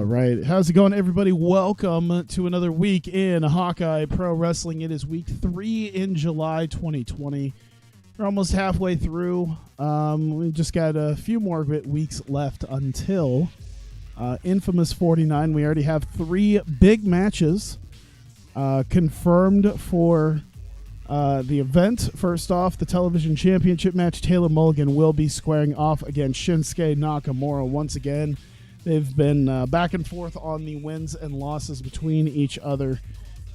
Right. How's it going, everybody? Welcome to another week in Hawkeye Pro Wrestling. It is week 3 in July 2020. We're almost halfway through. We just got a few more weeks left until Infamous 49. We already have 3 big matches confirmed for the event. First off, the television championship match. Taylor Mulligan will be squaring off against Shinsuke Nakamura once again. They've been back and forth on the wins and losses between each other,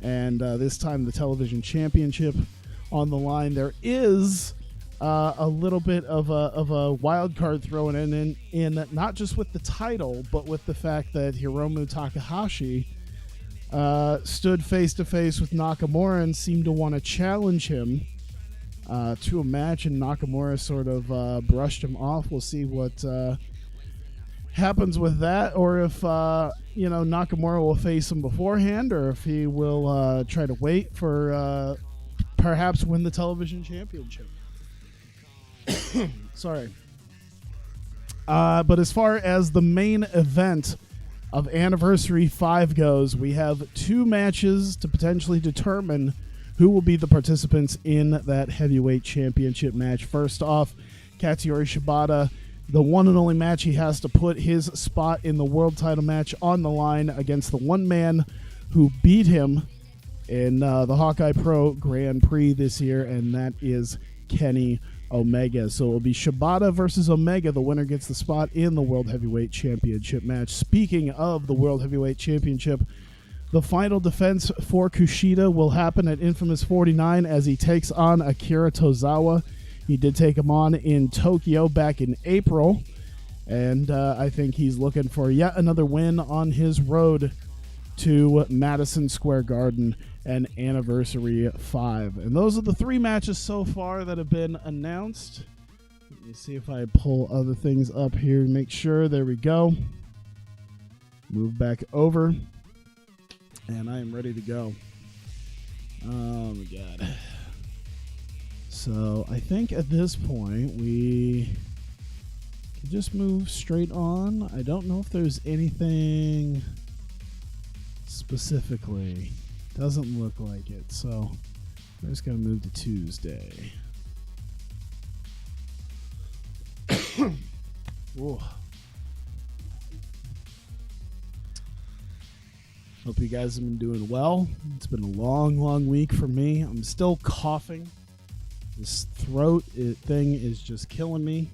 and this time the television championship on the line. There is a little bit of a wild card thrown in not just with the title, but with the fact that Hiromu Takahashi stood face to face with Nakamura and seemed to want to challenge him to a match, and Nakamura sort of brushed him off. We'll see what happens with that, or if Nakamura will face him beforehand, or if he will try to wait for perhaps win the television championship. Sorry. But as far as the main event of Anniversary 5 goes, we have 2 matches to potentially determine who will be the participants in that heavyweight championship match. First off, Katsuyori Shibata, the one and only match. He has to put his spot in the world title match on the line against the one man who beat him in the Hawkeye Pro Grand Prix this year, and that is Kenny Omega. So it will be Shibata versus Omega. The winner gets the spot in the World Heavyweight Championship match. Speaking of the World Heavyweight Championship, the final defense for Kushida will happen at Infamous 49 as he takes on Akira Tozawa. He did take him on in Tokyo back in April, and I think he's looking for yet another win on his road to Madison Square Garden and Anniversary 5. And those are the 3 matches so far that have been announced. Let me see if I pull other things up here to make sure. There we go. Move back over, and I am ready to go. Oh my God. So I think at this point we can just move straight on. I don't know if there's anything specifically. Doesn't look like it. So we're just going to move to Tuesday. Hope you guys have been doing well. It's been a long week for me. I'm still coughing. This throat thing is just killing me.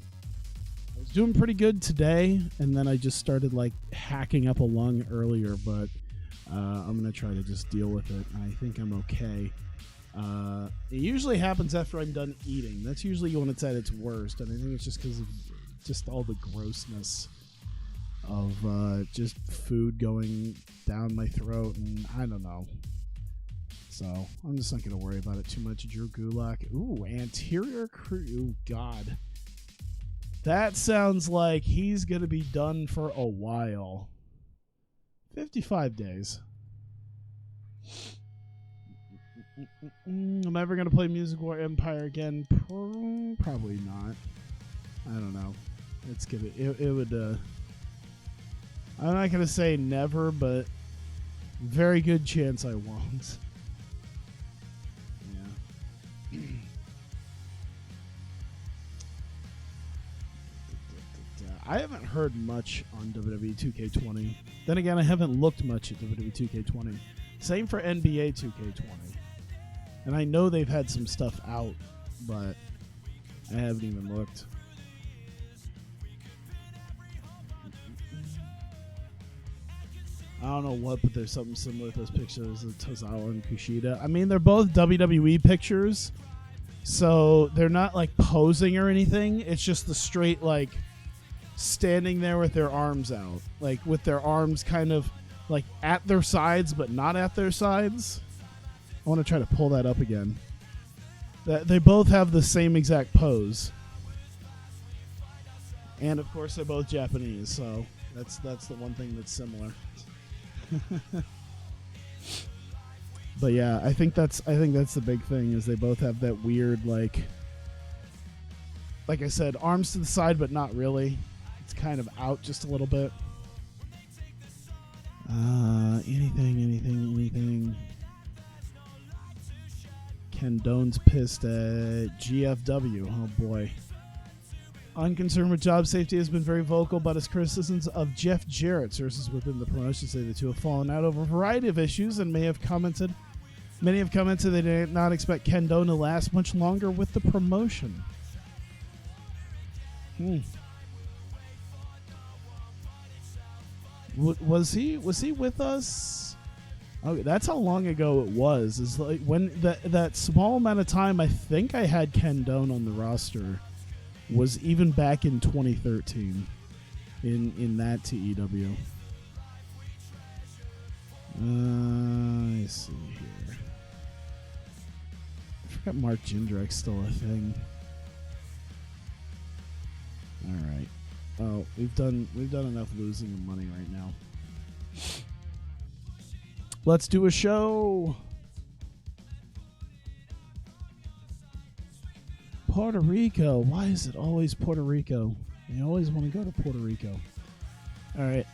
I was doing pretty good today, and then I just started hacking up a lung earlier, but I'm going to try to just deal with it. I think I'm okay. It usually happens after I'm done eating. That's usually when it's at its worst, and I think it's just because of just all the grossness of just food going down my throat, and I don't know. So I'm just not going to worry about it too much. Drew Gulak. Ooh, anterior crew. Ooh, God. That sounds like he's going to be done for a while. 55 days. Am I ever going to play Music War Empire again? Probably not. I don't know. It's gonna. It would. I'm not going to say never, but very good chance I won't. I haven't heard much on WWE 2K20. Then again, I haven't looked much at WWE 2K20. Same for NBA 2K20. And I know they've had some stuff out, but I haven't even looked. I don't know what, but there's something similar with those pictures of Tozawa and Kushida. I mean, they're both WWE pictures, so they're not posing or anything. It's just the straight standing there with their arms out, with their arms kind of at their sides but not at their sides. I want to try to pull that up again. They both have the same exact pose, and of course they're both Japanese, so that's the one thing that's similar. But yeah, I think that's the big thing, is they both have that weird like I said, arms to the side but not really. It's kind of out just a little bit. Anything. Ken Doan's pissed at GFW. Oh boy. Unconcerned with job safety has been very vocal about his criticisms of Jeff Jarrett. Sources within the promotion say the two have fallen out over a variety of issues and many have commented they did not expect Ken Doan to last much longer with the promotion. Was he with us? Okay, that's how long ago it was. Is like when that small amount of time I think I had Ken Doan on the roster was even back in 2013 in that TEW. I see here. I forgot Mark Jindrak's still a thing. All right. Oh, we've done enough losing of money right now. Let's do a show. Puerto Rico. Why is it always Puerto Rico? I always want to go to Puerto Rico. All right.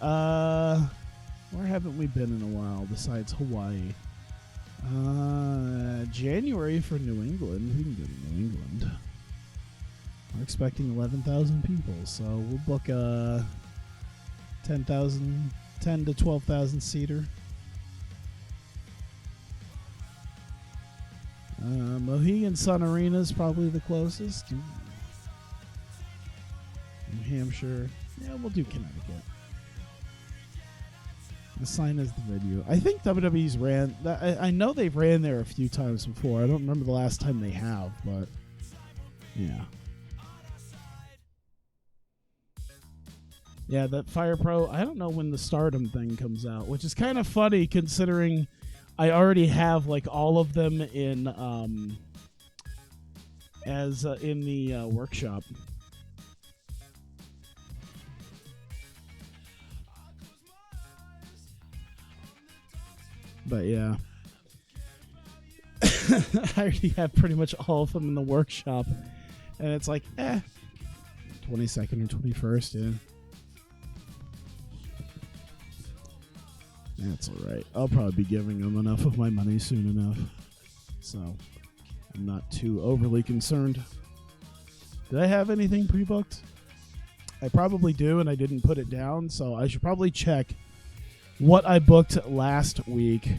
Where haven't we been in a while besides Hawaii? January for New England. We can go to New England. We're expecting 11,000 people, so we'll book a 10 to 12,000 seater. Mohegan Sun Arena is probably the closest. New Hampshire. Yeah, we'll do Connecticut. The sign is the venue. I think WWE's ran. I know they've ran there a few times before. I don't remember the last time they have, but yeah. Yeah, that Fire Pro. I don't know when the Stardom thing comes out, which is kind of funny considering I already have like all of them in in the workshop. But yeah, I already have pretty much all of them in the workshop, and it's like 22nd or 21st, yeah. That's all right. I'll probably be giving them enough of my money soon enough, so I'm not too overly concerned. Did I have anything pre-booked? I probably do, and I didn't put it down, so I should probably check what I booked last week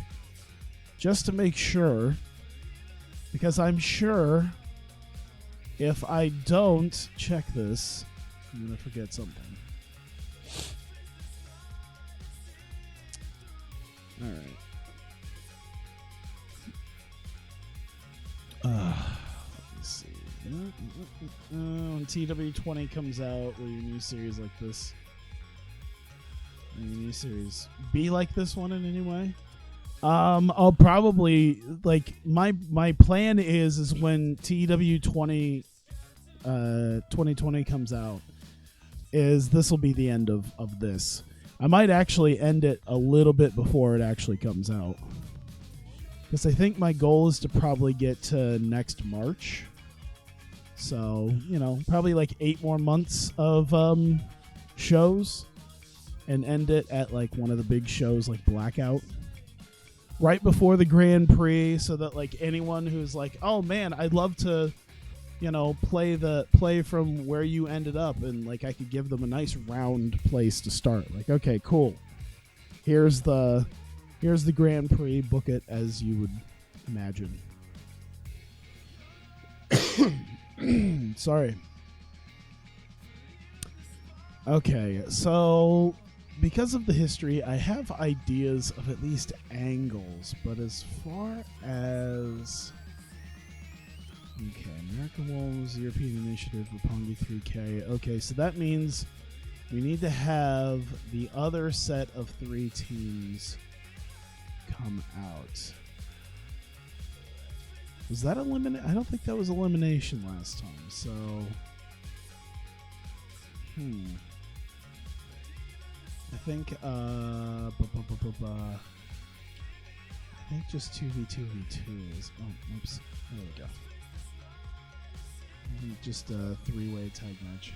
just to make sure, because I'm sure if I don't check this, I'm going to forget something. All right. Let me see. When TW20 comes out, will your new series like this? Will your new series be like this one in any way? I'll probably like my plan is when TEW 2020 comes out, is this will be the end of this. I might actually end it a little bit before it actually comes out, because I think my goal is to probably get to next March. So, probably like 8 more months of shows, and end it at like one of the big shows like Blackout right before the Grand Prix, so that like anyone who's like, oh man, I'd love to play from where you ended up, and like I could give them a nice round place to start. Like, okay, cool, here's the Grand Prix, book it as you would imagine. Sorry. Okay, so because of the history, I have ideas of at least angles, but as far as American Wolves, European Initiative, Roppongi 3K. Okay, so that means we need to have the other set of 3 teams come out. Was that elimination? I don't think that was elimination last time, so I think I think just 2v2v2 is oops. There we go. Just a 3-way tag match.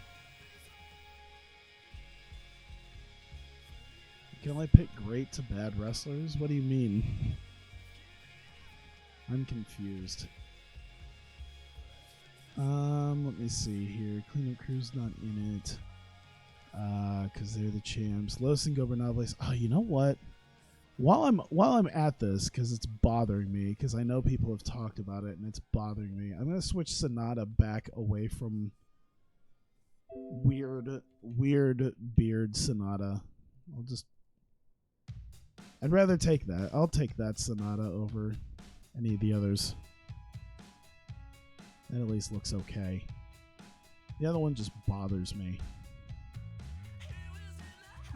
can only pick great to bad wrestlers? What do you mean? I'm confused. Let me see here. Cleanup Crew's not in it. Because they're the champs. Los Ingobernables. Oh, you know what? While I'm at this, because it's bothering me, because I know people have talked about it and it's bothering me, I'm gonna switch Sonata back away from weird beard Sonata. I'd rather take that. I'll take that Sonata over any of the others. That at least looks okay. The other one just bothers me.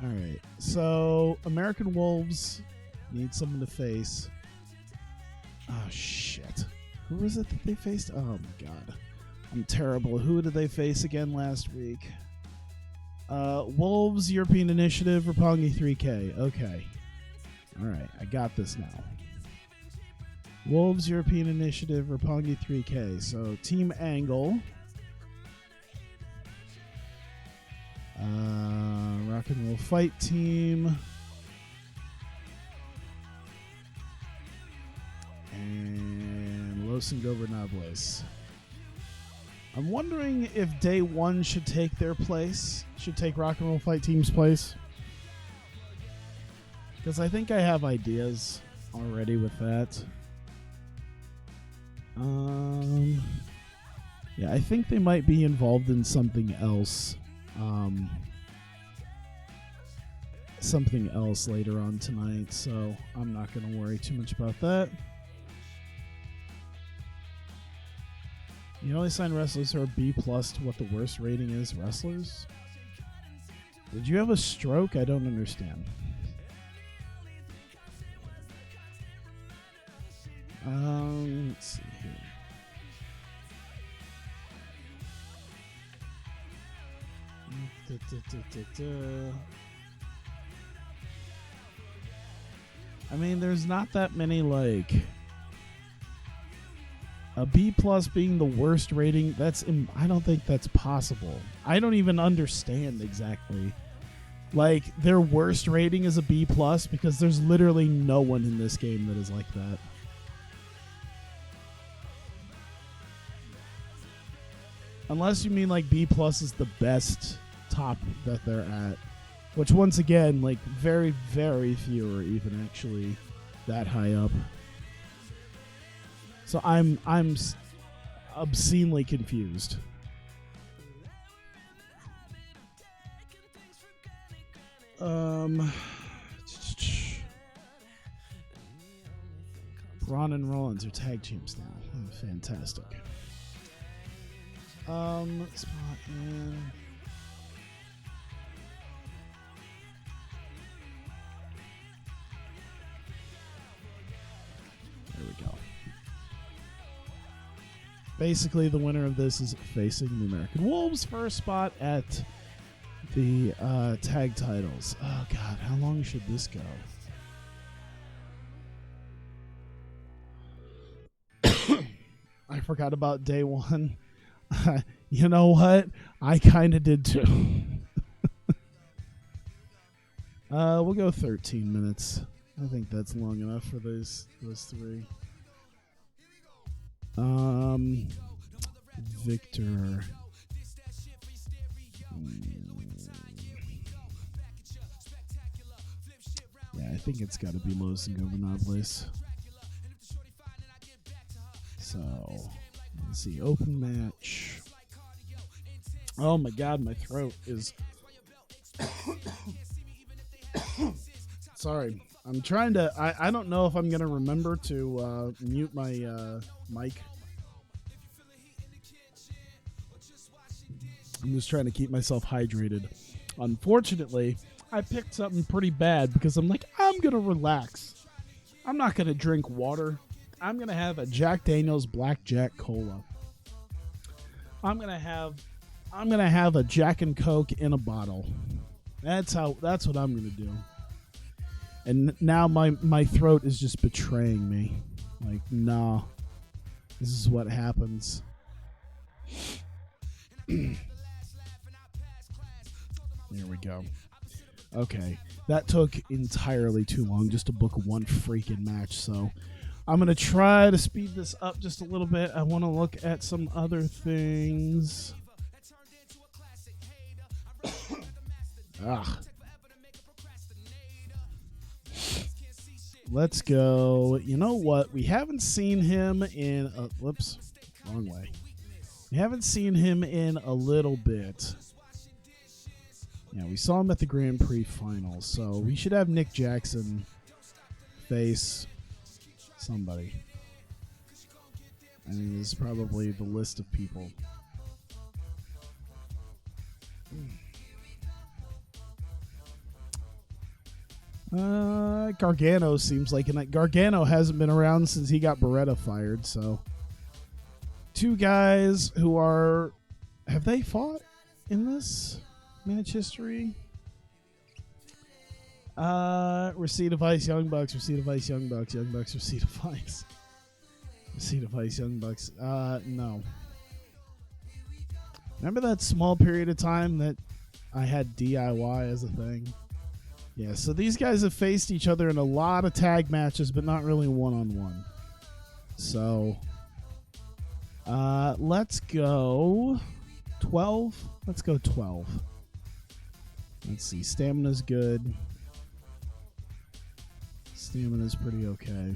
Alright, so American Wolves need someone to face. Oh, shit. Who was it that they faced? Oh, my God. I'm terrible. Who did they face again last week? Wolves, European Initiative, Roppongi 3K. Okay. Alright, I got this now. Wolves, European Initiative, Roppongi 3K. So, Team Angle. Rock and Roll Fight Team. And Los Ingobernables. I'm wondering if Day 1 should take their place. Should take Rock and Roll Fight Team's place. Because I think I have ideas already with that. Yeah, I think they might be involved in something else. Something else later on tonight, so I'm not going to worry too much about that. You only sign wrestlers who are B+ to what the worst rating is wrestlers? Did you have a stroke? I don't understand. Let's see here. I mean, there's not that many, like... A B+ being the worst rating, I don't think that's possible. I don't even understand exactly. Like, their worst rating is a B+, because there's literally no one in this game that is like that. Unless you mean, like, B+ is the best top that they're at. Which, once again, like, very, very few are even actually that high up. So I'm obscenely confused. Braun and Rollins are tag champs now. Oh, fantastic. Spot in. There we go. Basically, the winner of this is facing the American Wolves for a spot at the tag titles. Oh, God. How long should this go? I forgot about Day 1. You know what? I kind of did too. We'll go 13 minutes. I think that's long enough for those three. Victor. Yeah, I think it's got to be Los Ingobernables. So, let's see. Open match. Oh my God, my throat is... Sorry. I'm trying to... I don't know if I'm going to remember to mute my mic. I'm just trying to keep myself hydrated. Unfortunately, I picked something pretty bad because I'm like, I'm going to relax. I'm not going to drink water. I'm going to have a Jack Daniel's Black Jack Cola. I'm going to have a Jack and Coke in a bottle. That's what I'm going to do. And now my throat is just betraying me. Like, nah. This is what happens. There we go. Okay, that took entirely too long just to book one freaking match, so I'm going to try to speed this up just a little bit. I want to look at some other things. Let's go. You know what? We haven't seen him in... whoops, wrong way. We haven't seen him in a little bit. Yeah, we saw him at the Grand Prix finals, so we should have Nick Jackson face somebody. I mean, this is probably the list of people. Gargano seems like... And Gargano hasn't been around since he got Beretta fired, so... Two guys who are... Have they fought in this match history? Receipt of Ice, Young Bucks, Receipt of Ice, Young Bucks, Young Bucks, Receipt of Ice. Receipt of Ice, Young Bucks. No. Remember that small period of time that I had DIY as a thing? Yeah, so these guys have faced each other in a lot of tag matches, but not really one-on-one. So, let's go 12. Let's go 12. Let's see. Stamina's good. Stamina's pretty okay.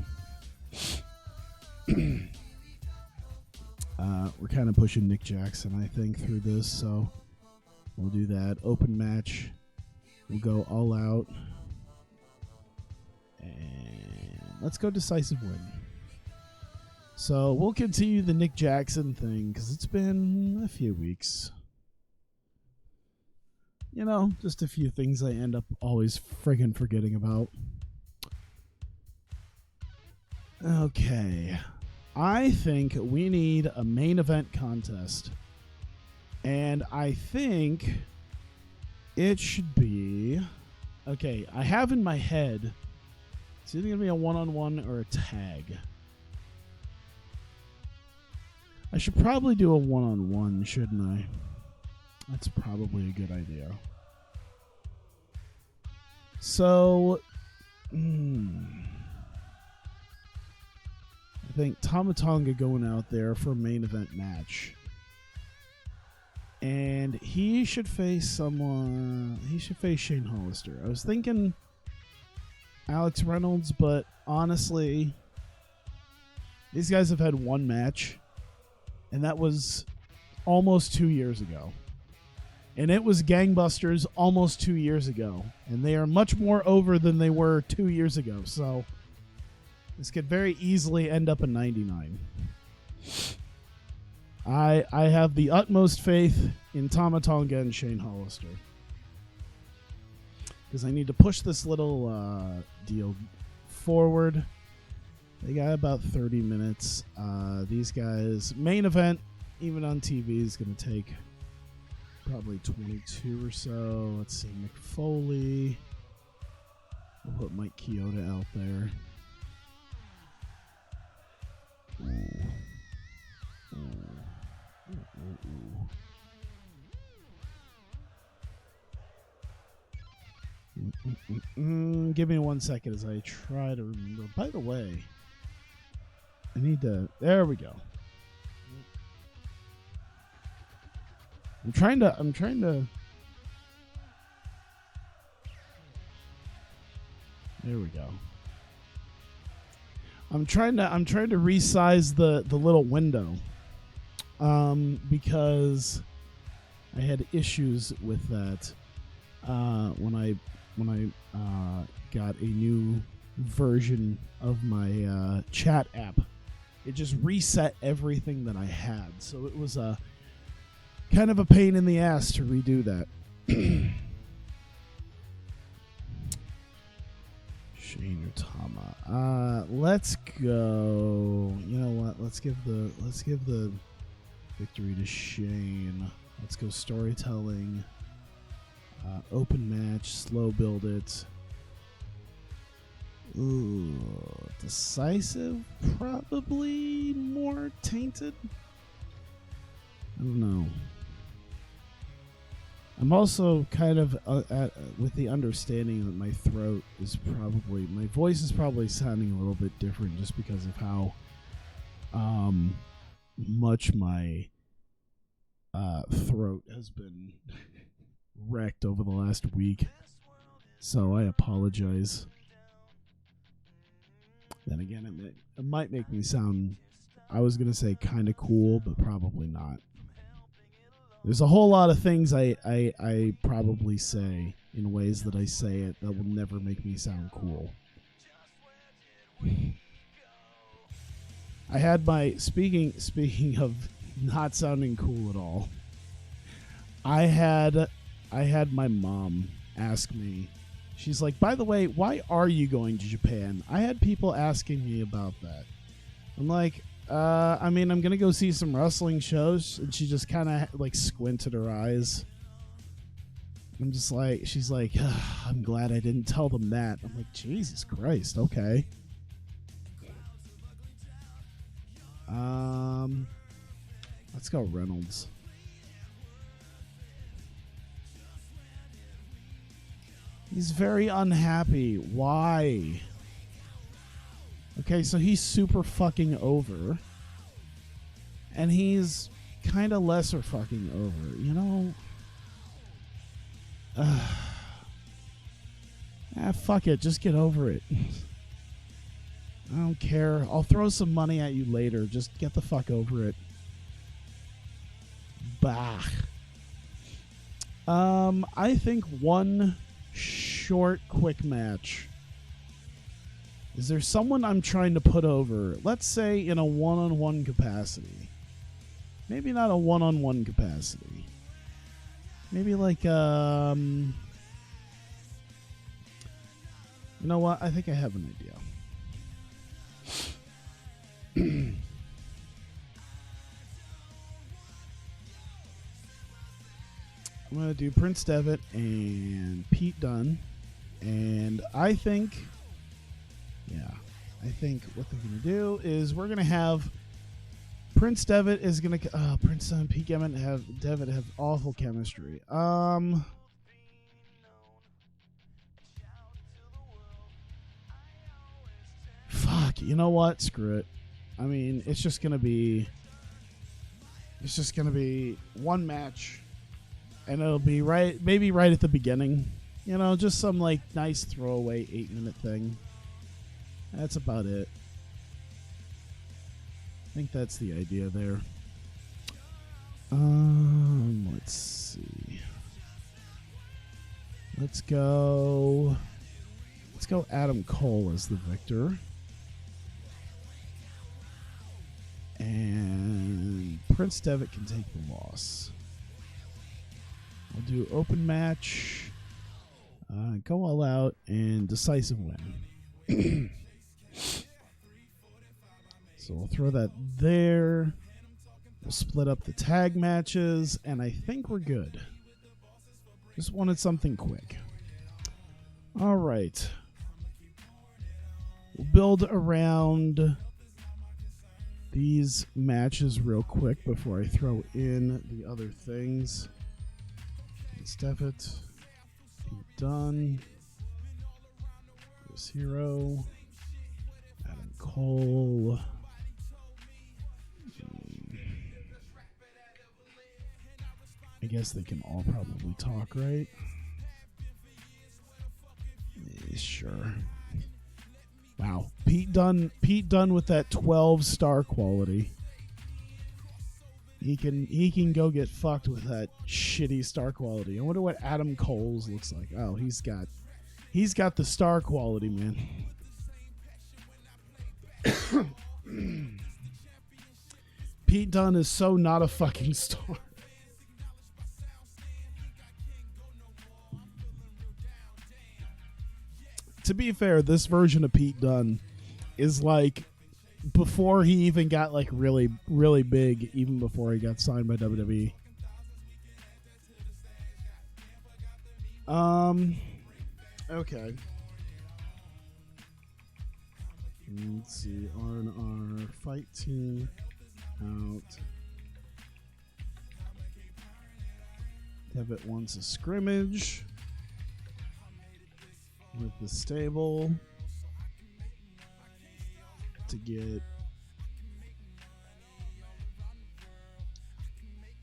We're kind of pushing Nick Jackson, I think, through this, so we'll do that. Open match. We'll go all out. And let's go decisive win. So we'll continue the Nick Jackson thing because it's been a few weeks. You know, just a few things I end up always friggin' forgetting about. Okay. I think we need a main event contest. And I think it should be... Okay, I have in my head... It's either going to be a one-on-one or a tag. I should probably do a one-on-one, shouldn't I? That's probably a good idea. So... I think Tama Tonga going out there for a main event match. And he should face someone... He should face Shane Hollister. I was thinking Alex Reynolds, but honestly, these guys have had one match, and that was almost 2 years ago. And it was gangbusters almost 2 years ago. And they are much more over than they were 2 years ago. So this could very easily end up a 99. I have the utmost faith in Tama Tonga and Shane Hollister. Because I need to push this little deal forward. They got about 30 minutes. These guys, main event, even on TV, is going to take probably 22 or so. Let's see, Mick Foley. We'll put Mike Chioda out there. Give me 1 second as I try to remember. By the way, I need to... There we go. I'm trying to... There we go. I'm trying to resize the little window. Because I had issues with that when I got a new version of my chat app. It just reset everything that I had, so it was a kind of a pain in the ass to redo that. Shane or Tama. Let's go. You know what? Let's give the victory to Shane. Let's go storytelling. Open match, slow build it. Ooh, decisive, probably more tainted. I don't know. I'm also kind of with the understanding that my throat is probably, my voice is probably sounding a little bit different just because of how much my throat has been wrecked over the last week. So I apologize. Then again, it might make me sound, I was going to say kind of cool, but probably not. There's a whole lot of things I probably say in ways that I say it that will never make me sound cool. I had my, speaking of not sounding cool at all, I had my mom ask me, she's like, by the way, why are you going to Japan? I had people asking me about that. I'm like, I mean, I'm going to go see some wrestling shows. And she just kind of like squinted her eyes. I'm just like, she's like, I'm glad I didn't tell them that. I'm like, Jesus Christ. Okay. Let's go Reynolds. He's very unhappy. Why? Okay, so he's super fucking over. And he's kind of lesser fucking over, you know? Fuck it. Just get over it. I don't care. I'll throw some money at you later. Just get the fuck over it. Bah. I think one short, quick match. Is there someone I'm trying to put over? Let's say in a one-on-one capacity. Maybe not a one-on-one capacity. Maybe like, you know what? I think I have an idea. I'm going to do Prince Devitt and Pete Dunne. And I think what they're going to do is we're going to have Prince Devitt is going to... Prince Dunne and Pete Devitt have awful chemistry. Fuck, you know what? Screw it. I mean, it's just going to be one match. And it'll be maybe right at the beginning. You know, just some like nice throwaway 8-minute thing. That's about it. I think that's the idea there. Let's see. Let's go Adam Cole as the victor. And Prince Devitt can take the loss. I'll do open match, go all out, and decisive win. So we'll throw that there. We'll split up the tag matches, and I think we're good. Just wanted something quick. All right. We'll build around these matches real quick before I throw in the other things. Devitt, Pete Dunne, Chris Hero, Adam Cole. I guess they can all probably talk, right? Yeah, sure. Wow, Pete Dunne with that 12-star quality. He can go get fucked with that shitty star quality. I wonder what Adam Cole's looks like. Oh, he's got the star quality, man. Pete Dunne is so not a fucking star. To be fair, this version of Pete Dunne is like before he even got like really, really big, even before he got signed by WWE. Okay. Let's see. R&R fight team out. Devitt wants a scrimmage with the stable to get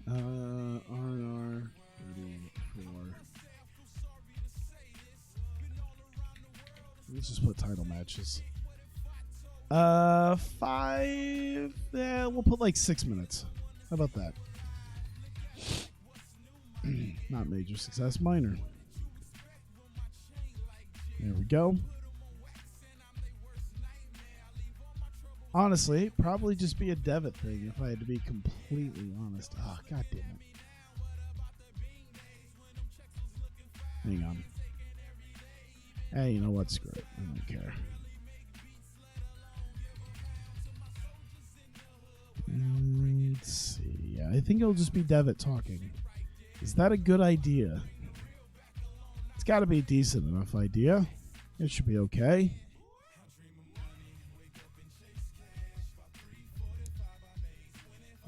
R&R 34. Let's just put title matches. 5. Yeah, we'll put like 6 minutes. How about that? Not major success, minor. There we go. Honestly, probably just be a Devitt thing if I had to be completely honest. Oh, god damn it. Hang on. Hey, you know what? Screw it. I don't care. Let's see. Yeah, I think it'll just be Devitt talking. Is that a good idea? It's got to be a decent enough idea. It should be okay.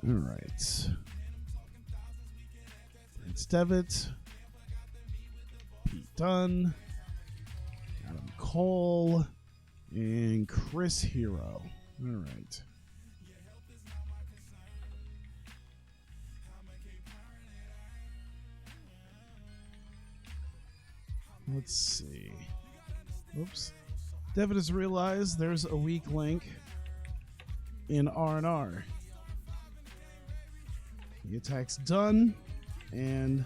All right. It's Devitt. Pete Dunne. Adam Cole. And Chris Hero. All right. Let's see. Oops. Devitt has realized there's a weak link in R&R. He attacks Dunne and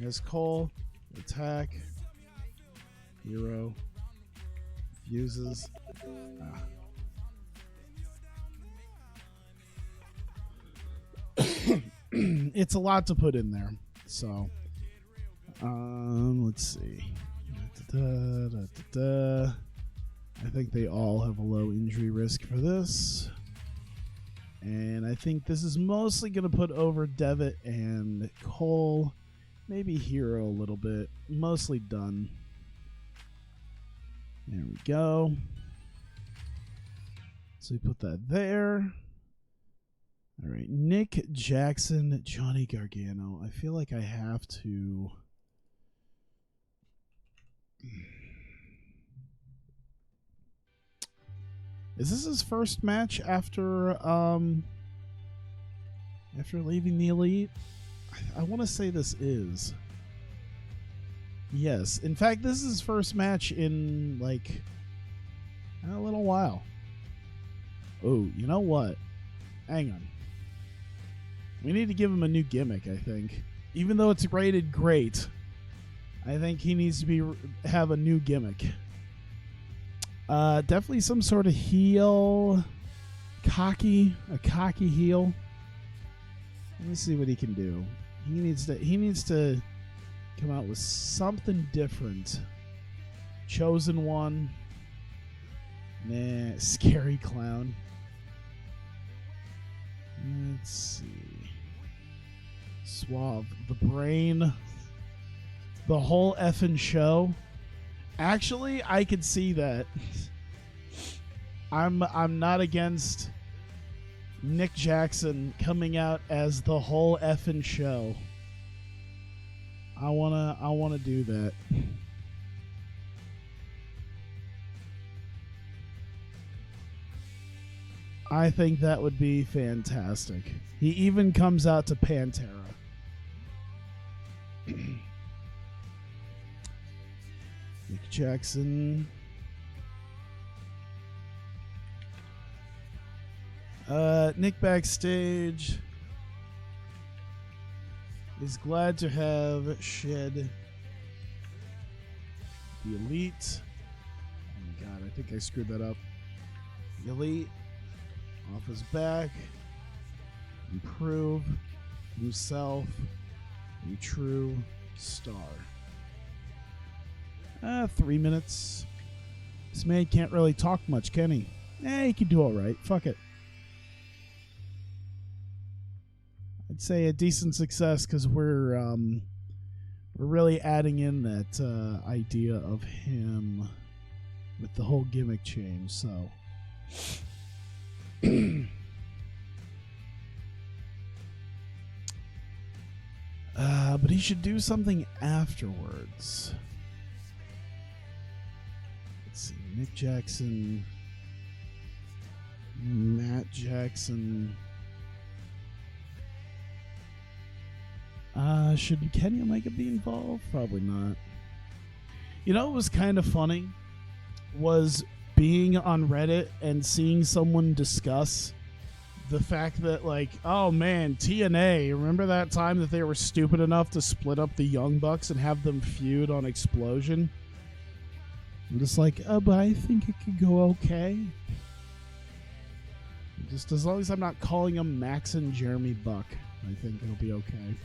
has Cole attack. Hero fuses. It's a lot to put in there, so let's see. I think they all have a low injury risk for this. And I think this is mostly going to put over Devitt and Cole. Maybe Hero a little bit. Mostly Dunne. There we go. So we put that there. All right. Nick Jackson, Johnny Gargano. I feel like I have to... Is this his first match after leaving the Elite? I want to say this is. Yes. In fact, this is his first match in like a little while. Oh, you know what? Hang on. We need to give him a new gimmick, I think. Even though it's rated great, I think he needs to have a new gimmick. Definitely some sort of heel, a cocky heel. Let me see what he can do. He needs to come out with something different. Chosen one. Nah, scary clown. Let's see. Suave the brain. The whole effing show. Actually, I could see that. I'm not against Nick Jackson coming out as the whole effing show. I wanna do that. I think that would be fantastic. He even comes out to Pantera. Nick Jackson. Nick Backstage is glad to have shed the Elite. Oh my god, I think I screwed that up. The Elite off his back. Improve himself a true star. 3 minutes. This man can't really talk much, can he? He can do all right. Fuck it. I'd say a decent success because we're really adding in that idea of him with the whole gimmick change. So, But he should do something afterwards. Let's see. Nick Jackson. Matt Jackson. Should Kenny Omega be involved? Probably not. You know what was kind of funny? Was being on Reddit and seeing someone discuss the fact that, like, oh man, TNA, remember that time that they were stupid enough to split up the Young Bucks and have them feud on Explosion? I'm just like, oh, but I think it could go okay. Just as long as I'm not calling them Max and Jeremy Buck, I think it'll be okay.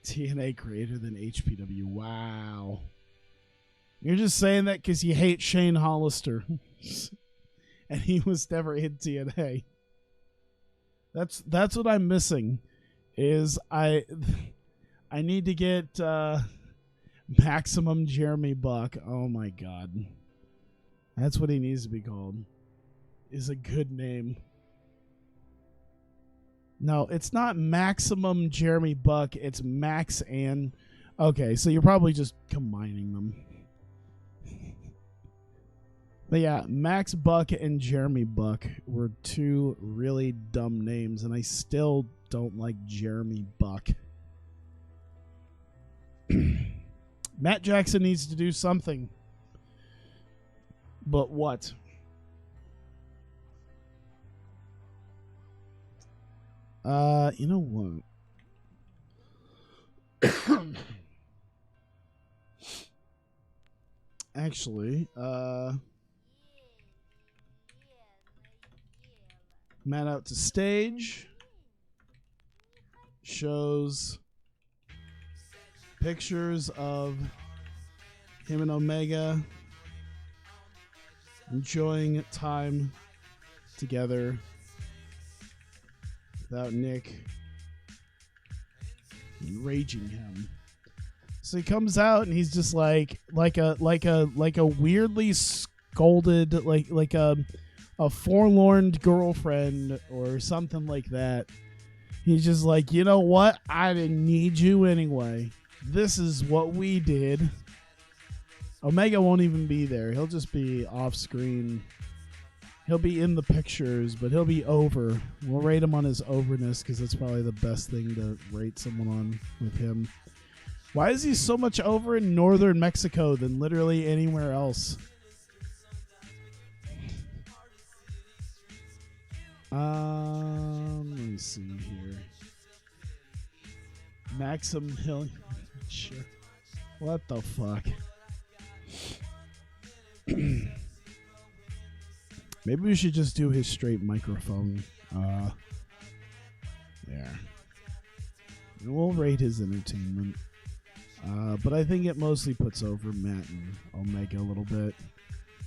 TNA greater than HPW. Wow. You're just saying that because you hate Shane Hollister. And he was never in TNA. That's what I'm missing. Is I need to get Maximum Jeremy Buck. Oh my god. That's what he needs to be called. Is a good name. No, it's not Maximum Jeremy Buck. It's Max and... Okay, so you're probably just combining them. But yeah, Max Buck and Jeremy Buck were two really dumb names, and I still don't like Jeremy Buck. Matt Jackson needs to do something. But what? You know what? Actually, Matt out to stage. Shows pictures of him and Omega enjoying time together without Nick enraging him. So he comes out and he's just like a weirdly scolded, like a forlorn girlfriend or something like that. He's just like, you know what? I didn't need you anyway. This is what we did. Omega won't even be there. He'll just be off screen. He'll be in the pictures, but he'll be over. We'll rate him on his overness because that's probably the best thing to rate someone on with him. Why is he so much over in northern Mexico than literally anywhere else? Let me see here. Maxim Hill. Sure. What the fuck? Maybe we should just do his straight microphone. There. And we'll rate his entertainment. But I think it mostly puts over Matt and Omega a little bit.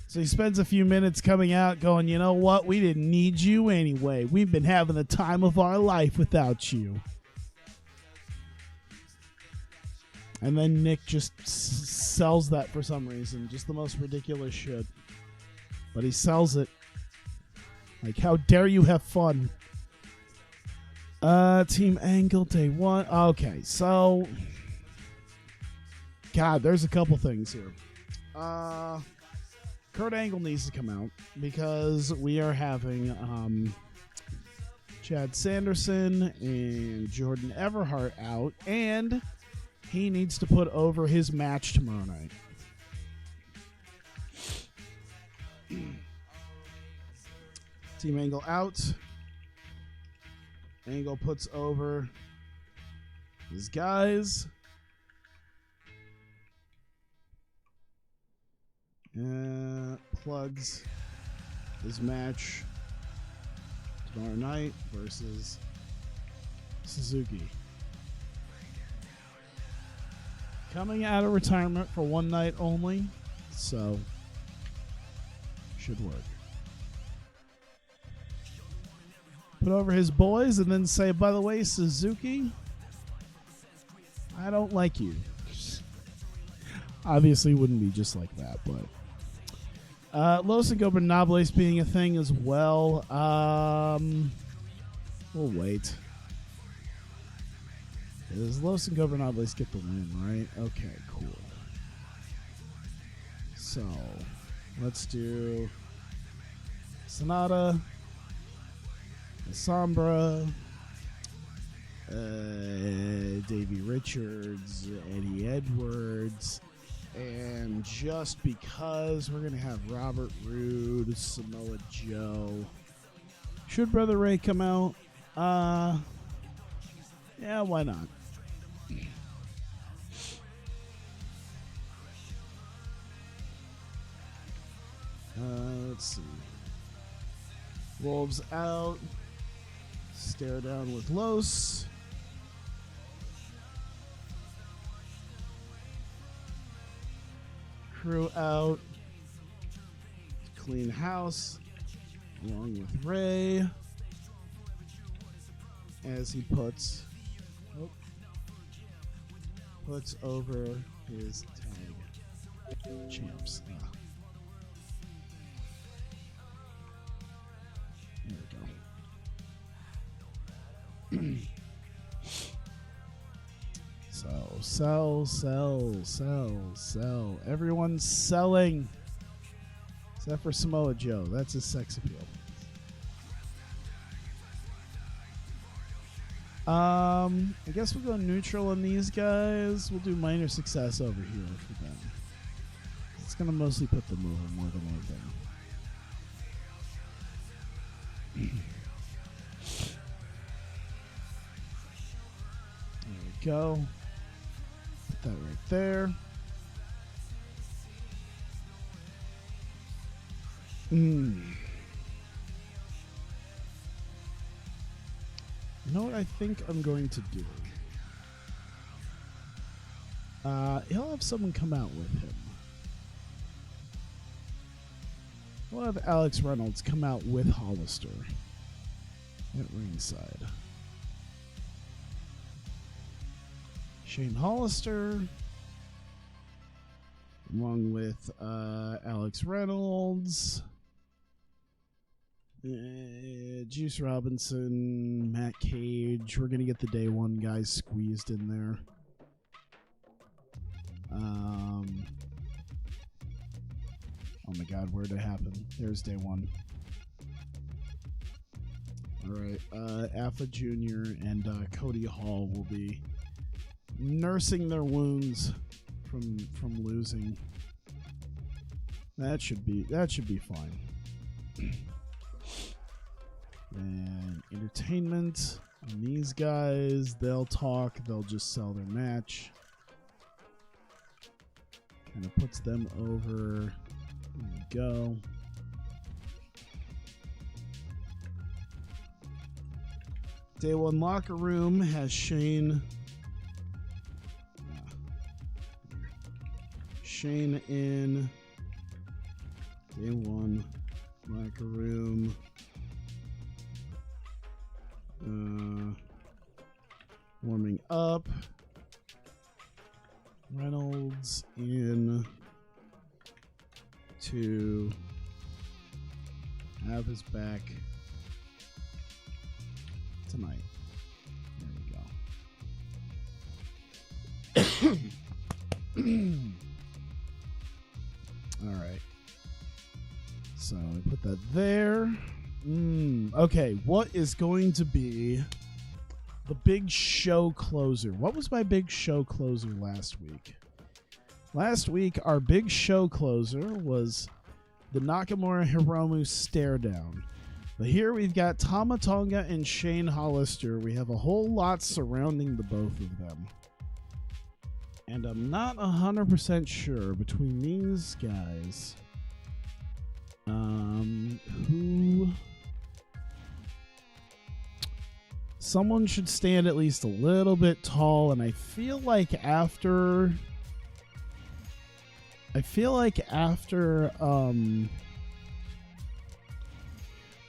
So he spends a few minutes coming out going, you know what? We didn't need you anyway. We've been having the time of our life without you. And then Nick just sells that for some reason. Just the most ridiculous shit. But he sells it. Like, how dare you have fun? Team Angle Day 1. Okay, so... God, there's a couple things here. Kurt Angle needs to come out because we are having Chad Sanderson and Jordan Everhart out, and he needs to put over his match tomorrow night. Team Angle out. Angle puts over his guys. Plugs his match tomorrow night versus Suzuki. Coming out of retirement for one night only, so Should work. Put over his boys and then say, by the way, Suzuki, I don't like you. Obviously wouldn't be just like that, but Los Ingobernables being a thing as well. We'll wait. Does Los Ingobernables get the win, right? Okay, cool. So, let's do Sonata, Sombra, Davey Richards, Eddie Edwards, and just because we're going to have Robert Roode, Samoa Joe. Should Brother Ray come out? Yeah, why not? Let's see. Wolves out. Stare down with Los. Crew out. Clean house. Along with Ray. As he puts over his tag champs. There we go. Sell. Everyone's selling. Except for Samoa Joe. That's his sex appeal. I guess we'll go neutral on these guys. We'll do minor success over here for them. It's going to mostly put them over more than anything. There we go. Put that right there. You know what I think I'm going to do? He'll have someone come out with him. We'll have Alex Reynolds come out with Hollister at ringside. Shane Hollister, along with Alex Reynolds, Juice Robinson, Matt Cage. We're going to get the day one guys squeezed in there. Oh my god, where'd it happen? There's day one. Alright, Alpha Jr. and Cody Hall will be nursing their wounds from losing. That should be fine. And entertainment on these guys, they'll talk, they'll just sell their match. Kind of puts them over. There we go. Day one locker room has Shane in. Day one locker room. Warming up. Reynolds in to have his back tonight. There we go. All right. So I put that there. Okay, what is going to be the big show closer? What was my big show closer last week? Last week, our big show closer was the Nakamura Hiromu stare down. But here we've got Tama Tonga and Shane Hollister. We have a whole lot surrounding the both of them. And I'm not 100% sure between these guys who... Someone should stand at least a little bit tall, and I feel like after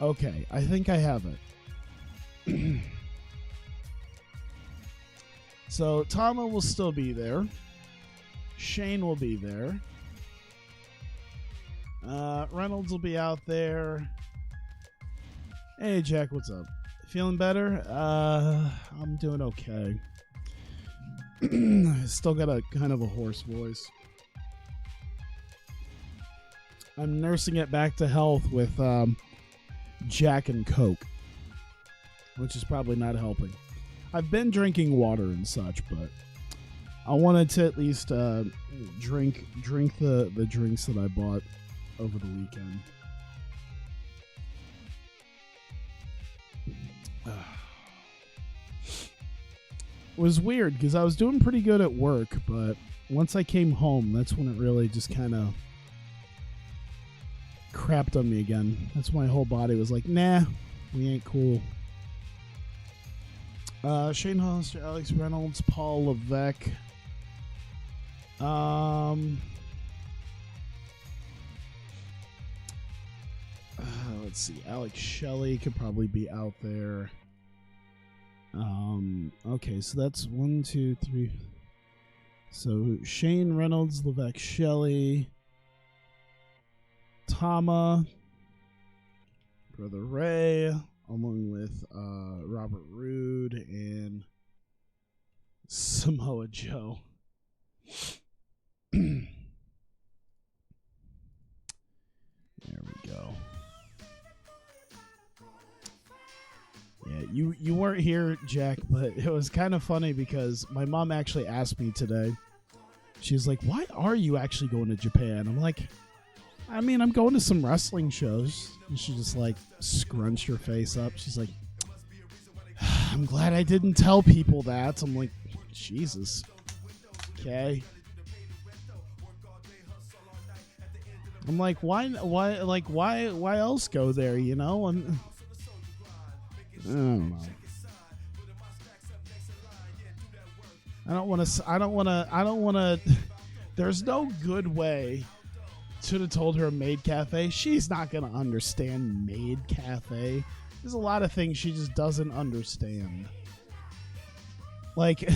Okay, I think I have it. So Tama will still be there. Shane will be there. Reynolds will be out there. Hey, Jack, what's up? Feeling better? I'm doing okay. Still got a kind of a hoarse voice. I'm nursing it back to health with Jack and Coke, which is probably not helping. I've been drinking water and such, but I wanted to at least drink the drinks that I bought over the weekend. It was weird because I was doing pretty good at work, but once I came home, that's when it really just kind of crapped on me again. That's when my whole body was like, nah, we ain't cool. Shane Hollister, Alex Reynolds, Paul Levesque. Let's see. Alex Shelley could probably be out there. Okay, so that's 1, 2, 3. So Shane Reynolds, Levesque Shelley, Tama, Brother Ray, along with Robert Roode and Samoa Joe. There we go. Yeah, you weren't here, Jack, but it was kind of funny because my mom actually asked me today. She's like, why are you actually going to Japan? I'm like, I mean, I'm going to some wrestling shows. And she just like scrunched her face up. She's like, I'm glad I didn't tell people that. I'm like, Jesus. Okay. I'm like, why else go there, you know? I don't know. I don't want to. There's no good way. Should have told her Maid Cafe. She's not going to understand Maid Cafe. There's a lot of things she just doesn't understand. Like,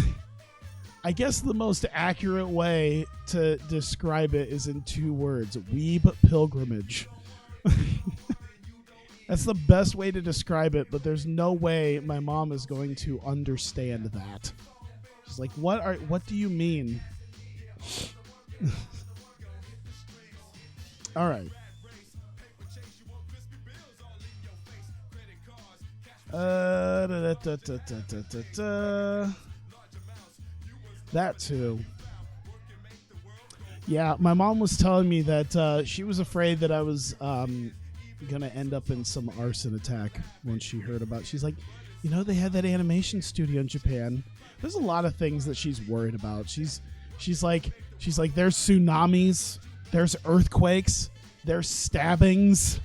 I guess the most accurate way to describe it is in 2 words. Weeb pilgrimage. That's the best way to describe it, but there's no way my mom is going to understand that. She's like, what do you mean? All right. That too. Yeah, my mom was telling me that she was afraid that I was gonna end up in some arson attack when she heard about. She's like, you know, they had that animation studio in Japan. There's a lot of things that she's worried about. She's like there's tsunamis, there's earthquakes, there's stabbings.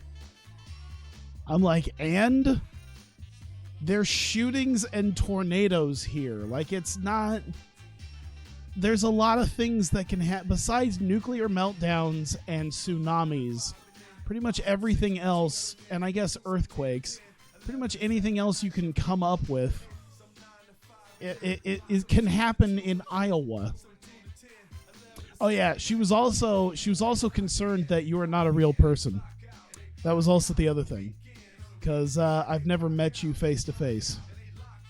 I'm like, and there's shootings and tornadoes here. Like, it's not. There's a lot of things that can happen besides nuclear meltdowns and tsunamis. Pretty much everything else, and I guess earthquakes, pretty much anything else you can come up with, it can happen in Iowa. Oh yeah, she was also concerned that you are not a real person. That was also the other thing, because I've never met you face to face,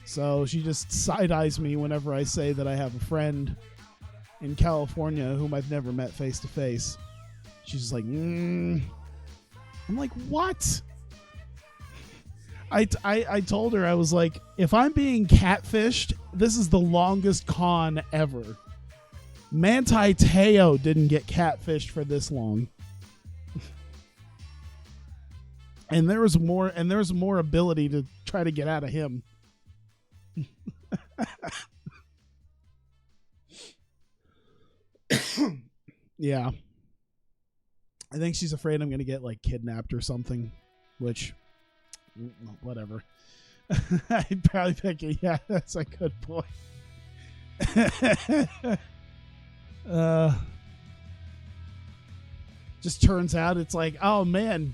so she just side eyes me whenever I say that I have a friend in California whom I've never met face to face. She's just like, I'm like, what? I told her, I was like, if I'm being catfished, this is the longest con ever. Manti Te'o didn't get catfished for this long. And there was more ability to try to get out of him. Yeah. I think she's afraid I'm going to get like kidnapped or something, which, whatever. I'd probably pick it. Yeah, that's a good point. Just turns out it's like, oh man,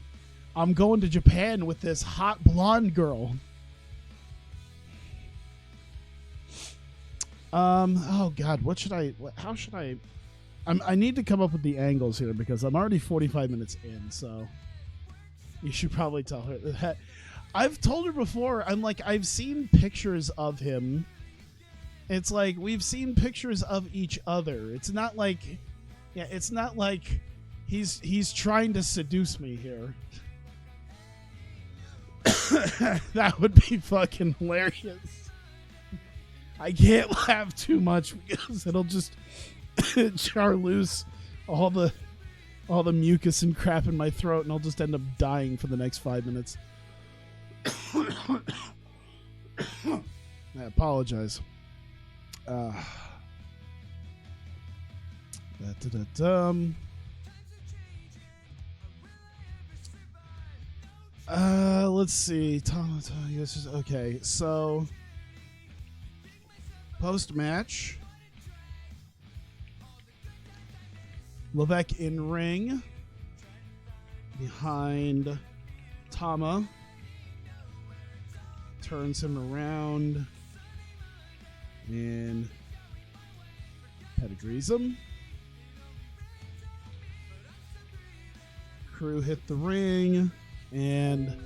I'm going to Japan with this hot blonde girl. Oh God, how should I? I need to come up with the angles here because I'm already 45 minutes in, so you should probably tell her that. I've told her before, I'm like, I've seen pictures of him. It's like, we've seen pictures of each other. It's not like, yeah, it's not like he's trying to seduce me here. That would be fucking hilarious. I can't laugh too much because it'll just char loose all the mucus and crap in my throat, and I'll just end up dying for the next 5 minutes. I apologize. Let's see. Okay, so post-match, Levesque in ring behind Tama, turns him around and pedigrees him. Crew hit the ring and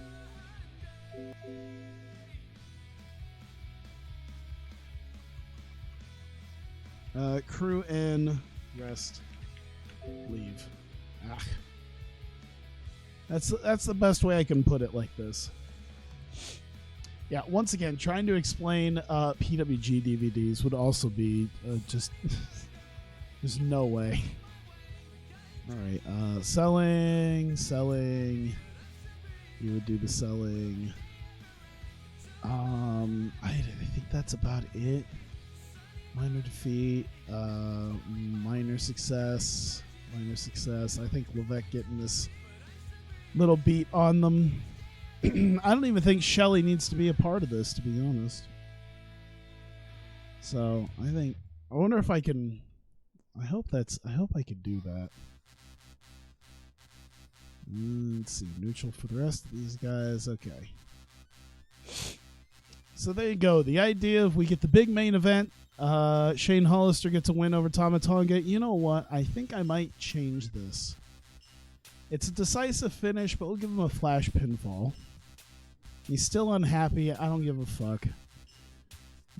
crew and rest, leave. That's the best way I can put it like this. Yeah, once again, trying to explain PWG DVDs would also be just there's no way. All right, selling. You would do the selling. I think that's about it. Minor defeat, minor success. I think Levesque getting this little beat on them. I don't even think Shelly needs to be a part of this, to be honest. So I wonder if I can. I hope I could do that. Let's see, neutral for the rest of these guys. Okay. So there you go. The idea of we get the big main event. Shane Hollister gets a win over Tama Tonga. You know what? I think I might change this. It's a decisive finish, but we'll give him a flash pinfall. He's still unhappy. I don't give a fuck.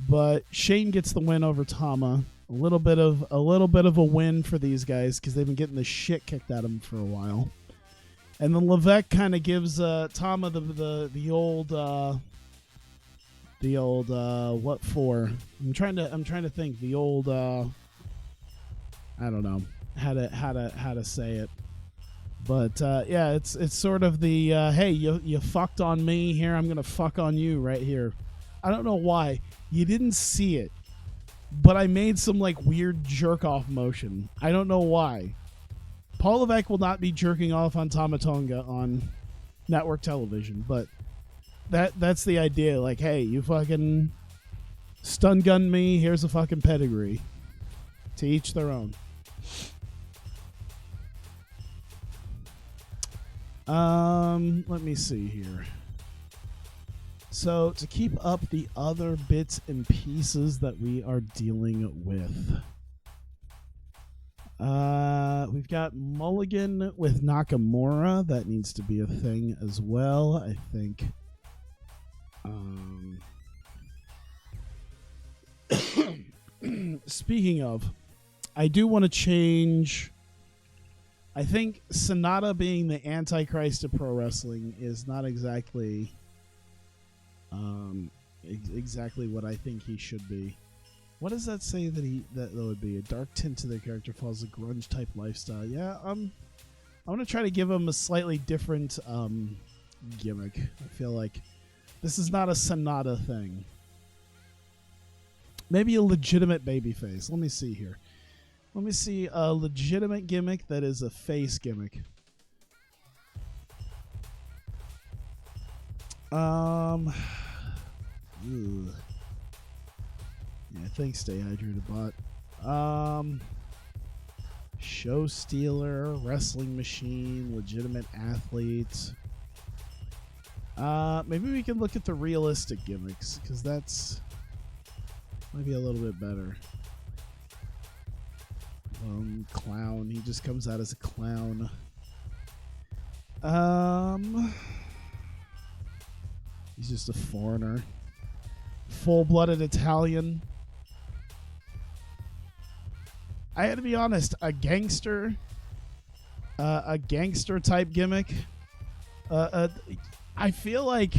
But Shane gets the win over Tama. A little bit of a win for these guys because they've been getting the shit kicked out of them for a while. And then Levesque kind of gives Tama the old what for? I'm trying to think the old I don't know how to say it. But yeah, it's sort of the hey, you fucked on me, here I'm gonna fuck on you right here. I don't know why you didn't see it, but I made some like weird jerk off motion. I don't know why. Paul Levesque will not be jerking off on Tama Tonga on network television, but that's the idea. Like, hey, you fucking stun gunned me. Here's a fucking pedigree. To each their own. Let me see here. So to keep up the other bits and pieces that we are dealing with, we've got Mulligan with Nakamura. That needs to be a thing as well, I think. Speaking of, I do want to change. I think Sonata being the Antichrist of pro wrestling is not exactly exactly what I think he should be. What does that say that would be? A dark tint to the character follows a grunge type lifestyle. Yeah, I'm gonna try to give him a slightly different gimmick. I feel like this is not a Sonata thing. Maybe a legitimate babyface. Let me see here. Let me see a legitimate gimmick that is a face gimmick. Ew. Yeah, thanks, Stay Hydrated Bot. Show stealer, wrestling machine, legitimate athlete. Maybe we can look at the realistic gimmicks, because that's might be a little bit better. Clown. He just comes out as a clown. He's just a foreigner. Full-blooded Italian. I had to be honest, a gangster type gimmick. I feel like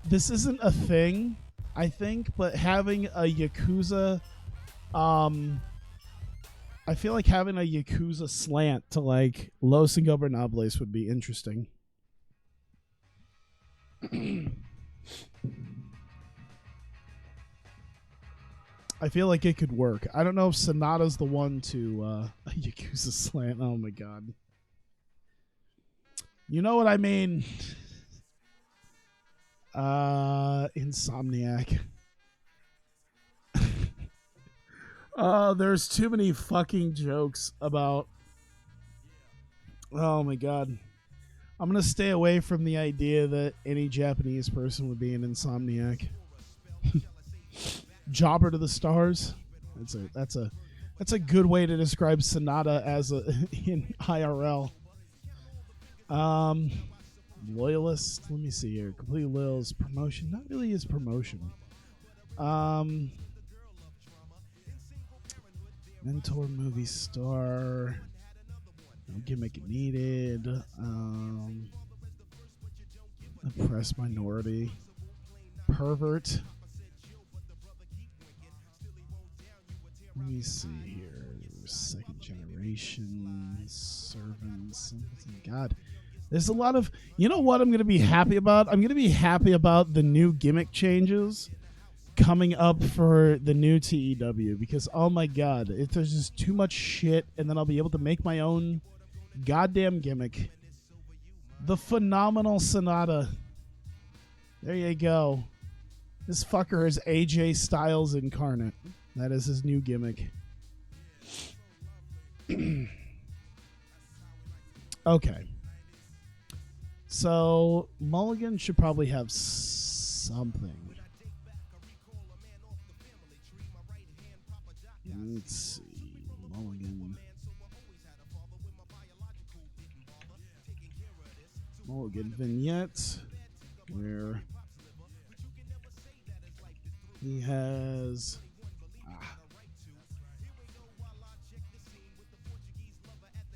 this isn't a thing, I think, but having a Yakuza, I feel like having a Yakuza slant to like Los Ingobernables would be interesting. I feel like it could work. I don't know if Sonata's the one to a Yakuza slant. Oh my god. You know what I mean? Insomniac. There's too many fucking jokes about... Oh my god. I'm gonna stay away from the idea that any Japanese person would be an insomniac. Jobber to the stars. That's a good way to describe Sonata as in IRL. Loyalist. Let me see here. Complete Loyalist promotion. Not really his promotion. Mentor, movie star. No gimmick needed. Oppressed minority. Pervert. Let me see here. Second generation servants. God, there's a lot of. You know what I'm going to be happy about? I'm going to be happy about the new gimmick changes coming up for the new TEW, because oh my god, there's just too much shit, and then I'll be able to make my own goddamn gimmick. The phenomenal Sonata. There you go. This fucker is AJ Styles incarnate. That is his new gimmick. Okay. So, Mulligan should probably have something. Let's see. Mulligan vignette, where he has...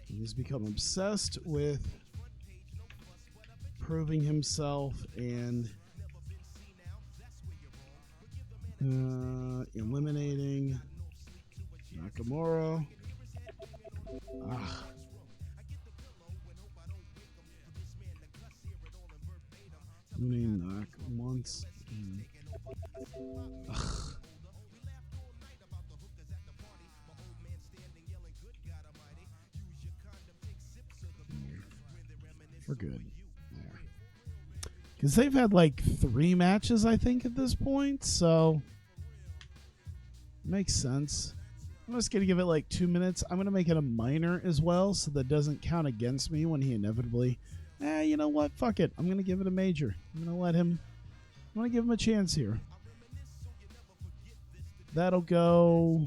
He's become obsessed with proving himself and eliminating Nakamura. Knock once. We're good. Because they've had like 3 matches, I think, at this point, so makes sense. I'm just going to give it like 2 minutes. I'm going to make it a minor as well, so that doesn't count against me when he inevitably... you know what? Fuck it. I'm going to give it a major. I'm going to let him... I'm going to give him a chance here. That'll go...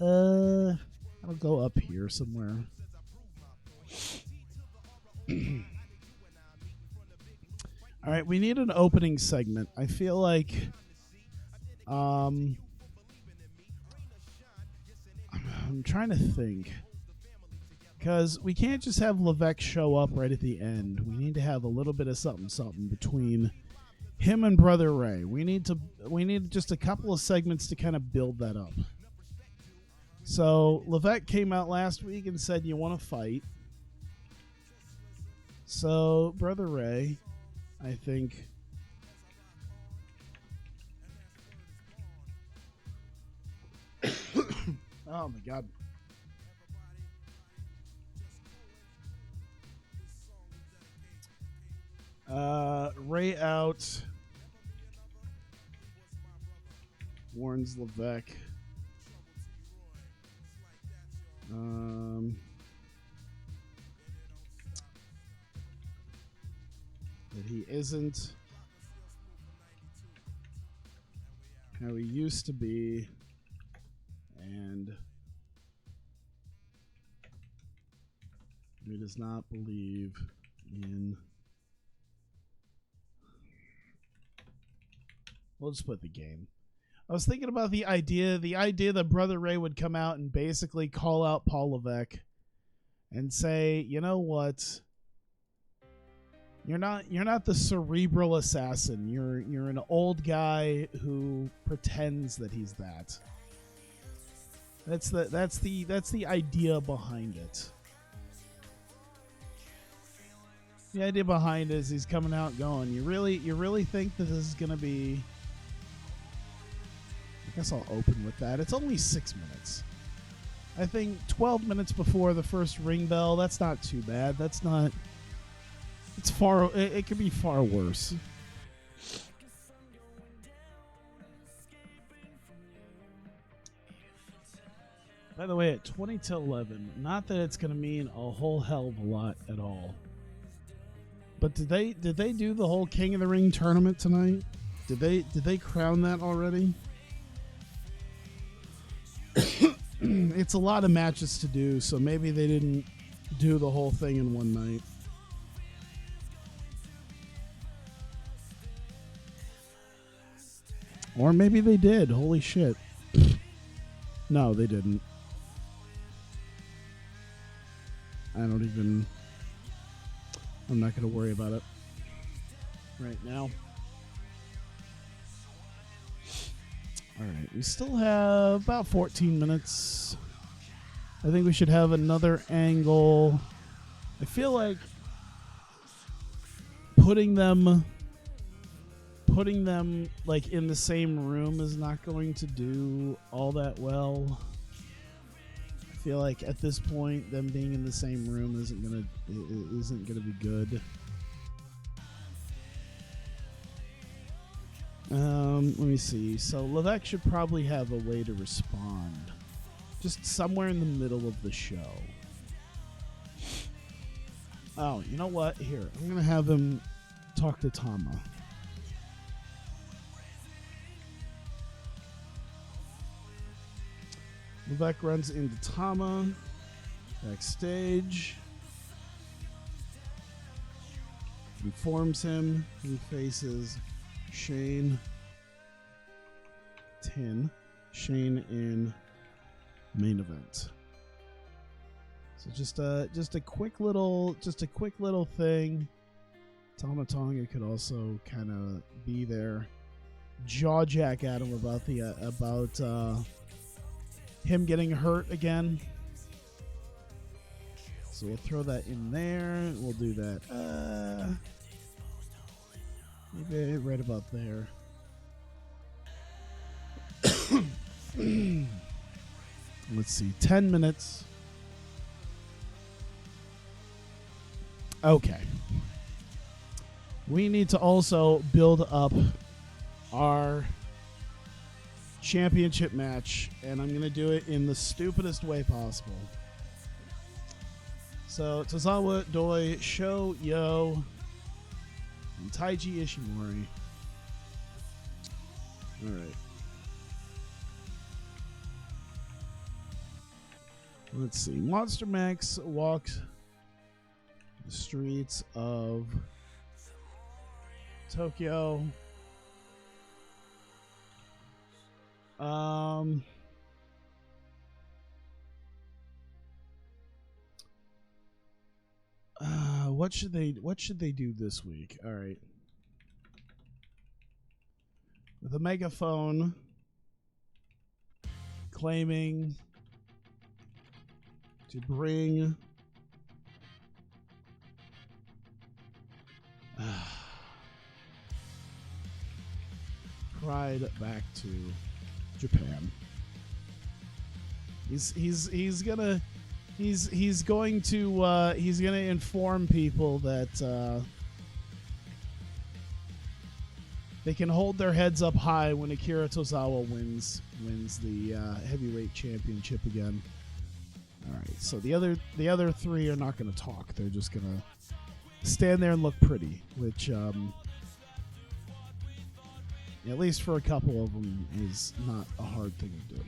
I'll go up here somewhere. All right, we need an opening segment. I feel like I'm trying to think, because we can't just have Levesque show up right at the end. We need to have a little bit of something between him and Brother Ray. We need just a couple of segments to kind of build that up. So Levesque came out last week and said, "You want to fight?" So Brother Ray, I think, oh my god. Ray out. Warns Levesque. He isn't how he used to be, and he does not believe in. We'll just put the game. I was thinking about the idea that Brother Ray would come out and basically call out Paul Levesque and say, you know what? You're not the cerebral assassin. You're an old guy who pretends that he's that. That's the idea behind it. The idea behind it is he's coming out going, you really think that this is gonna be? I guess I'll open with that. It's only 6 minutes. I think 12 minutes before the first ring bell. That's not too bad. That's not. It's far. It could be far worse. By the way, at 20 to 11, not that it's going to mean a whole hell of a lot at all. But did they do the whole King of the Ring tournament tonight? Did they crown that already? It's a lot of matches to do, so maybe they didn't do the whole thing in one night. Or maybe they did. Holy shit. No, they didn't. I'm not going to worry about it right now. All right, we still have about 14 minutes. I think we should have another angle. I feel like putting them like in the same room is not going to do all that well. I feel like at this point, them being in the same room isn't gonna be good. Let me see. So Levesque should probably have a way to respond, just somewhere in the middle of the show. Oh, you know what? Here, I'm gonna have him talk to Tama. Levesque runs into Tama backstage. Informs him he faces Shane in main event. So just a quick little thing. Tama Tonga could also kind of be there, jaw jack at him about him getting hurt again. So we'll throw that in there. We'll do that. Maybe right about there. Let's see. 10 minutes. Okay. We need to also build up our championship match, and I'm going to do it in the stupidest way possible. So, Tozawa Doi, Sho Yo, and Taiji Ishimori. Alright. Let's see. Monster Max walks the streets of Tokyo. What should they do this week? All right. With a megaphone claiming to bring pride back to Japan. He's gonna inform people that they can hold their heads up high when Akira Tozawa wins the heavyweight championship again. All right, so the other three are not going to talk. They're just gonna stand there and look pretty, which at least for a couple of them is not a hard thing to do.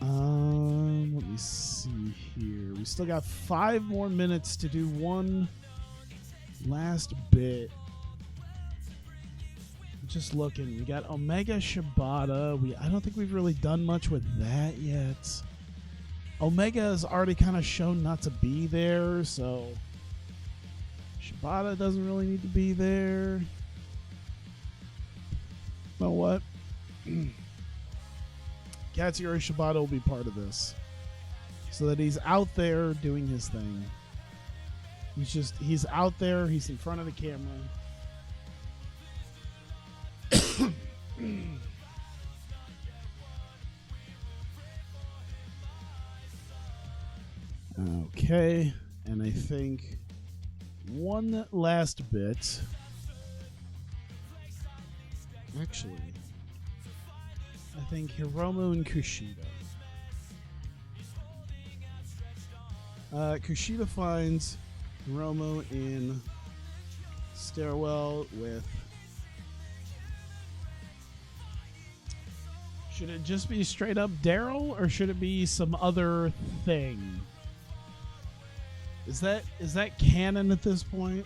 Let me see here. We still got 5 more minutes to do one last bit. Just looking, we got Omega Shibata. I don't think we've really done much with that yet. Omega has already kind of shown not to be there, so Shibata doesn't really need to be there. You know what? Katsuyori Shibata will be part of this, so that he's out there doing his thing. He's out there. He's in front of the camera. Okay, and I think one last bit. Actually, I think Hiromu and Kushida. Kushida finds Hiromu in stairwell with... Should it just be straight up Daryl, or should it be some other thing? Is that canon at this point?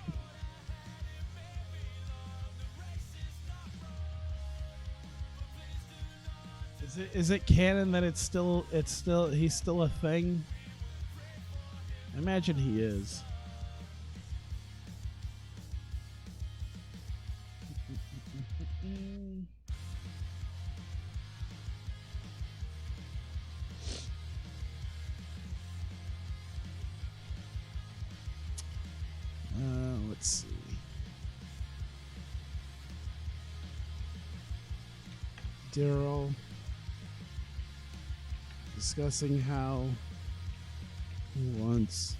Is it canon that he's still a thing? I imagine he is. Let's see. Daryl discussing how he wants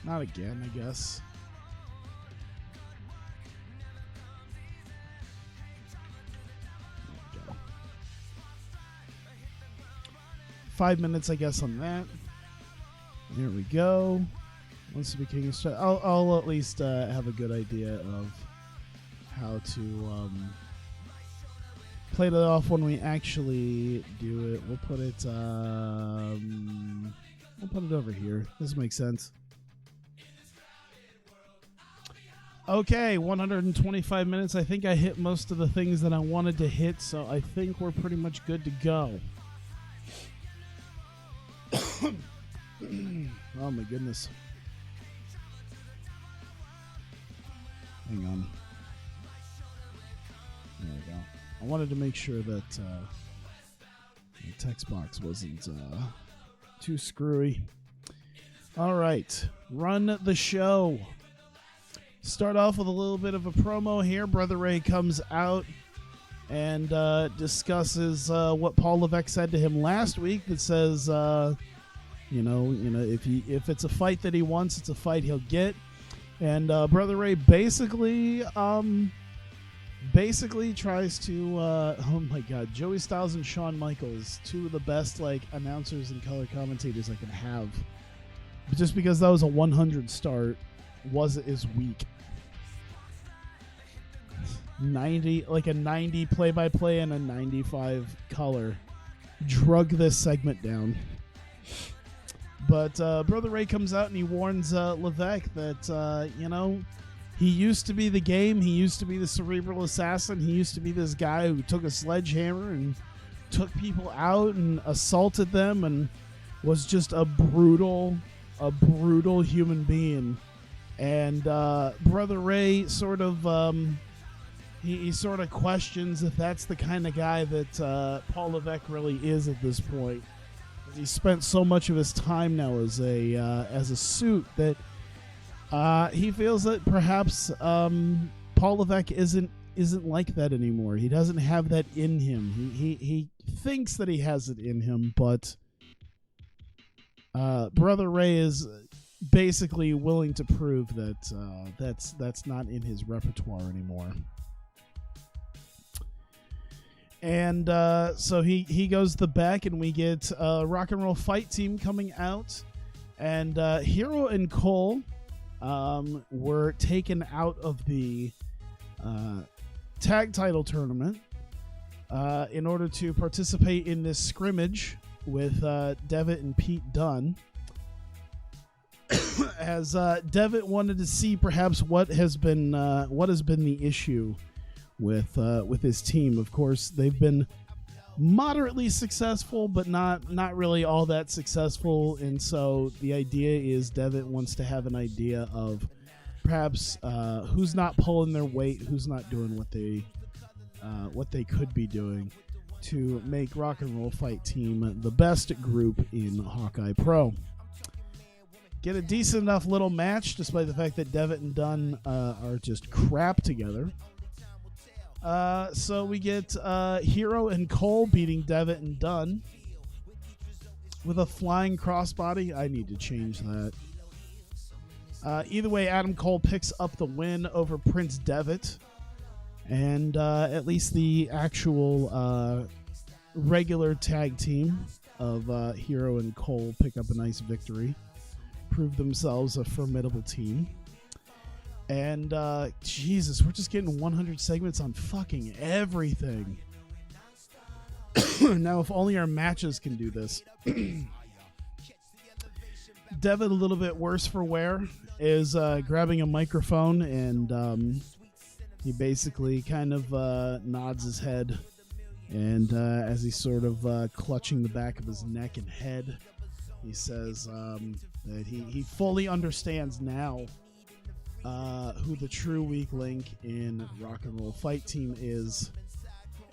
not again, I guess. There we go. 5 minutes, I guess, on that. There we go. Wants to be king of stress. I'll at least have a good idea of how to play that off when we actually do it. We'll put it over here. This makes sense. Okay, 125 minutes. I think I hit most of the things that I wanted to hit, so I think we're pretty much good to go. Oh my goodness. Hang on. There we go. I wanted to make sure that the text box wasn't too screwy. All right. Run the show. Start off with a little bit of a promo here. Brother Ray comes out and discusses what Paul Levesque said to him last week. That says, if it's a fight that he wants, it's a fight he'll get. And Brother Ray basically tries to, oh my God, Joey Styles and Shawn Michaels, two of the best announcers and color commentators I can have. But just because that was a 100 start is weak. 90 a 90 play-by-play and a 95 color drug this segment down. But Brother Ray comes out and he warns Levesque that he used to be the game. He used to be the cerebral assassin. He used to be this guy who took a sledgehammer and took people out and assaulted them and was just a brutal human being. And Brother Ray sort of he sort of questions if that's the kind of guy that Paul Levesque really is at this point. He spent so much of his time now as a suit that he feels that perhaps Paul Levesque isn't like that anymore. He doesn't have that in him. He thinks that he has it in him, but Brother Ray is basically willing to prove that that's not in his repertoire anymore. And so he goes to the back, and we get Rock and Roll Fight Team coming out, and Hero and Cole were taken out of the tag title tournament in order to participate in this scrimmage with Devitt and Pete Dunne. As Devitt wanted to see perhaps what has been the issue with his team. Of course, they've been moderately successful, but not really all that successful. And so the idea is Devitt wants to have an idea of perhaps who's not pulling their weight, who's not doing what they could be doing to make Rock and Roll Fight Team the best group in Hawkeye Pro. Get a decent enough little match, despite the fact that Devitt and Dunne are just crap together. So we get Hero and Cole beating Devitt and Dunne with a flying crossbody. I need to change that. Either way, Adam Cole picks up the win over Prince Devitt. And at least the actual regular tag team of Hero and Cole pick up a nice victory. Prove themselves a formidable team. And Jesus, we're just getting 100 segments on fucking everything. Now, if only our matches can do this. Devitt, a little bit worse for wear, is grabbing a microphone, and he basically kind of nods his head. And as he's sort of clutching the back of his neck and head, he says that he fully understands now who the true weak link in Rock and Roll Fight Team is.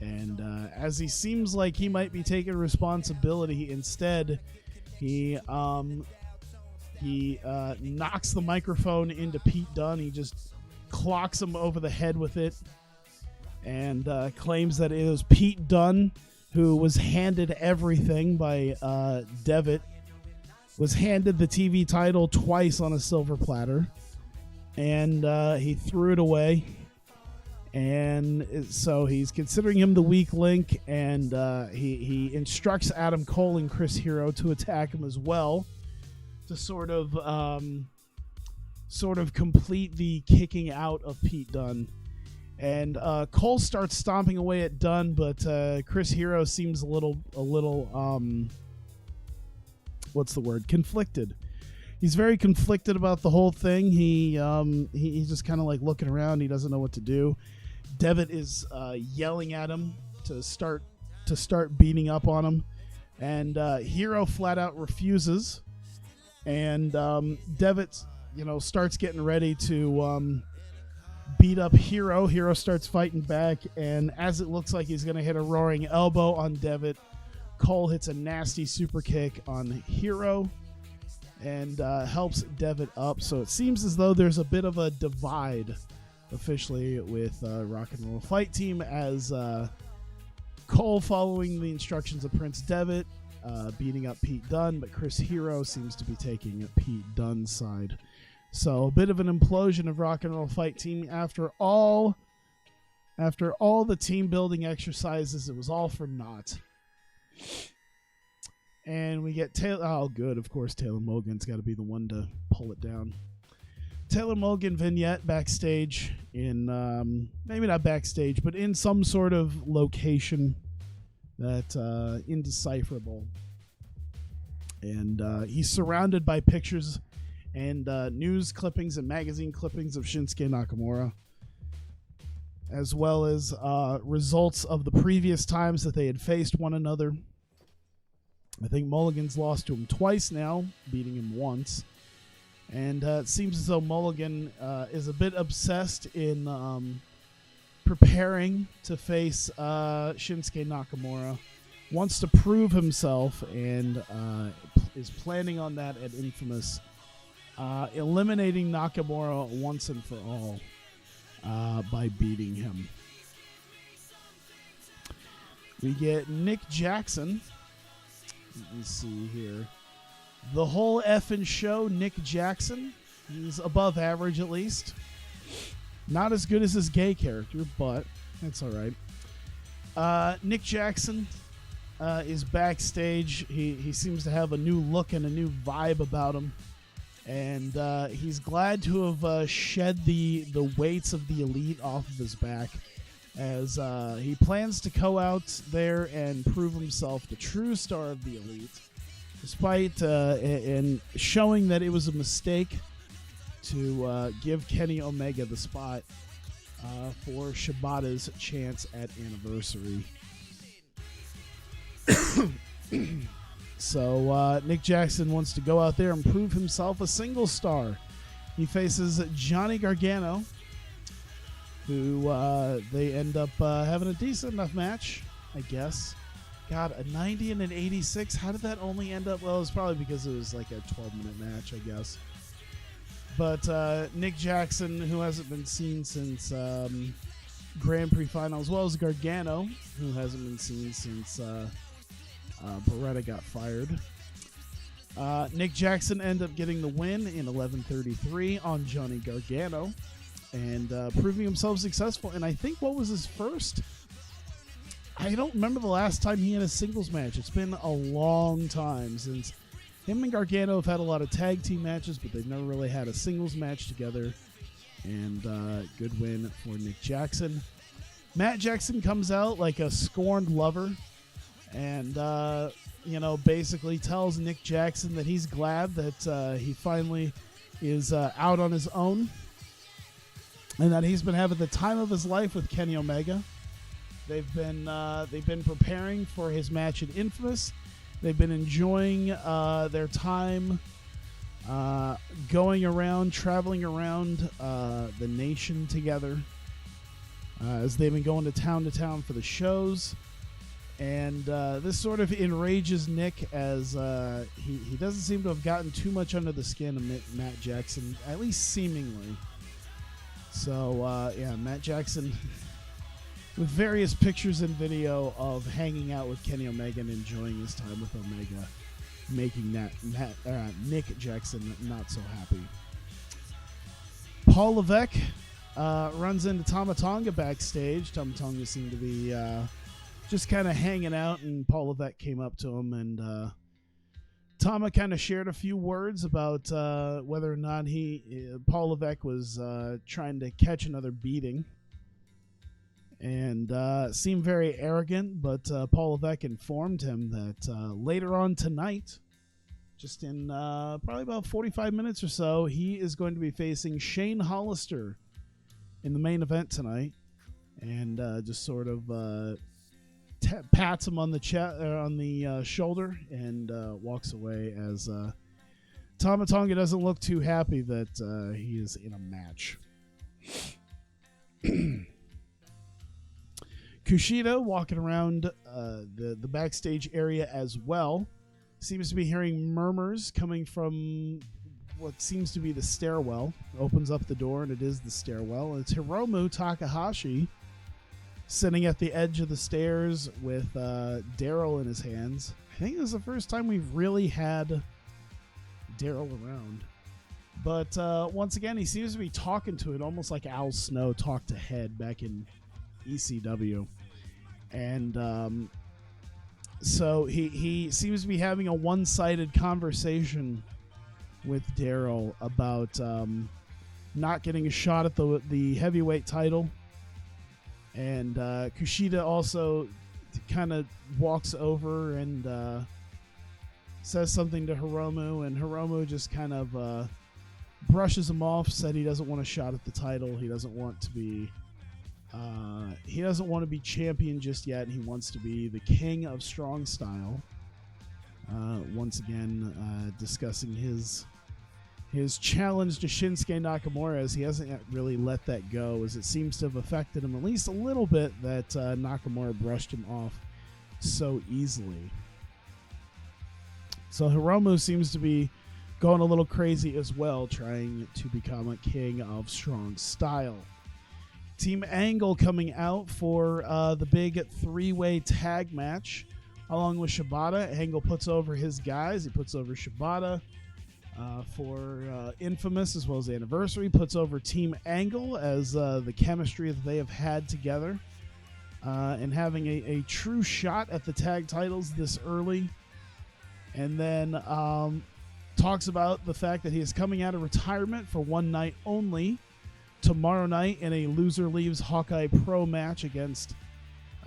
And as he seems like he might be taking responsibility, instead he knocks the microphone into Pete Dunne. He just clocks him over the head with it, and claims that it was Pete Dunne who was handed everything by Devitt, was handed the TV title twice on a silver platter, and he threw it away. And so he's considering him the weak link, and he instructs Adam Cole and Chris Hero to attack him as well, to sort of complete the kicking out of Pete Dunne. And Cole starts stomping away at Dunne, but Chris Hero seems a little what's the word? Conflicted. He's very conflicted about the whole thing. He's just kind of like looking around. He doesn't know what to do. Devitt is yelling at him to start beating up on him, and Hero flat out refuses. And Devitt, starts getting ready to beat up Hero. Hero starts fighting back, and as it looks like he's going to hit a roaring elbow on Devitt, Cole hits a nasty super kick on Hero and helps Devitt up. So it seems as though there's a bit of a divide officially with Rock and Roll Fight Team, as Cole, following the instructions of Prince Devitt, beating up Pete Dunne, but Chris Hero seems to be taking Pete Dunne's side. So a bit of an implosion of Rock and Roll Fight Team after all the team building exercises. It was all for naught. And we get Taylor. Oh, good. Of course, Taylor Mulligan's got to be the one to pull it down. Taylor Mulligan vignette backstage in, maybe not backstage, but in some sort of location that indecipherable. And he's surrounded by pictures and news clippings and magazine clippings of Shinsuke Nakamura, as well as results of the previous times that they had faced one another. I think Mulligan's lost to him twice now, beating him once. And it seems as though Mulligan is a bit obsessed in preparing to face Shinsuke Nakamura, wants to prove himself, and is planning on that at Infamous, eliminating Nakamura once and for all by beating him. We get Nick Jackson. Let me see here. The whole effing show, Nick Jackson. He's above average at least. Not as good as his gay character, but that's all right. Nick Jackson is backstage. He seems to have a new look and a new vibe about him. And he's glad to have shed the weights of the Elite off of his back, as he plans to go out there and prove himself the true star of the Elite, despite and showing that it was a mistake to give Kenny Omega the spot for Shibata's chance at Anniversary. So Nick Jackson wants to go out there and prove himself a single star. He faces Johnny Gargano, who they end up having a decent enough match, I guess. God, a 90 and an 86. How did that only end up? Well, it was probably because it was like a 12-minute match, I guess. But Nick Jackson, who hasn't been seen since Grand Prix final, as well as Gargano, who hasn't been seen since Beretta got fired. Nick Jackson ended up getting the win in 11:33 on Johnny Gargano, and proving himself successful. And I think what was his first? I don't remember the last time he had a singles match. It's been a long time since him and Gargano have had a lot of tag team matches, but they've never really had a singles match together. And good win for Nick Jackson. Matt Jackson comes out like a scorned lover, and basically tells Nick Jackson that he's glad that he finally is out on his own, and that he's been having the time of his life with Kenny Omega. They've been preparing for his match at Infamous. They've been enjoying their time going around, traveling around the nation together, as they've been going to town for the shows. And this sort of enrages Nick, as he doesn't seem to have gotten too much under the skin of Matt Jackson, at least seemingly. So, Matt Jackson, with various pictures and video of hanging out with Kenny Omega and enjoying his time with Omega, making Nick Jackson not so happy. Paul Levesque runs into Tama Tonga backstage. Tama Tonga seemed to be just kind of hanging out, and Paul Levesque came up to him, and Tama kind of shared a few words about whether or not Paul Levesque was trying to catch another beating, and seemed very arrogant. But Paul Levesque informed him that later on tonight, just in probably about 45 minutes or so, he is going to be facing Shane Hollister in the main event tonight, and just sort of pats him on the shoulder and walks away, as Tama Tonga doesn't look too happy that he is in a match. Kushida walking around the backstage area as well. Seems to be hearing murmurs coming from what seems to be the stairwell. Opens up the door, and it is the stairwell. It's Hiromu Takahashi sitting at the edge of the stairs with Daryl in his hands. I think this is the first time we've really had Daryl around. But once again, he seems to be talking to it almost like Al Snow talked to Head back in ECW. And so he seems to be having a one-sided conversation with Daryl about not getting a shot at the heavyweight title. And Kushida also kind of walks over and says something to Hiromu, and Hiromu just kind of brushes him off, said he doesn't want a shot at the title. He doesn't want to be champion just yet. He wants to be the king of strong style. Once again, discussing his challenge to Shinsuke Nakamura, as he hasn't yet really let that go, as it seems to have affected him at least a little bit that Nakamura brushed him off so easily. So Hiromu seems to be going a little crazy as well, trying to become a king of strong style. Team Angle coming out for the big three-way tag match along with Shibata. Angle puts over his guys. He puts over Shibata for Infamous as well as Anniversary. Puts over Team Angle as the chemistry that they have had together. And having a true shot at the tag titles this early. And then talks about the fact that he is coming out of retirement for one night only tomorrow night in a loser leaves Hawkeye Pro match against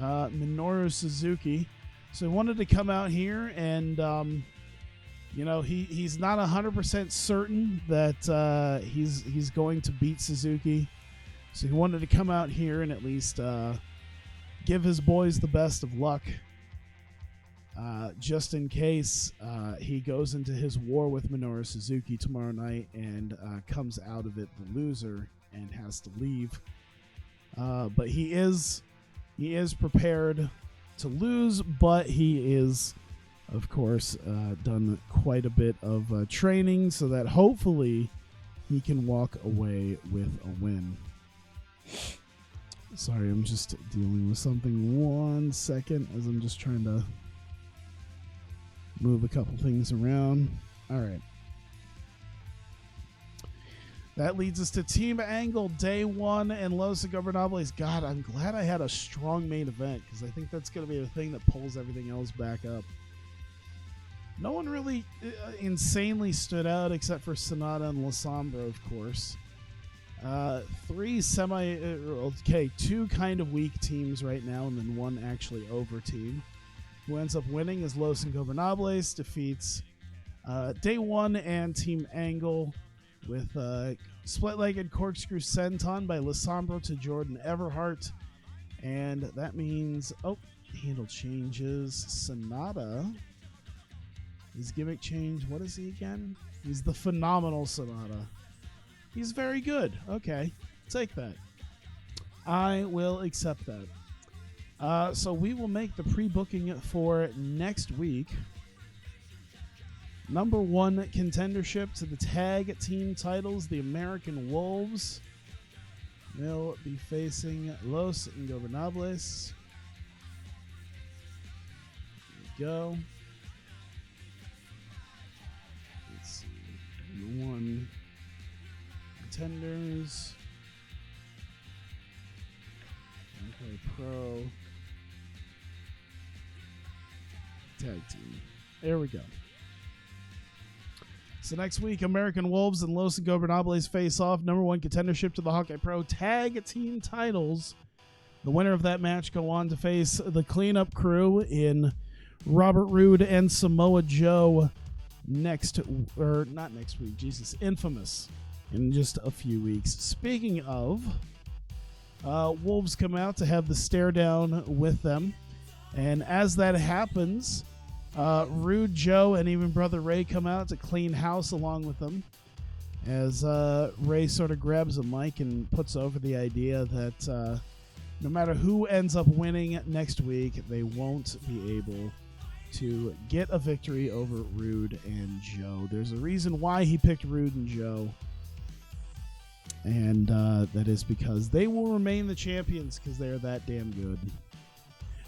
Minoru Suzuki. So he wanted to come out here and, he's not 100% certain that he's going to beat Suzuki. So he wanted to come out here and at least give his boys the best of luck. Just in case he goes into his war with Minoru Suzuki tomorrow night and comes out of it the loser and has to leave. But he is prepared to lose, but he is, of course, done quite a bit of training so that hopefully he can walk away with a win. Sorry, I'm just dealing with something 1 second as I'm just trying to move a couple things around. All right. That leads us to Team Angle Day 1 and Los Ingobernables. God, I'm glad I had a strong main event because I think that's going to be the thing that pulls everything else back up. No one really insanely stood out except for Sonata and La Sombra, of course. Two kind of weak teams right now and then one actually over team. Who ends up winning is Los Ingobernables, defeats Day 1 and Team Angle with split-legged corkscrew senton by La Sombra to Jordan Everhart. And that means, handle changes. Sonata, his gimmick change, what is he again? He's the phenomenal Sonata. He's very good. Okay, take that. I will accept that. So we will make the pre-booking for next week. Number 1 contendership to the tag team titles, the American Wolves will be facing Los Ingobernables. There we go. Let's see. Number 1 contenders. Hawkeye Pro tag team. There we go. So next week, American Wolves and Los Ingobernables face off. Number 1 contendership to the Hawkeye Pro tag team titles. The winner of that match go on to face the Cleanup Crew in Robert Roode and Samoa Joe Infamous in just a few weeks. Speaking of, Wolves come out to have the stare down with them. And as that happens, Rude Joe and even Brother Ray come out to clean house along with them as Ray sort of grabs a mic and puts over the idea that no matter who ends up winning next week, they won't be able to get a victory over Rude and Joe. There's a reason why he picked Rude and Joe, and that is because they will remain the champions because they are that damn good.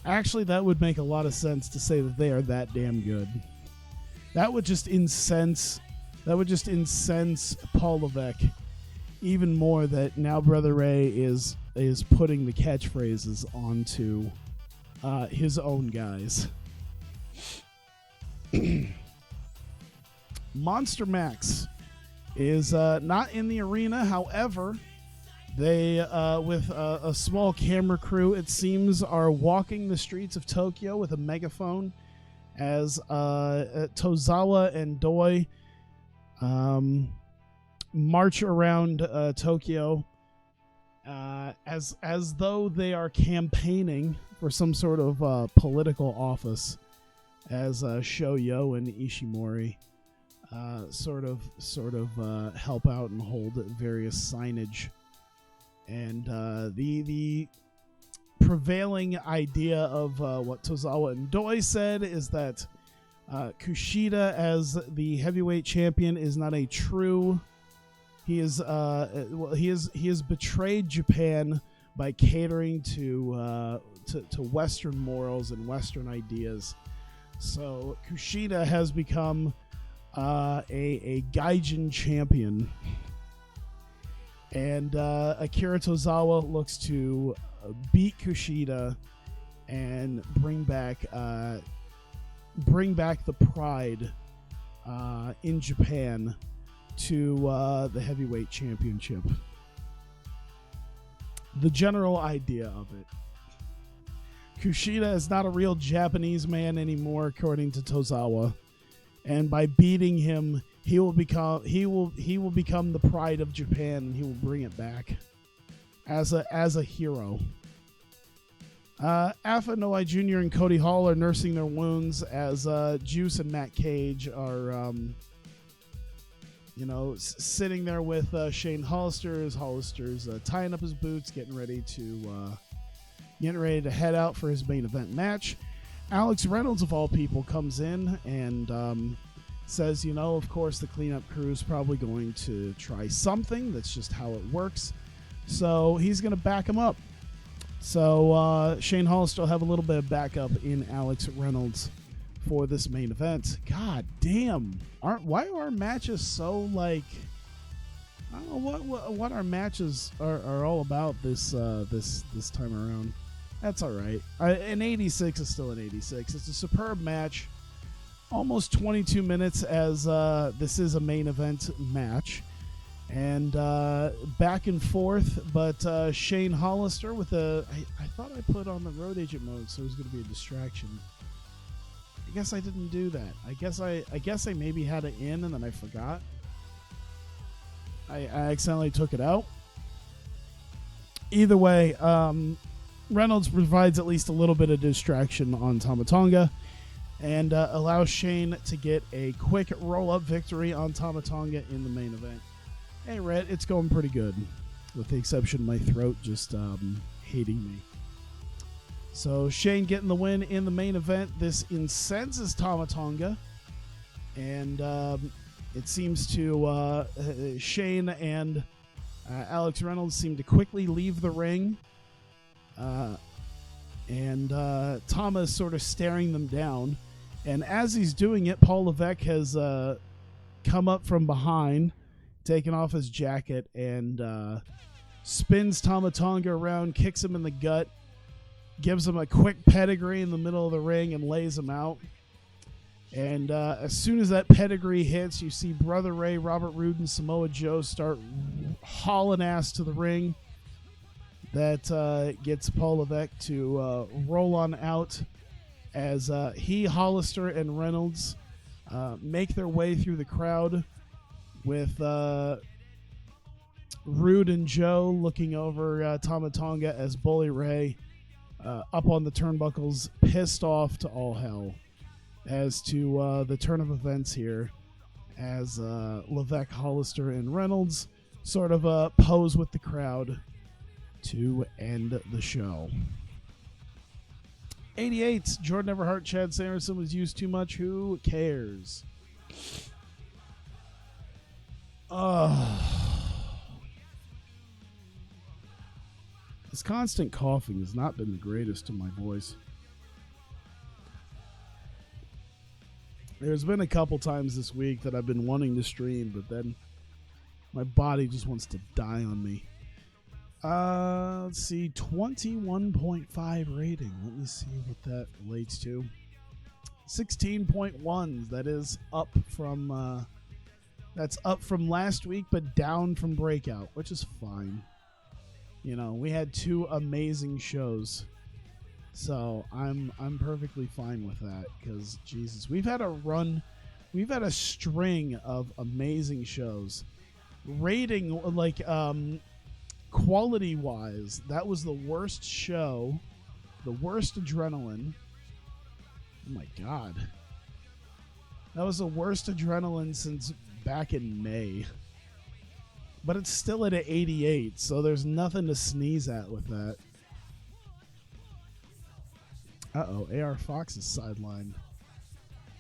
Actually, that would make a lot of sense to say that they are that damn good. That would just incense Paul Levesque even more that now Brother Ray is putting the catchphrases onto his own guys. Monster Max is not in the arena. However, they, with a small camera crew, it seems, are walking the streets of Tokyo with a megaphone as Tozawa and Doi march around Tokyo as though they are campaigning for some sort of political office, as Shoyo and Ishimori sort of help out and hold various signage. And the prevailing idea of what Tozawa and Doi said is that Kushida, as the heavyweight champion, is not a true. He has betrayed Japan by catering to Western morals and Western ideas, So Kushida has become a Gaijin champion. And Akira Tozawa looks to beat Kushida and bring back the pride in Japan to the heavyweight championship. The general idea of it. Kushida is not a real Japanese man anymore, according to Tozawa, and by beating him, he will become the pride of Japan, and he will bring it back as a hero. Alpha Noai Jr. and Cody Hall are nursing their wounds as Juice and Matt Cage are sitting there with Shane Hollister as Hollister's tying up his boots, getting ready to head out for his main event match. Alex Reynolds, of all people, comes in and says, of course, the cleanup crew is probably going to try something. That's just how it works. So he's going to back him up. So Shane Hollister will have a little bit of backup in Alex Reynolds for this main event. God damn. Why are our matches so like... I don't know what our matches are all about this time around. That's all right. An 86 is still an 86. It's a superb match. Almost 22 minutes as this is a main event match. And back and forth, but Shane Hollister with I thought I put on the road agent mode, so it was going to be a distraction. I guess I didn't do that. I guess I maybe had it in and then I forgot. I accidentally took it out. Either way, Reynolds provides at least a little bit of distraction on Tama Tonga and allows Shane to get a quick roll-up victory on Tama Tonga in the main event. Hey, Rhett, it's going pretty good, with the exception of my throat just hating me. So Shane getting the win in the main event. This incenses Tama Tonga, and it seems to Shane and Alex Reynolds seem to quickly leave the ring, and Tama is sort of staring them down. And as he's doing it, Paul Levesque has come up from behind, taken off his jacket, and spins Tama Tonga around, kicks him in the gut, gives him a quick pedigree in the middle of the ring, and lays him out. And as soon as that pedigree hits, you see Brother Ray, Robert Roode, and Samoa Joe start hauling ass to the ring. That gets Paul Levesque to roll on out as he, Hollister, and Reynolds make their way through the crowd, with Roode and Joe looking over Tama Tonga as Bully Ray up on the turnbuckles, pissed off to all hell as to the turn of events here, as Levesque, Hollister, and Reynolds sort of pose with the crowd to end the show. 88, Jordan Everhart, Chad Sanderson was used too much. Who cares? This constant coughing has not been the greatest to my voice. There's been a couple times this week that I've been wanting to stream, but then my body just wants to die on me. Let's see, 21.5 rating. Let me see what that relates to. 16.1. That is up from that's up from last week, but down from Breakout, which is fine. We had two amazing shows, so I'm perfectly fine with that, because Jesus, we've had a string of amazing shows. Rating, like, quality wise, that was the worst show, the worst adrenaline. Oh my God, that was the worst adrenaline since back in May. But it's still at an 88, so there's nothing to sneeze at with that. Uh-oh, AR Fox is sidelined.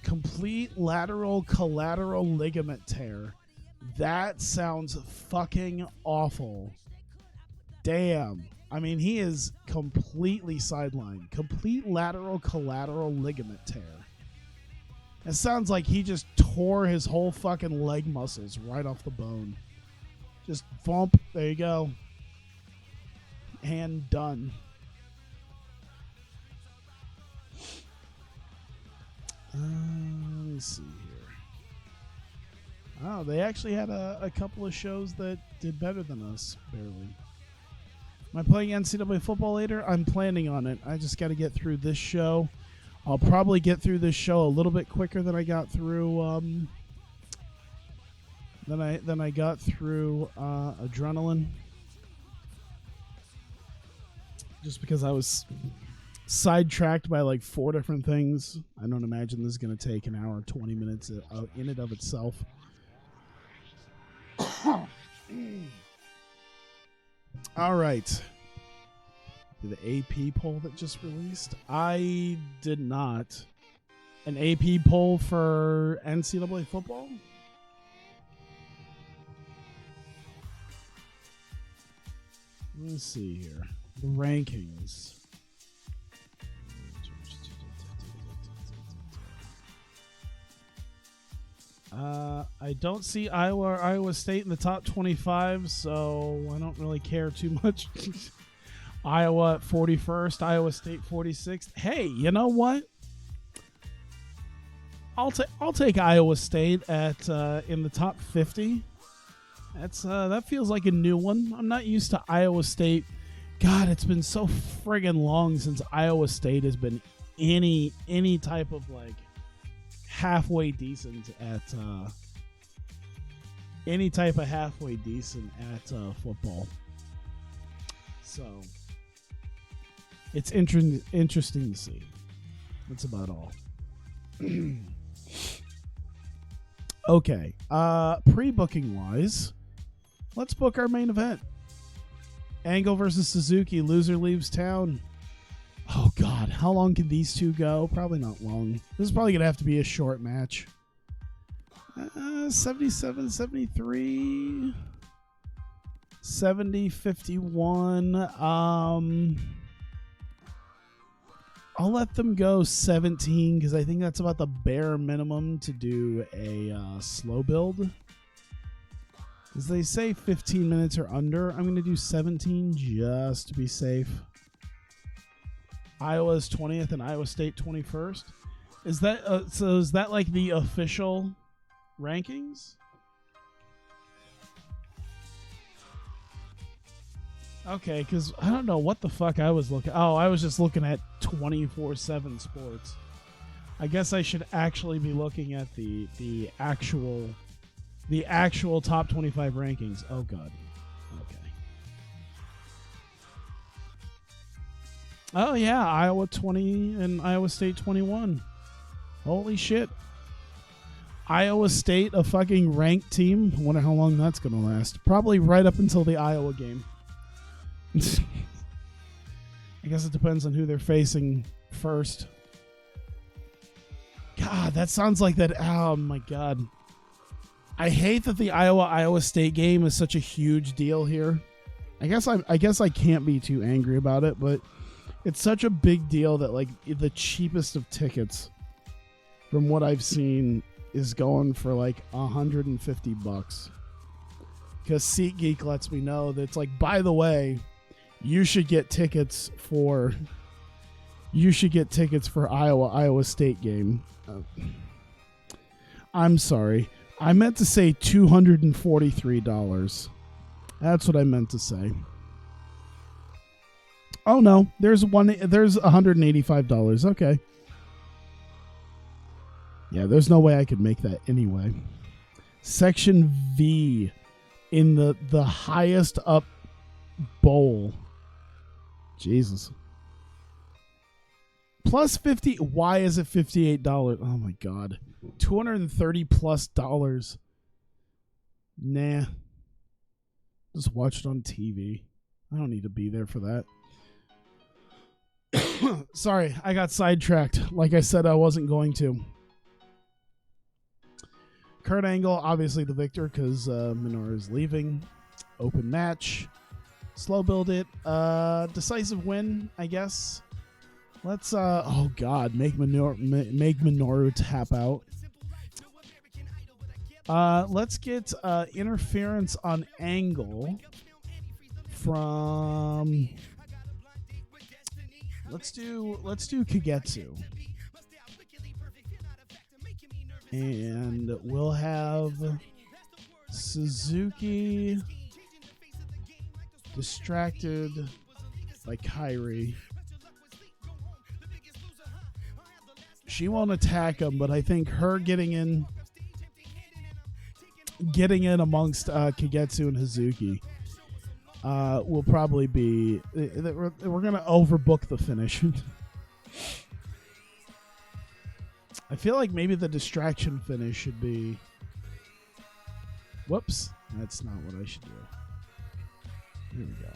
Complete lateral collateral ligament tear. That sounds fucking awful. Damn. I mean, he is completely sidelined. Complete lateral collateral ligament tear. It sounds like he just tore his whole fucking leg muscles right off the bone. Just bump. There you go. And done. Let me see here. Oh, they actually had a couple of shows that did better than us, barely. Am I playing NCAA football later? I'm planning on it. I just got to get through this show. I'll probably get through this show a little bit quicker than I got through than I got through Adrenaline. Just because I was sidetracked by like 4 different things. I don't imagine this is going to take an hour and 20 minutes in and of itself. All right. The AP poll that just released? I did not. An AP poll for NCAA football? Let's see here. The rankings. I don't see Iowa or Iowa State in the top 25, so I don't really care too much. Iowa at 41st, Iowa State 46th. Hey, you know what? I'll take Iowa State at in the top 50. That feels like a new one. I'm not used to Iowa State. God, it's been so friggin' long since Iowa State has been any type of like halfway decent at any type of halfway decent at football. So it's interesting to see. That's about all. Okay. Pre-booking wise, let's book our main event. Angle versus Suzuki. Loser leaves town. Oh, God. How long can these two go? Probably not long. This is probably going to have to be a short match. 77, 73. 70, 51. I'll let them go 17 because I think that's about the bare minimum to do a slow build. As they say 15 minutes or under, I'm going to do 17 just to be safe. Iowa's 20th and Iowa State 21st. Is that so? Is that like the official rankings? Okay, because I don't know what the fuck I was looking. Oh, I was just looking at 24/7 Sports. I guess I should actually be looking at the actual top 25 rankings. Oh God. Okay. Oh yeah, Iowa 20 and Iowa State 21. Holy shit. Iowa State, a fucking ranked team. I wonder how long that's gonna last. Probably right up until the Iowa game. I guess it depends on who they're facing first. God, that sounds like that. Oh my God. I hate that the Iowa State game is such a huge deal here. I guess I can't be too angry about it, but it's such a big deal that like the cheapest of tickets from what I've seen is going for like $150. Because SeatGeek lets me know that it's like, by the way, you should get tickets for Iowa State game. I'm sorry. I meant to say $243. That's what I meant to say. Oh no, there's $185. Okay. Yeah, there's no way I could make that anyway. Section V in the highest up bowl. Jesus. Plus 50. Why is it $58? Oh my God. $230+. Nah. Just watch it on TV. I don't need to be there for that. Sorry, I got sidetracked. Like I said, I wasn't going to. Kurt Angle, obviously the victor because Minoru is leaving. Open match. Slow build it. Decisive win, I guess. Let's oh god, make Minoru tap out. Let's get interference on Angle from let's do Kagetsu. And we'll have Suzuki distracted by Kairi. She won't attack him, but I think her getting in amongst Kagetsu and Hazuki will probably be... We're going to overbook the finish. I feel like maybe the distraction finish should be... Whoops. That's not what I should do. Here we go.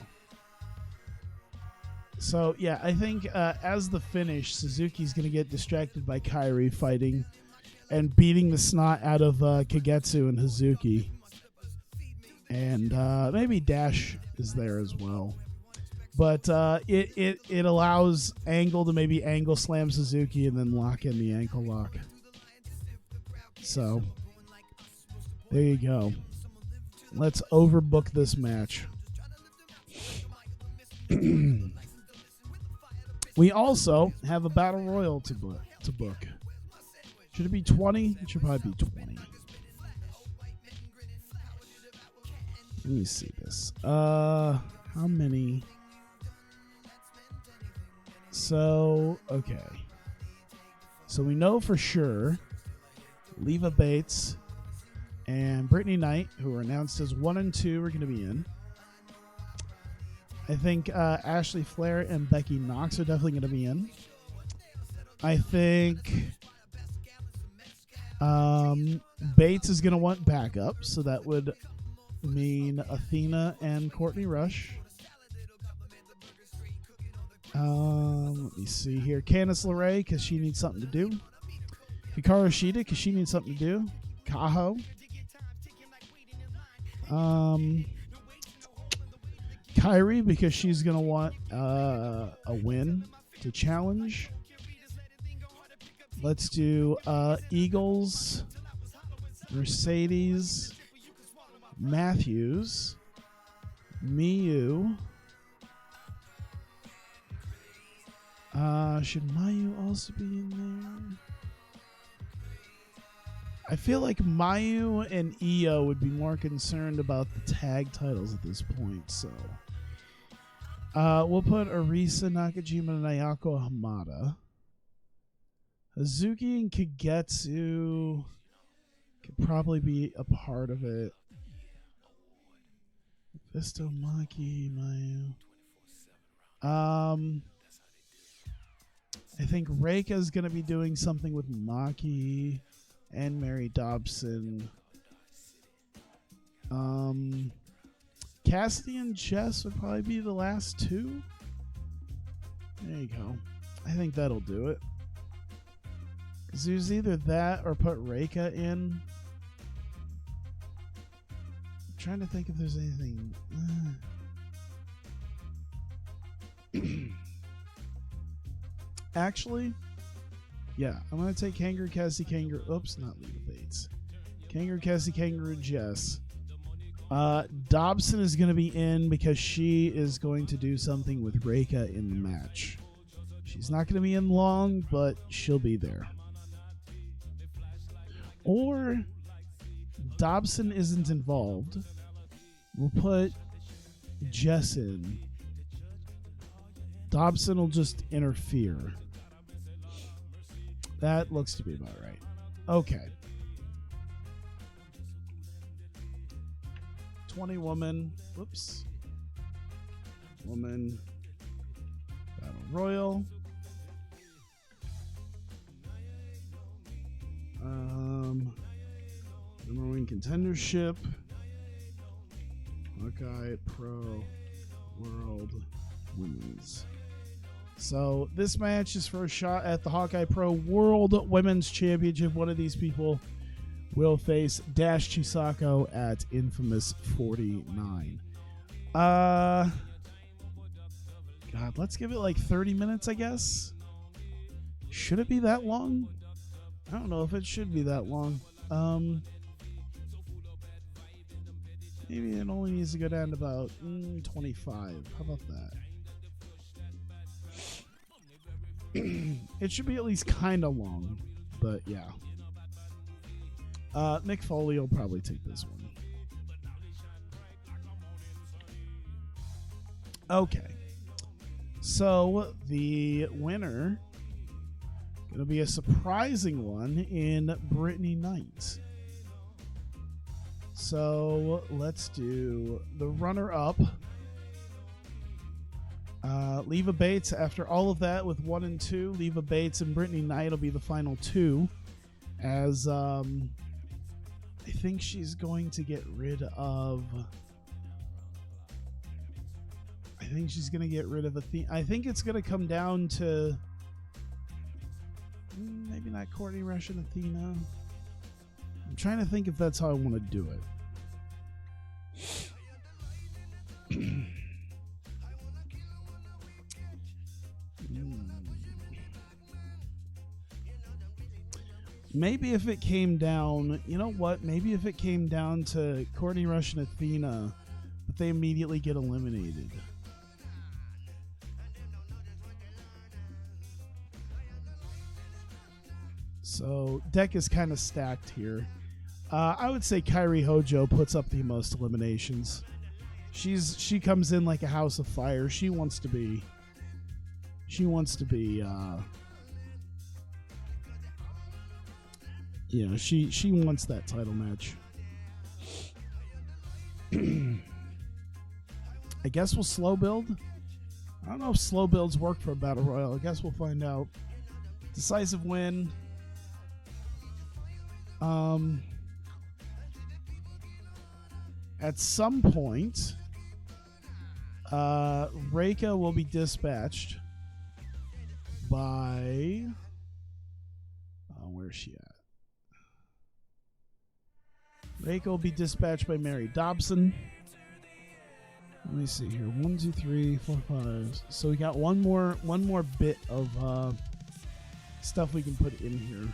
So, yeah, I think as the finish, Suzuki's going to get distracted by Kairi fighting and beating the snot out of Kagetsu and Hazuki. And maybe Dash is there as well. But it allows Angle to maybe angle slam Suzuki and then lock in the ankle lock. So, there you go. Let's overbook this match. We also have a battle royal to book. Should it be 20? It should probably be 20. Let me see this. How many? So, okay. So we know for sure Leva Bates and Brittany Knight, who are announced as 1 and 2, are going to be in. I think Ashley Flair and Becky Knox are definitely going to be in. I think Bates is going to want backup, so that would mean Athena and Courtney Rush. Let me see here. Candice LeRae, because she needs something to do. Hikaru Shida, because she needs something to do. Kaho. Kairi, because she's going to want a win to challenge. Let's do Eagles, Mercedes, Matthews, Miyu. Should Mayu also be in there? I feel like Mayu and Io would be more concerned about the tag titles at this point, so we'll put Arisa, Nakajima, and Ayako Hamada. Hazuki and Kagetsu could probably be a part of it. Visto, Maki, Mayu. I think Reika's going to be doing something with Maki and Mary Dobson. Cassidy and Jess would probably be the last two. There you go. I think that'll do it. Because there's either that or put Reika in. I'm trying to think if there's anything. Actually, yeah, I'm going to take Kangaroo, Cassie, Kangaroo. Oops, not Leva Bates. Kangaroo, Cassie, Kangaroo, Jess. Dobson is going to be in because she is going to do something with Reika in the match. She's not going to be in long, but she'll be there. Or Dobson isn't involved. We'll put Jess in. Dobson will just interfere. That looks to be about right. Okay. 20 woman. Whoops. Woman. Battle Royal. Number 1 contendership. Hawkeye Pro World Women's. So this match is for a shot at the Hawkeye Pro World Women's Championship. One of these people will face Dash Chisako at Infamous 49. God, let's give it like 30 minutes, I guess. Should it be that long? I don't know if it should be that long. Maybe it only needs to go down to about 25. How about that? It should be at least kind of long, but yeah. Mick Foley will probably take this one. Okay. So the winner gonna be a surprising one in Brittany Knight. So let's do the runner-up. Leva Bates, after all of that with 1 and 2, Leva Bates and Brittany Knight will be the final 2. As I think she's going to get rid of. I think she's going to get rid of Athena. I think it's going to come down to maybe not Courtney Rush and Athena. I'm trying to think if that's how I want to do it. Maybe if it came down, you know what? Maybe if it came down to Courtney Rush and Athena, but they immediately get eliminated. So deck is kind of stacked here. I would say Kairi Hojo puts up the most eliminations. She comes in like a house of fire. She wants to be. She wants to be. She wants that title match. I guess we'll slow build. I don't know if slow builds work for a battle royal. I guess we'll find out. Decisive win. At some point, Reika will be dispatched by. Where's she at? Reika will be dispatched by Mary Dobson. Let me see here. 1, 2, 3, 4, 5. So we got one more bit of stuff we can put in here.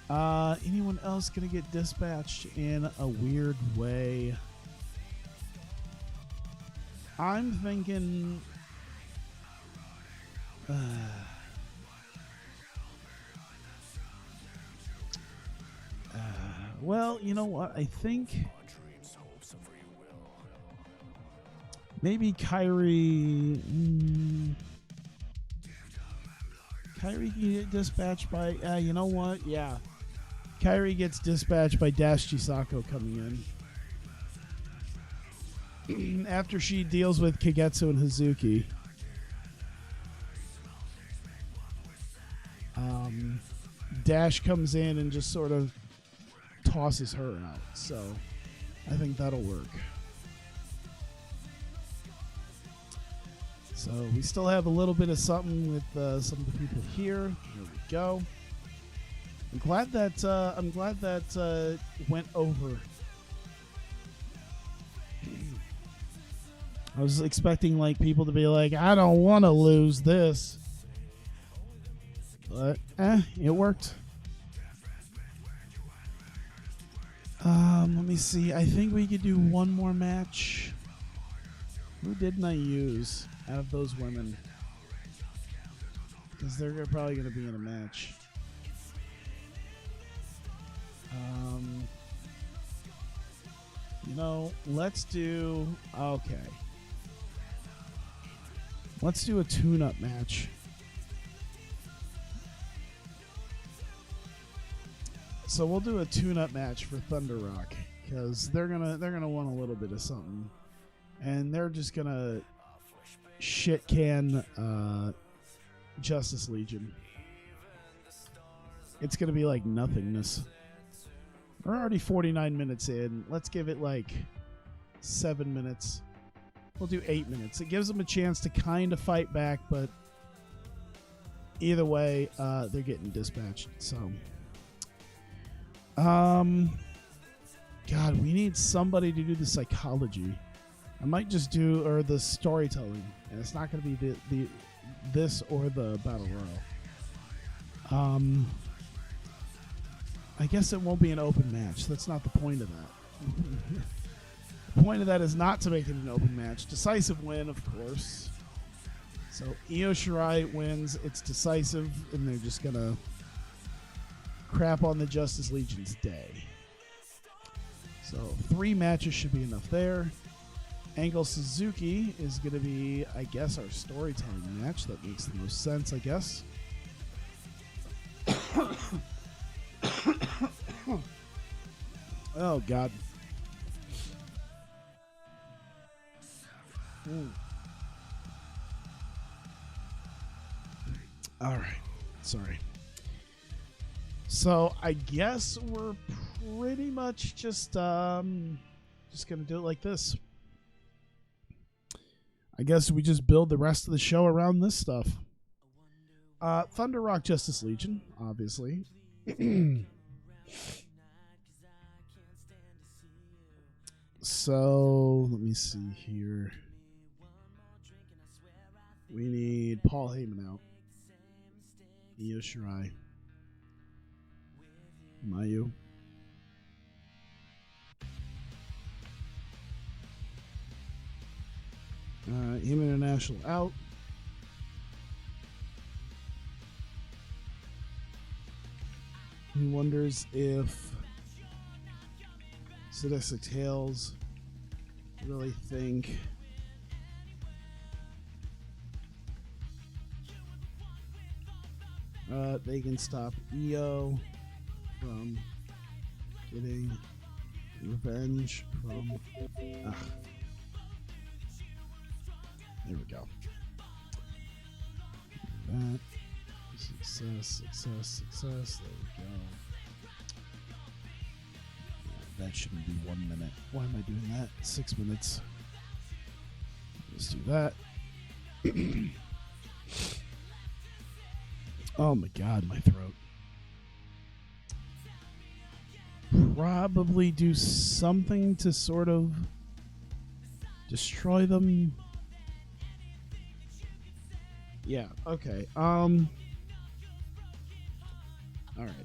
Anyone else gonna get dispatched in a weird way? I'm thinking. Well, you know what? I think maybe Kairi. Kairi can get dispatched by. You know what? Yeah. Kairi gets dispatched by Dash Chisako coming in. After she deals with Kagetsu and Hazuki. Dash comes in and just sort of tosses her out. So I think that'll work. So we still have a little bit of something with some of the people here. There we go. I'm glad that went over. I was expecting like people to be like, I don't want to lose this, but it worked. Let me see. I think we could do one more match. Who didn't I use out of those women? Because they're probably going to be in a match. Let's do. Okay. Let's do a tune-up match. So we'll do a tune-up match for Thunder Rock because they're gonna want a little bit of something, and they're just gonna shit can Justice Legion. It's gonna be like nothingness. We're already 49 minutes in. Let's give it like 7 minutes. We'll do 8 minutes. It gives them a chance to kind of fight back, but either way, they're getting dispatched. So. God, we need somebody to do the psychology. I might just do the storytelling, and it's not going to be this or the battle royal. I guess it won't be an open match. That's not the point of that. The point of that is not to make it an open match. Decisive win, of course. So Io Shirai wins. It's decisive, and they're just going to crap on the Justice Legion's day. So 3 matches should be enough there. Angle Suzuki is going to be, I guess, our storytelling match. That makes the most sense, I guess. Oh, God. All right. Sorry. So I guess we're pretty much just gonna do it like this. I guess we just build the rest of the show around this stuff. Thunder Rock Justice Legion, obviously. So let me see here. We need Paul Heyman out. Io Shirai. Mayu. Him International out. He wonders if Sadistic Tales really think they can stop Io from getting revenge from... There we go. That. Success. There we go. That shouldn't be 1 minute. Why am I doing that? 6 minutes. Let's do that. Oh my God, my throat. Probably do something to sort of destroy them. Yeah, okay. Alright,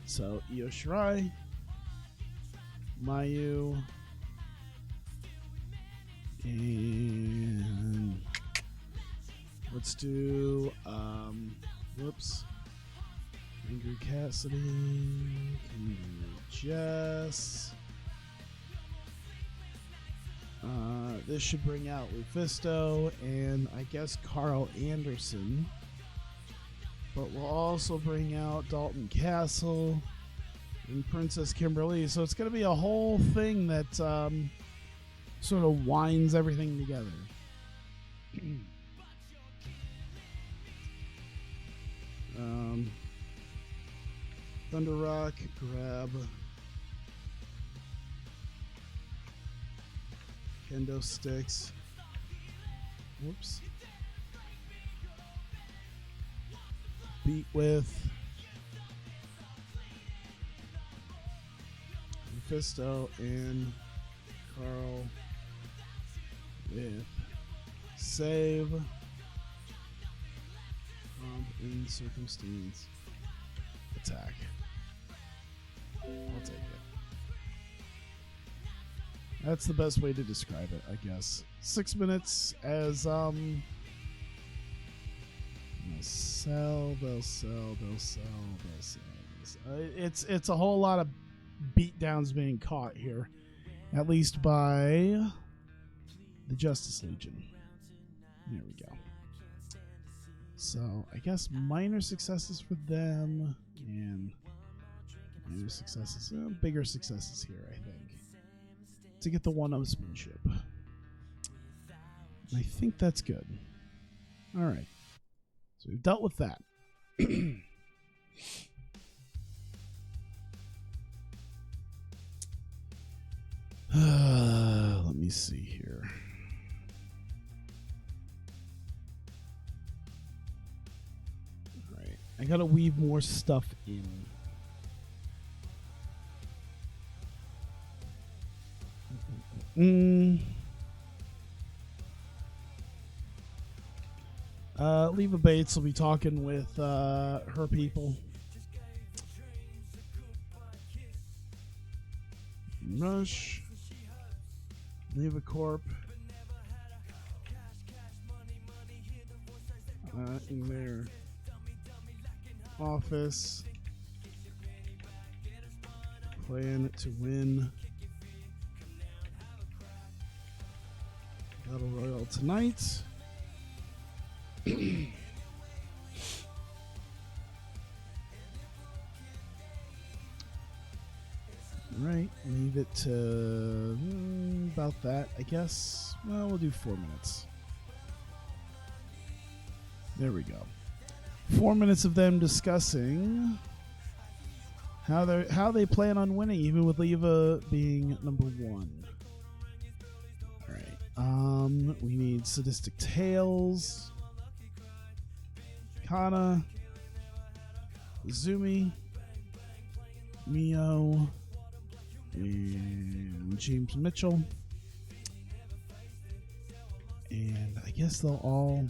so Io Shirai, Mayu, and let's do whoops. Andrew Cassidy, can do Jess. This should bring out Lufisto and I guess Carl Anderson. But we'll also bring out Dalton Castle and Princess Kimberly. So it's going to be a whole thing that sort of winds everything together. Thunder Rock, grab kendo sticks. Whoops. Beat with Mephisto and Carl with save, pomp and circumstance attack. I'll take it. That's the best way to describe it, I guess. 6 minutes as they'll sell. It's a whole lot of beatdowns being caught here, at least by the Justice Legion. There we go. So I guess minor successes for them and minor successes, bigger successes here, I think, to get the one-upsmanship. I think that's good. All right. So we've dealt with that. Let me see here. All right. I got to weave more stuff in. Leva Bates will be talking with her people Rush. Levacorp. In their office. Plan to win Battle Royal tonight. Right, leave it to about that, I guess. Well, we'll do 4 minutes. There we go. 4 minutes of them discussing how they plan on winning, even with Leva being number 1. All right. We need Sadistic Tales, Kana, Zumi, Mio, and James Mitchell. And I guess they'll all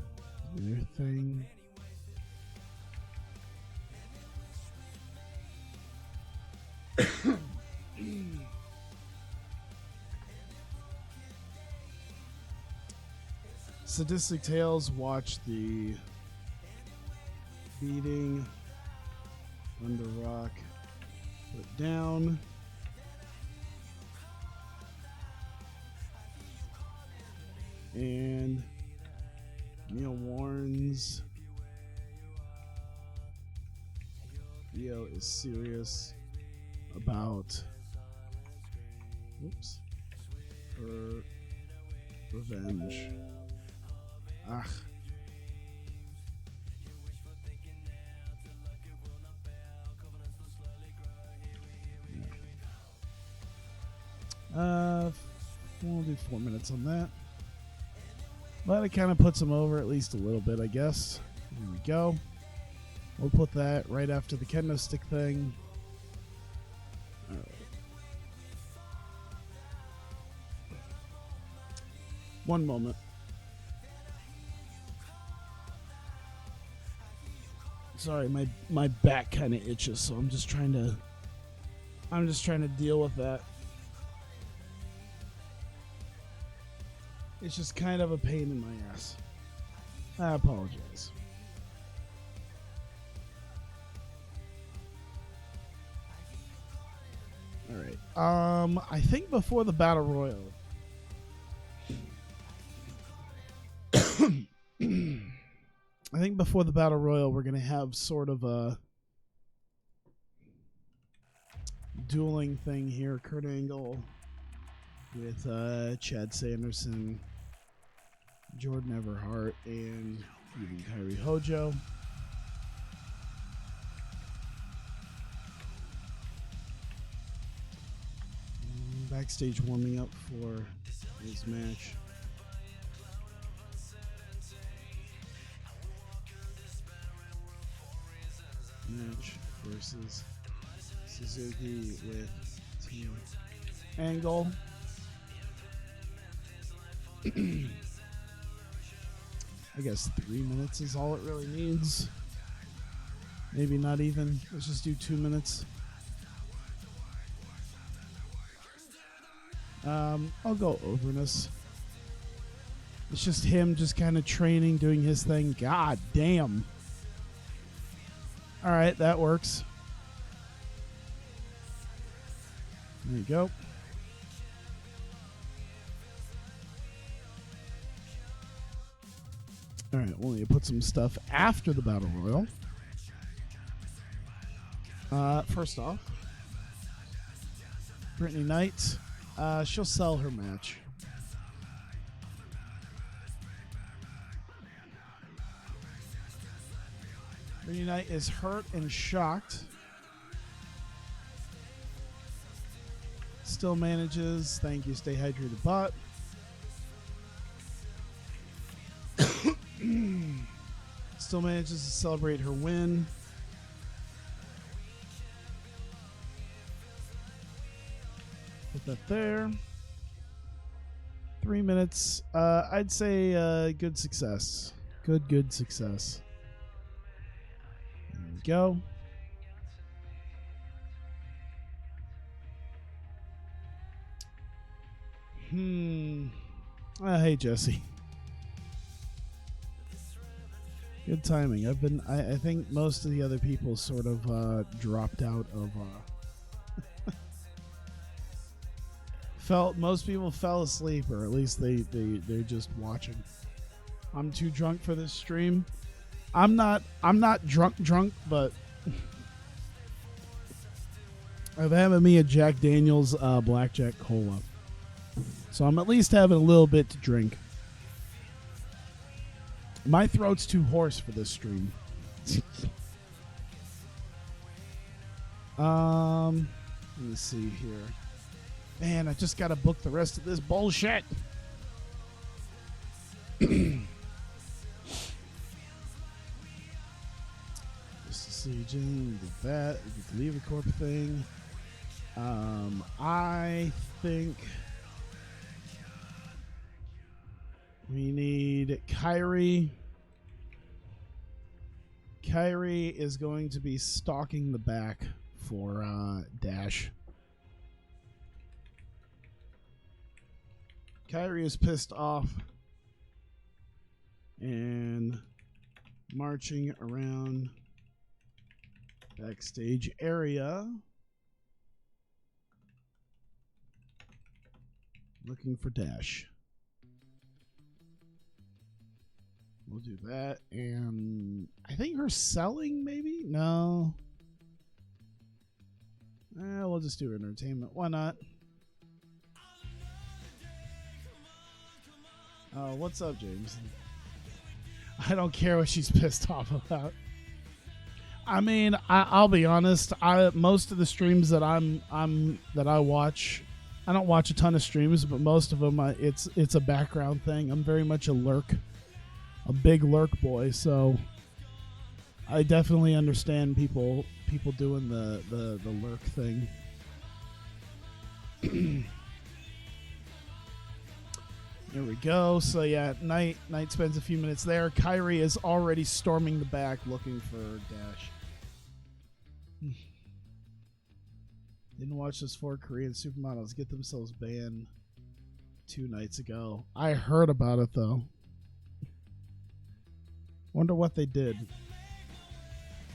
do their thing. Sadistic Tales watch the beating under rock put down. And Neil warns Theo is serious about her revenge. Ugh. We'll do 4 minutes on that. But it kind of puts him over at least a little bit, I guess. Here we go. We'll put that right after the kendo stick thing. All right. 1 moment. Sorry, my back kind of itches, so I'm just trying to deal with that. It's just kind of a pain in my ass. I apologize. All right. I think before the Battle Royal. I think before the Battle Royal, we're going to have sort of a dueling thing here. Kurt Angle with Chad Sanderson, Jordan Everhart, and even Kairi Hojo. Backstage warming up for his match. Match versus Suzuki with Team Angle. I guess 3 minutes is all it really needs. Maybe not even. Let's just do 2 minutes. I'll go overness. It's just him just kind of training, doing his thing. God damn. All right, that works. There you go. All right, we'll need to put some stuff after the Battle Royal. First off, Brittany Knight, she'll sell her match. Brittany Knight is hurt and shocked. Still manages, thank you, stay hydrated bot. Still manages to celebrate her win. Put that there. 3 minutes. I'd say good success. Good success. There we go. Hey, Jesse. Good timing. I think most of the other people sort of dropped out of. Most people fell asleep, or at least they're just watching. I'm too drunk for this stream. I'm not drunk, but I've having me a Jack Daniel's Blackjack Cola. So I'm at least having a little bit to drink. My throat's too hoarse for this stream. Let me see here. Man, I just got to book the rest of this bullshit. Just to see, Jim, did that. Did the Leave a Corp thing. I think we need Kyrie. Kyrie is going to be stalking the back for Dash. Kyrie is pissed off and marching around backstage area looking for Dash. We'll do that, and I think her selling, maybe? No. We'll just do entertainment. Why not? Oh, what's up, James? I don't care what she's pissed off about. I mean, I'll be honest. Most of the streams that I watch, I don't watch a ton of streams, but most of them, it's a background thing. I'm very much a big lurk boy, so I definitely understand people doing the lurk thing. Here we go. So yeah, Knight spends a few minutes there. Kyrie is already storming the back looking for Dash. Didn't watch those 4 Korean supermodels get themselves banned 2 nights ago. I heard about it though. Wonder what they did.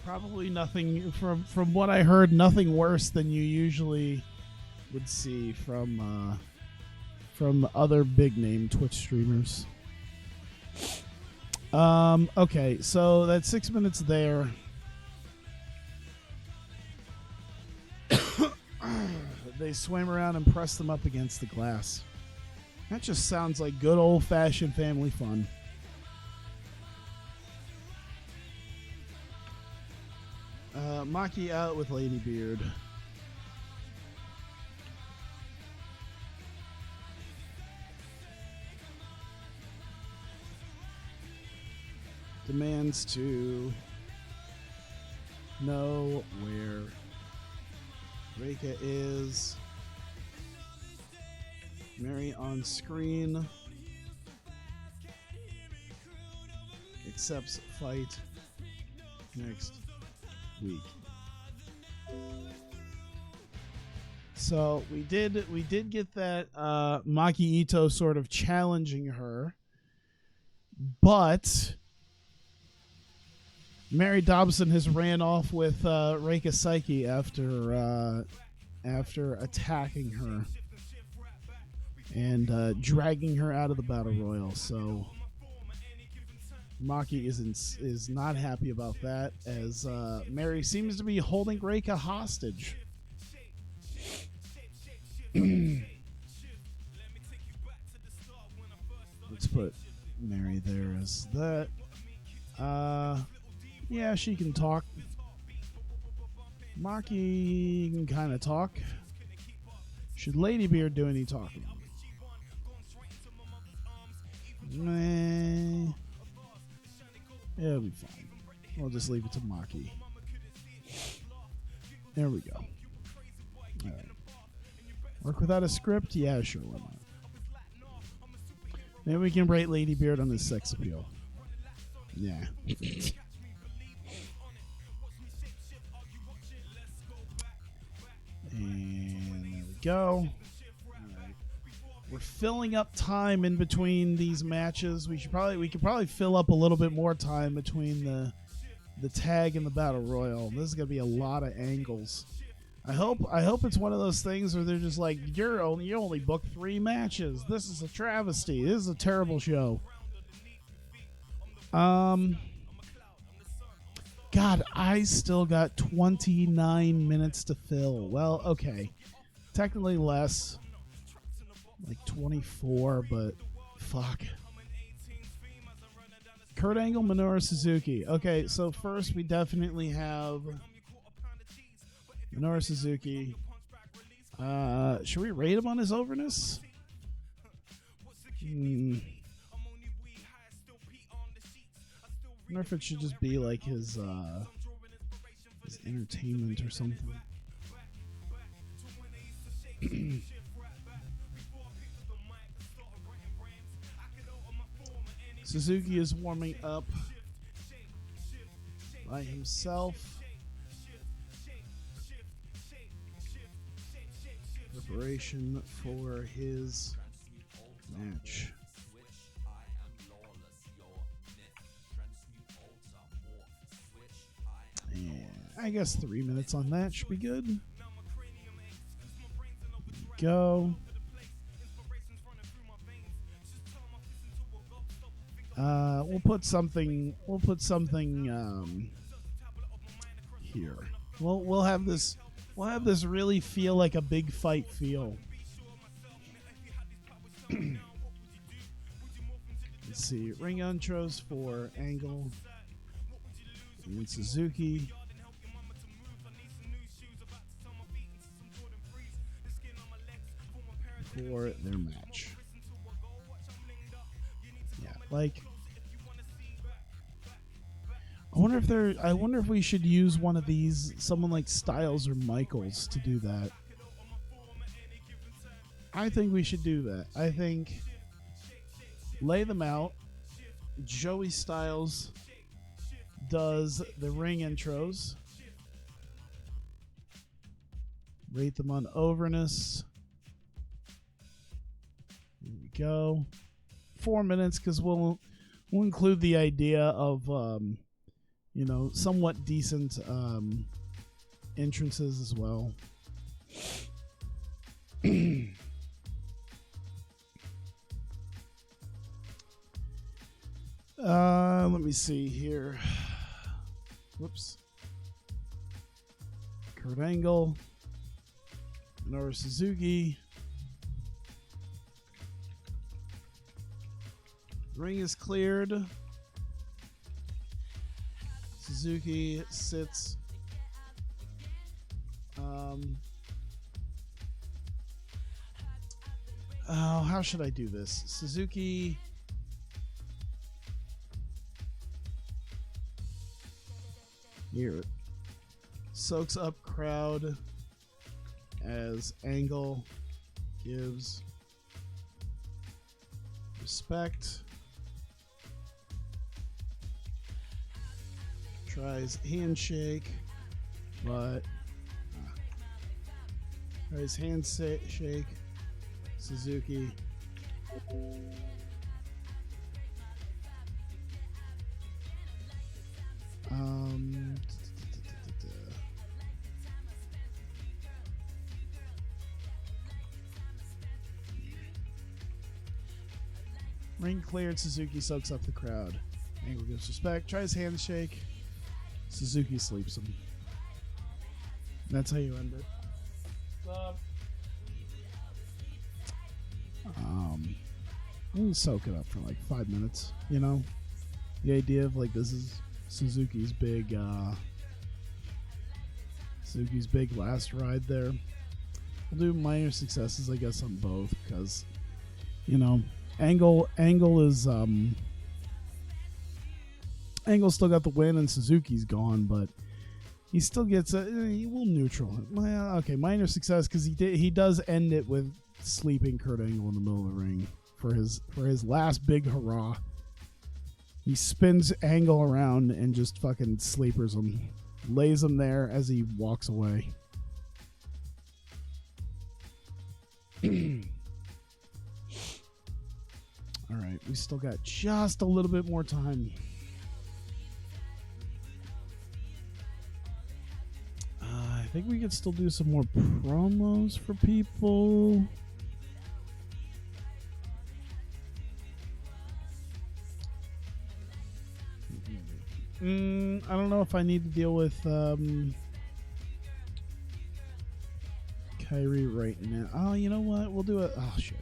Probably nothing, from what I heard, nothing worse than you usually would see from other big name Twitch streamers. Okay, so that's 6 minutes there. They swam around and pressed them up against the glass. That just sounds like good old-fashioned family fun. Maki out with Lady Beard. Demands to know where Reika is. Mary on screen. Accepts fight next week. So we did get that Maki Ito sort of challenging her, but Mary Dobson has ran off with Reika Psyche after attacking her and dragging her out of the battle royal. So Maki is not happy about that, as Mary seems to be holding Reika hostage. Let's put Mary there as that. Yeah, she can talk. Maki can kind of talk. Should Ladybeard do any talking? Nah. It'll be fine. We'll just leave it to Maki. There we go. Alright. Work without a script? Yeah, sure, why not? Maybe we can rate Ladybeard on his sex appeal. Yeah. And there we go. Alright. We're filling up time in between these matches. We could probably fill up a little bit more time between the tag and the battle royal. This is gonna be a lot of angles. I hope it's one of those things where they're just like, you only booked 3 matches. This is a travesty. This is a terrible show. God, I still got 29 minutes to fill. Well, okay. Technically less. Like 24, but fuck. Kurt Angle, Minoru Suzuki. Okay, so first we definitely have Minoru Suzuki. Should we rate him on his overness? I wonder if it should just be like his entertainment or something. Suzuki is warming up by himself. Preparation for his match. And I guess 3 minutes on that should be good. Go. We'll put something here. We'll have this really feel like a big fight feel. Let's see. Ring intros for Angle and Suzuki. For their match. Yeah, like I wonder if we should use one of these, someone like Styles or Michaels, to do that. I think we should do that. I think lay them out. Joey Styles does the ring intros. Rate them on overness. Here we go. 4 minutes, because we'll include the idea of somewhat decent entrances as well. Let me see here. Whoops. Kurt Angle, Minoru Suzuki. Ring is cleared. Suzuki sits. How should I do this? Suzuki. Here. Soaks up crowd as Angle gives respect. Tries handshake, but tries handshake. Suzuki. Ring cleared. Suzuki soaks up the crowd. Angle gives respect. Tries handshake. Suzuki sleeps him. That's how you end it. I'm gonna soak it up for like 5 minutes. You know, the idea of like this is Suzuki's big last ride there. We'll do minor successes, I guess, on both because Angle is Angle still got the win and Suzuki's gone, but he still gets we'll neutral. Well, okay, minor success because he does end it with sleeping Kurt Angle in the middle of the ring for his last big hurrah. He spins Angle around and just fucking sleepers him, lays him there as he walks away. We still got just a little bit more time. I think we could still do some more promos for people. I don't know if I need to deal with Kyrie right now. Oh, you know what? We'll do it. Oh, shit.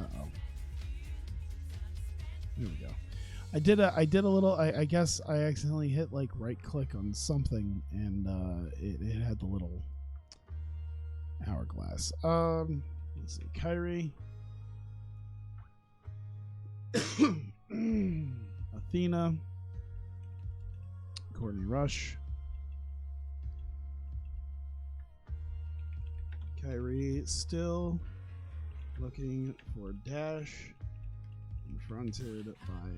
Uh-oh. Here we go. I did a little. I guess I accidentally hit like right click on something, and it had the little hourglass. Let's see, Kyrie, Athena, Courtney Rush, Kyrie still looking for Dash, confronted by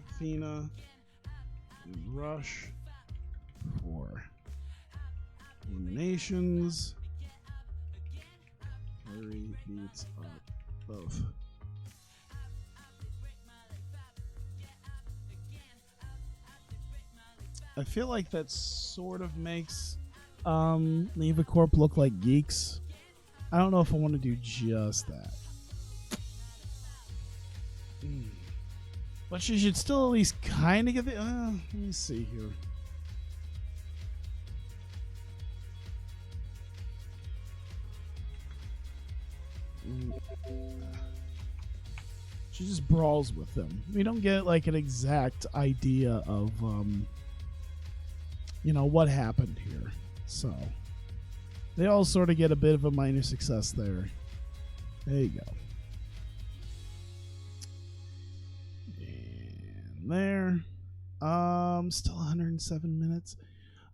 Athena and Rush for eliminations. Kyrie beats up both. I feel like that sort of makes Neva Corp look like geeks. I don't know if I want to do just that. But she should still at least kind of get the... let me see here. She just brawls with them. We don't get like an exact idea of, you know, what happened here. So they all sort of get a bit of a minor success there. There you go. And there. Still 107 minutes.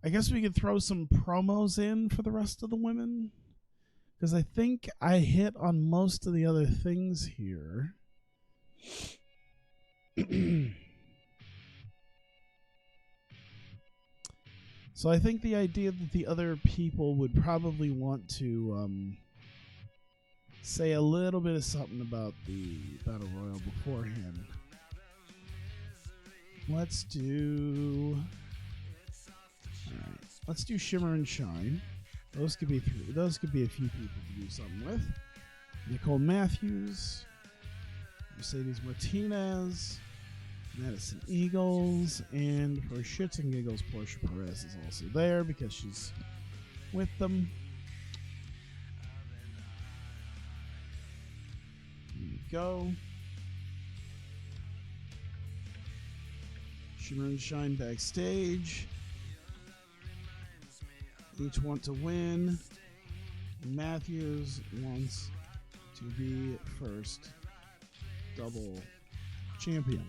I guess we could throw some promos in for the rest of the women, because I think I hit on most of the other things here. So I think the idea that the other people would probably want to say a little bit of something about the Battle Royal beforehand. Let's do... Alright. Let's do Shimmer and Shine. Those could be three. Those could be a few people to do something with. Nicole Matthews, Mercedes Martinez, Madison Eagles, and for shits and giggles, Portia Perez is also there because she's with them. Here we go. Shimmer and Shine backstage. Each want to win. Matthews wants to be first double champion.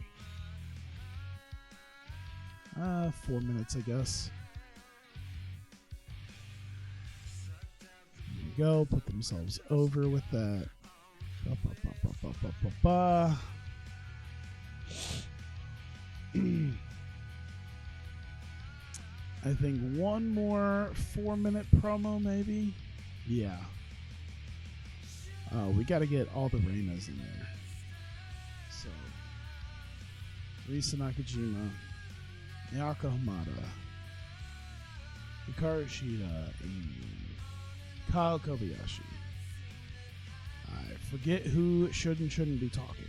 4 minutes, I guess. There we go. Put themselves over with that. I think one more 4-minute promo, maybe. Yeah. Oh, we got to get all the Reinas in there. So, Risa Nakajima, Miyako Hamada, Hikaru Shida, and Kyle Kobayashi. I forget who should and shouldn't be talking.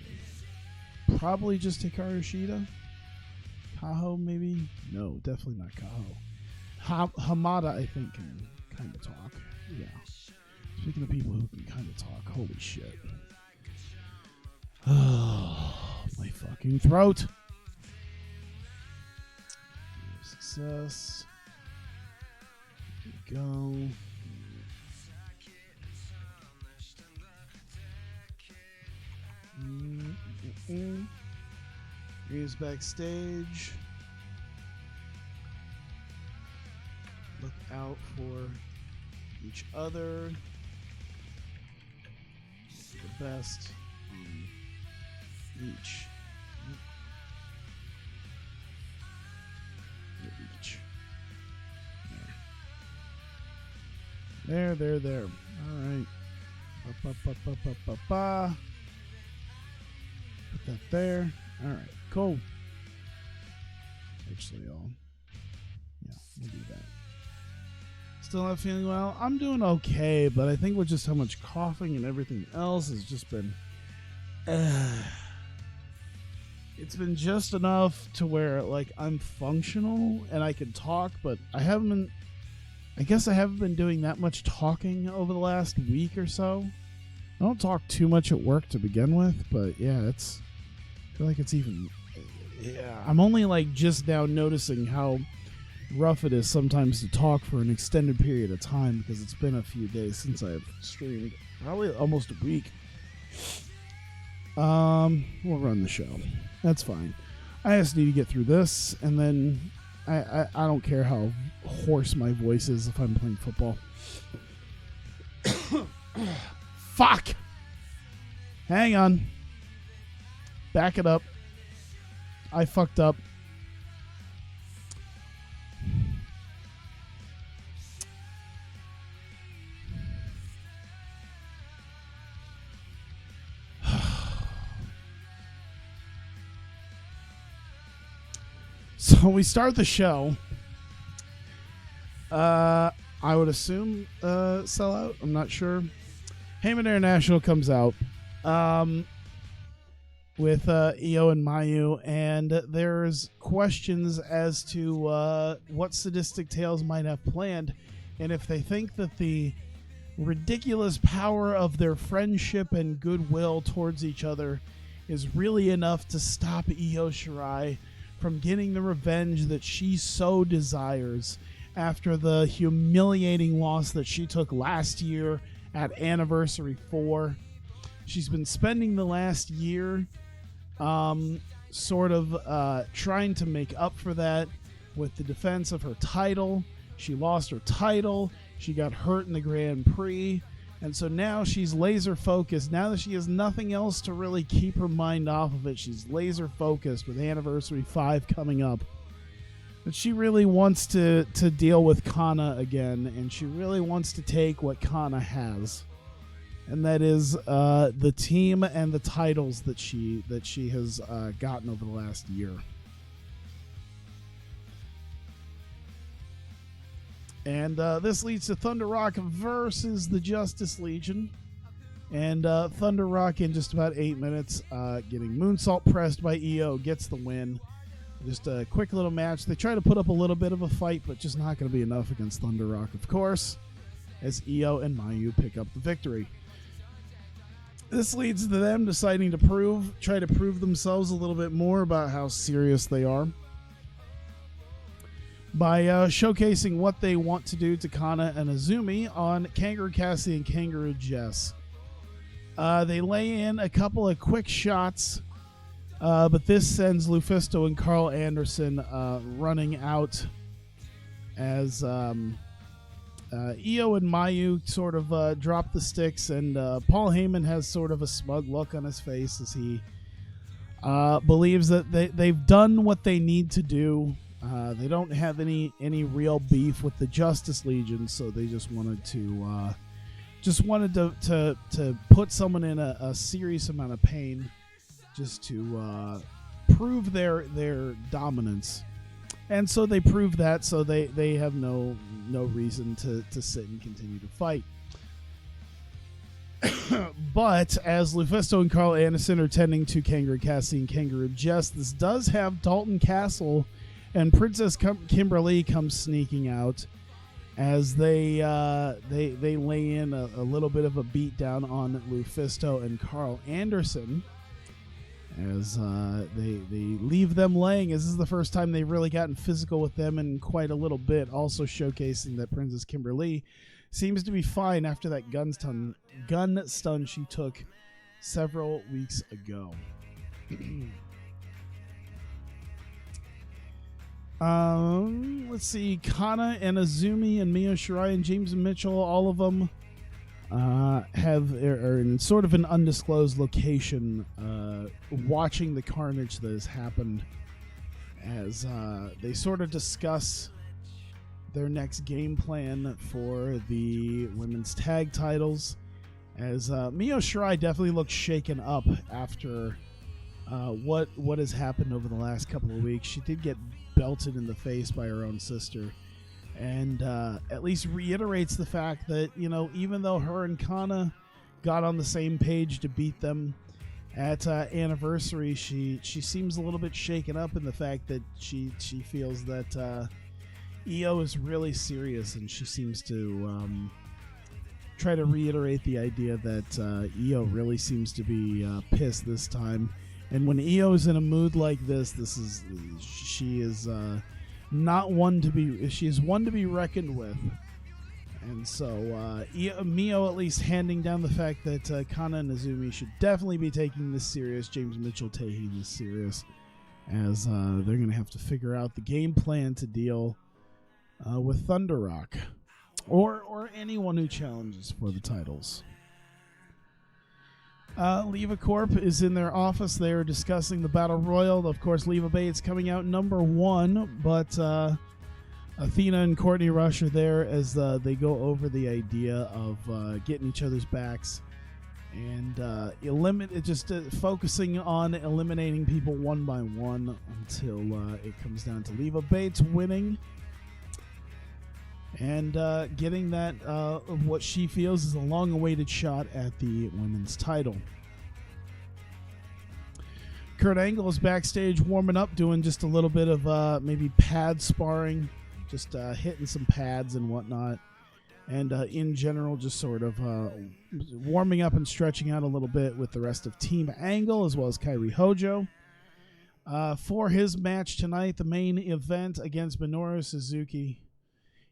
Probably just Hikaru Shida. Kaho, maybe? No, definitely not Kaho. Hamada, I think, can kind of talk. Yeah. Speaking of people who can kind of talk, holy shit. Oh, my fucking throat. Success. Here we go. Here's backstage. Look out for each other. The best on each. Each. There. All right. Ba. Put that there. All right, cool. Actually, we'll do that. Still not feeling well? I'm doing okay, but I think with just how much coughing and everything else has just been... it's been just enough to where, like, I'm functional and I can talk, but I guess I haven't been doing that much talking over the last week or so. I don't talk too much at work to begin with, but yeah, I feel like it's even... Yeah, I'm only, like, just now noticing how rough it is sometimes to talk for an extended period of time because it's been a few days since I've streamed. Probably almost a week. We'll run the show. That's fine. I just need to get through this, and then I don't care how hoarse my voice is if I'm playing football. Fuck! Hang on. Back it up. I fucked up. So we start the show. I would assume sellout. I'm not sure. Heyman International comes out with Io and Mayu, and there's questions as to what Sadistic Tales might have planned, and if they think that the ridiculous power of their friendship and goodwill towards each other is really enough to stop Io Shirai from getting the revenge that she so desires after the humiliating loss that she took last year at Anniversary 4. She's been spending the last year trying to make up for that with the defense of her title. She lost her title. She got hurt in the Grand Prix. And so now she's laser focused. Now that she has nothing else to really keep her mind off of it, she's laser focused with Anniversary 5 coming up. But she really wants to deal with Kana again, and she really wants to take what Kana has. And that is the team and the titles that she has gotten over the last year. And this leads to Thunder Rock versus the Justice Legion. And Thunder Rock, in just about 8 minutes, getting moonsault pressed by Io, gets the win. Just a quick little match. They try to put up a little bit of a fight, but just not going to be enough against Thunder Rock, of course, as Io and Mayu pick up the victory. This leads to them deciding to try to prove themselves a little bit more about how serious they are, by showcasing what they want to do to Kana and Azumi on Kangaroo Cassie and Kangaroo Jess. They lay in a couple of quick shots, but this sends Lufisto and Carl Anderson running out as Io and Mayu sort of drop the sticks, and Paul Heyman has sort of a smug look on his face as he believes that they've done what they need to do. They don't have any real beef with the Justice Legion, so they just wanted to put someone in a serious amount of pain, just to prove their dominance. And so they prove that, so they have no reason to sit and continue to fight. But as Lufisto and Carl Anderson are tending to Kangaroo Cassie and Kangaroo Jess, this does have Dalton Castle and Princess Kimberly come sneaking out as they lay in a little bit of a beatdown on Lufisto and Carl Anderson, as they leave them laying, as this is the first time they've really gotten physical with them in quite a little bit, also showcasing that Princess Kimberly seems to be fine after that gun stun she took several weeks ago. Let's see. Kana and Azumi and Mio Shirai and James and Mitchell, all of them are in sort of an undisclosed location, watching the carnage that has happened, as they sort of discuss their next game plan for the women's tag titles, as Mio Shirai definitely looks shaken up after what has happened over the last couple of weeks. She did get belted in the face by her own sister, and at least reiterates the fact that, even though her and Kana got on the same page to beat them at Anniversary, she seems a little bit shaken up in the fact that she feels that Io is really serious, and she seems to try to reiterate the idea that Io really seems to be pissed this time. And when Io is in a mood like this, she is not one to be. She is one to be reckoned with. And so Mio at least handing down the fact that Kana and Azumi should definitely be taking this serious. James Mitchell taking this serious, as they're going to have to figure out the game plan to deal with Thunder Rock or anyone who challenges for the titles. Leva Corp is in their office. They are discussing the Battle Royal. Of course, Leva Bates coming out number 1, but Athena and Courtney Rush are there as they go over the idea of getting each other's backs and focusing on eliminating people one by one until it comes down to Leva Bates winning and getting that what she feels is a long-awaited shot at the women's title. Kurt Angle is backstage warming up, doing just a little bit of maybe pad sparring, just hitting some pads and whatnot, and in general just sort of warming up and stretching out a little bit with the rest of Team Angle as well as Kairi Hojo. For his match tonight, the main event against Minoru Suzuki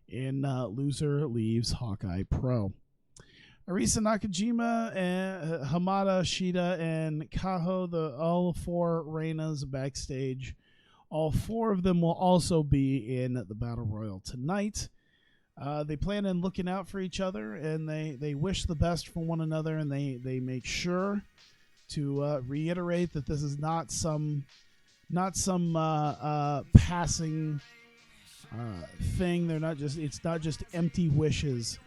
in Loser Leaves Hawkeye Pro. Arisa Nakajima, and Hamada, Shida, and Kaho, all 4 Reinas backstage. All 4 of them will also be in the Battle Royal tonight. They plan on looking out for each other, and they wish the best for one another, and they make sure to reiterate that this is not some passing thing. It's not just empty wishes.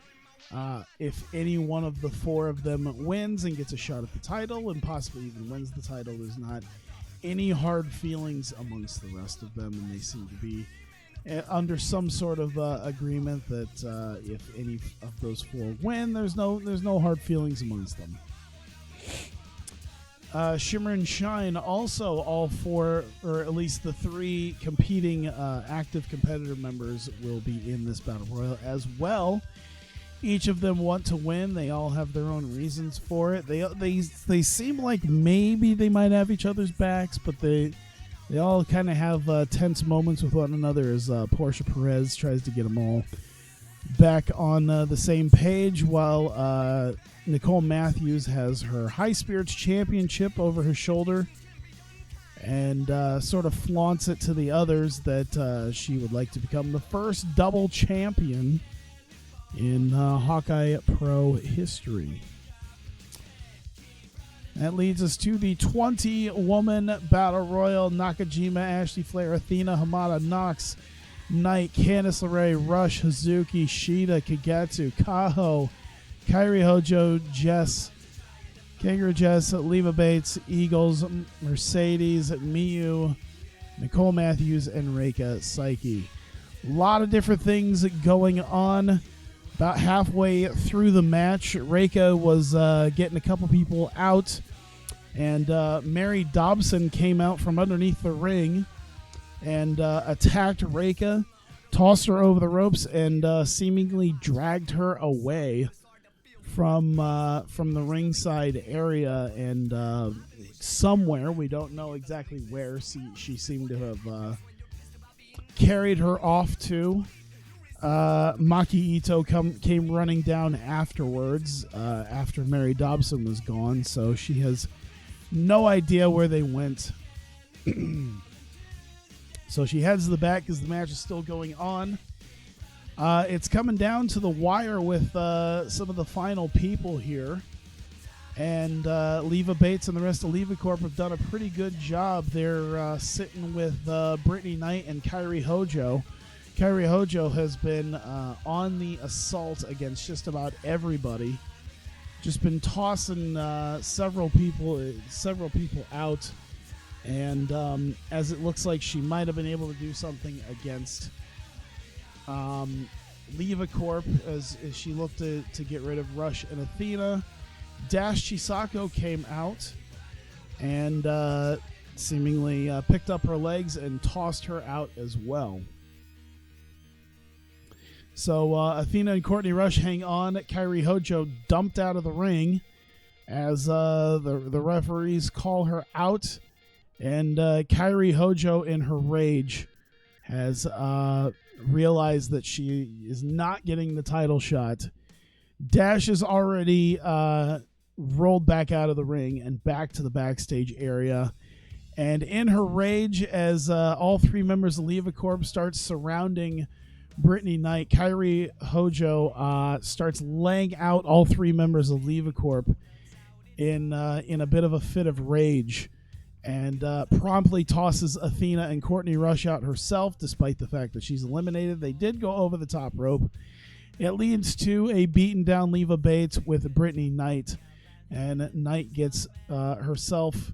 If any one of the 4 of them wins and gets a shot at the title and possibly even wins the title, there's not any hard feelings amongst the rest of them, and they seem to be under some sort of agreement that if any of those 4 win, there's no hard feelings amongst them. Shimmer and Shine, also all 4, or at least the 3 competing active competitor members, will be in this Battle Royal as well. Each of them want to win. They all have their own reasons for it. They seem like maybe they might have each other's backs, but they all kind of have tense moments with one another as Portia Perez tries to get them all back on the same page, while Nicole Matthews has her High Spirits Championship over her shoulder and sort of flaunts it to the others that she would like to become the first double champion in Hawkeye Pro history. That leads us to the 20-woman Battle Royal. Nakajima, Ashley Flair, Athena, Hamada, Nox, Knight, Candice LeRae, Rush, Hazuki, Shida, Kagetsu, Kaho, Kairi Hojo, Jess, Kangaroo Jess, Leva Bates, Eagles, Mercedes, Miyu, Nicole Matthews, and Reika Psyche. A lot of different things going on. About halfway through the match, Reika was getting a couple people out, and Mary Dobson came out from underneath the ring and attacked Reika, tossed her over the ropes, and seemingly dragged her away from the ringside area and somewhere, we don't know exactly where, she seemed to have carried her off to. Maki Ito came running down afterwards after Mary Dobson was gone, so she has no idea where they went. So she heads to the back because the match is still going on. It's coming down to the wire with some of the final people here. And Leva Bates and the rest of Leva Corp have done a pretty good job. They're sitting with Brittany Knight and Kairi Hojo. Kairi Hojo has been on the assault against just about everybody. Just been tossing several people out. And as it looks like she might have been able to do something against Levacorp as she looked to get rid of Rush and Athena, Dash Chisako came out and seemingly picked up her legs and tossed her out as well. So Athena and Courtney Rush hang on. Kairi Hojo dumped out of the ring as the referees call her out. And Kairi Hojo, in her rage, has realized that she is not getting the title shot. Dash is already rolled back out of the ring and back to the backstage area. And in her rage, as all three members of Levacorp start surrounding Brittany Knight, Kairi Hojo starts laying out all three members of Levacorp in a bit of a fit of rage. And promptly tosses Athena and Courtney Rush out herself, despite the fact that she's eliminated. They did go over the top rope. It leads to a beaten down Leva Bates with Brittany Knight. And Knight gets herself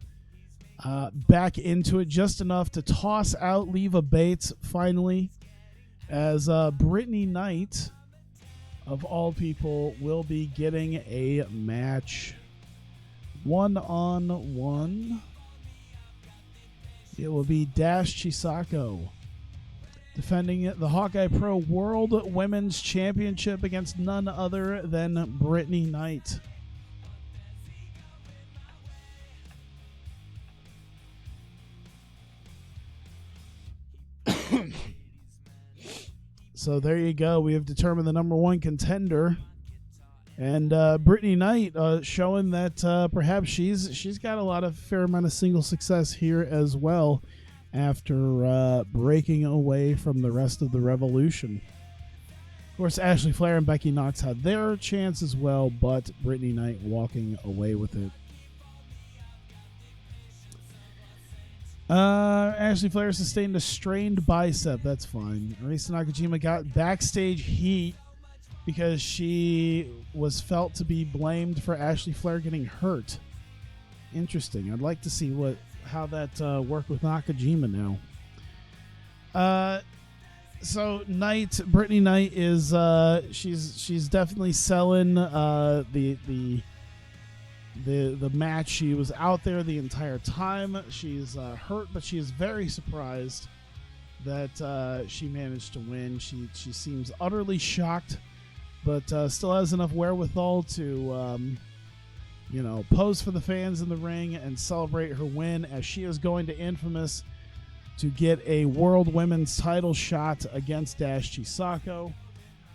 back into it just enough to toss out Leva Bates finally. As Brittany Knight, of all people, will be getting a match. 1-on-1. It will be Dash Chisako defending the Hawkeye Pro World Women's Championship against none other than Brittany Knight. So there you go. We have determined the number one contender. And Brittany Knight showing that perhaps she's got a fair amount of single success here as well after breaking away from the rest of the Revolution. Of course, Ashley Flair and Becky Knox had their chance as well, but Brittany Knight walking away with it. Ashley Flair sustained a strained bicep. That's fine. Arisa Nakajima got backstage heat because she was felt to be blamed for Ashley Flair getting hurt. Interesting. I'd like to see how that worked with Nakajima now. So Brittany Knight is she's definitely selling the match. She was out there the entire time. She's hurt, but she is very surprised that she managed to win. She seems utterly shocked, but still has enough wherewithal to, pose for the fans in the ring and celebrate her win, as she is going to Infamous to get a World Women's title shot against Dash Chisako.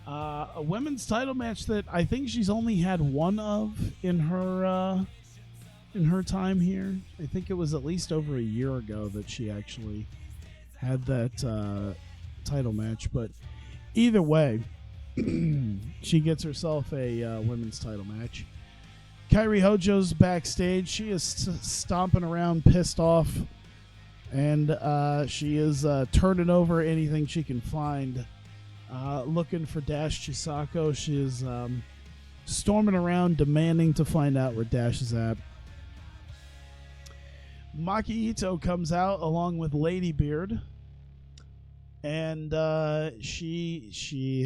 A women's title match that I think she's only had one of in her time here. I think it was at least over a year ago that she actually had that title match. But either way, she gets herself a women's title match. Kairi Hojo's backstage. She is stomping around, pissed off, and she is turning over anything she can find, looking for Dash Chisako. She is storming around, demanding to find out where Dash is at. Maki Ito comes out along with Lady Beard, and she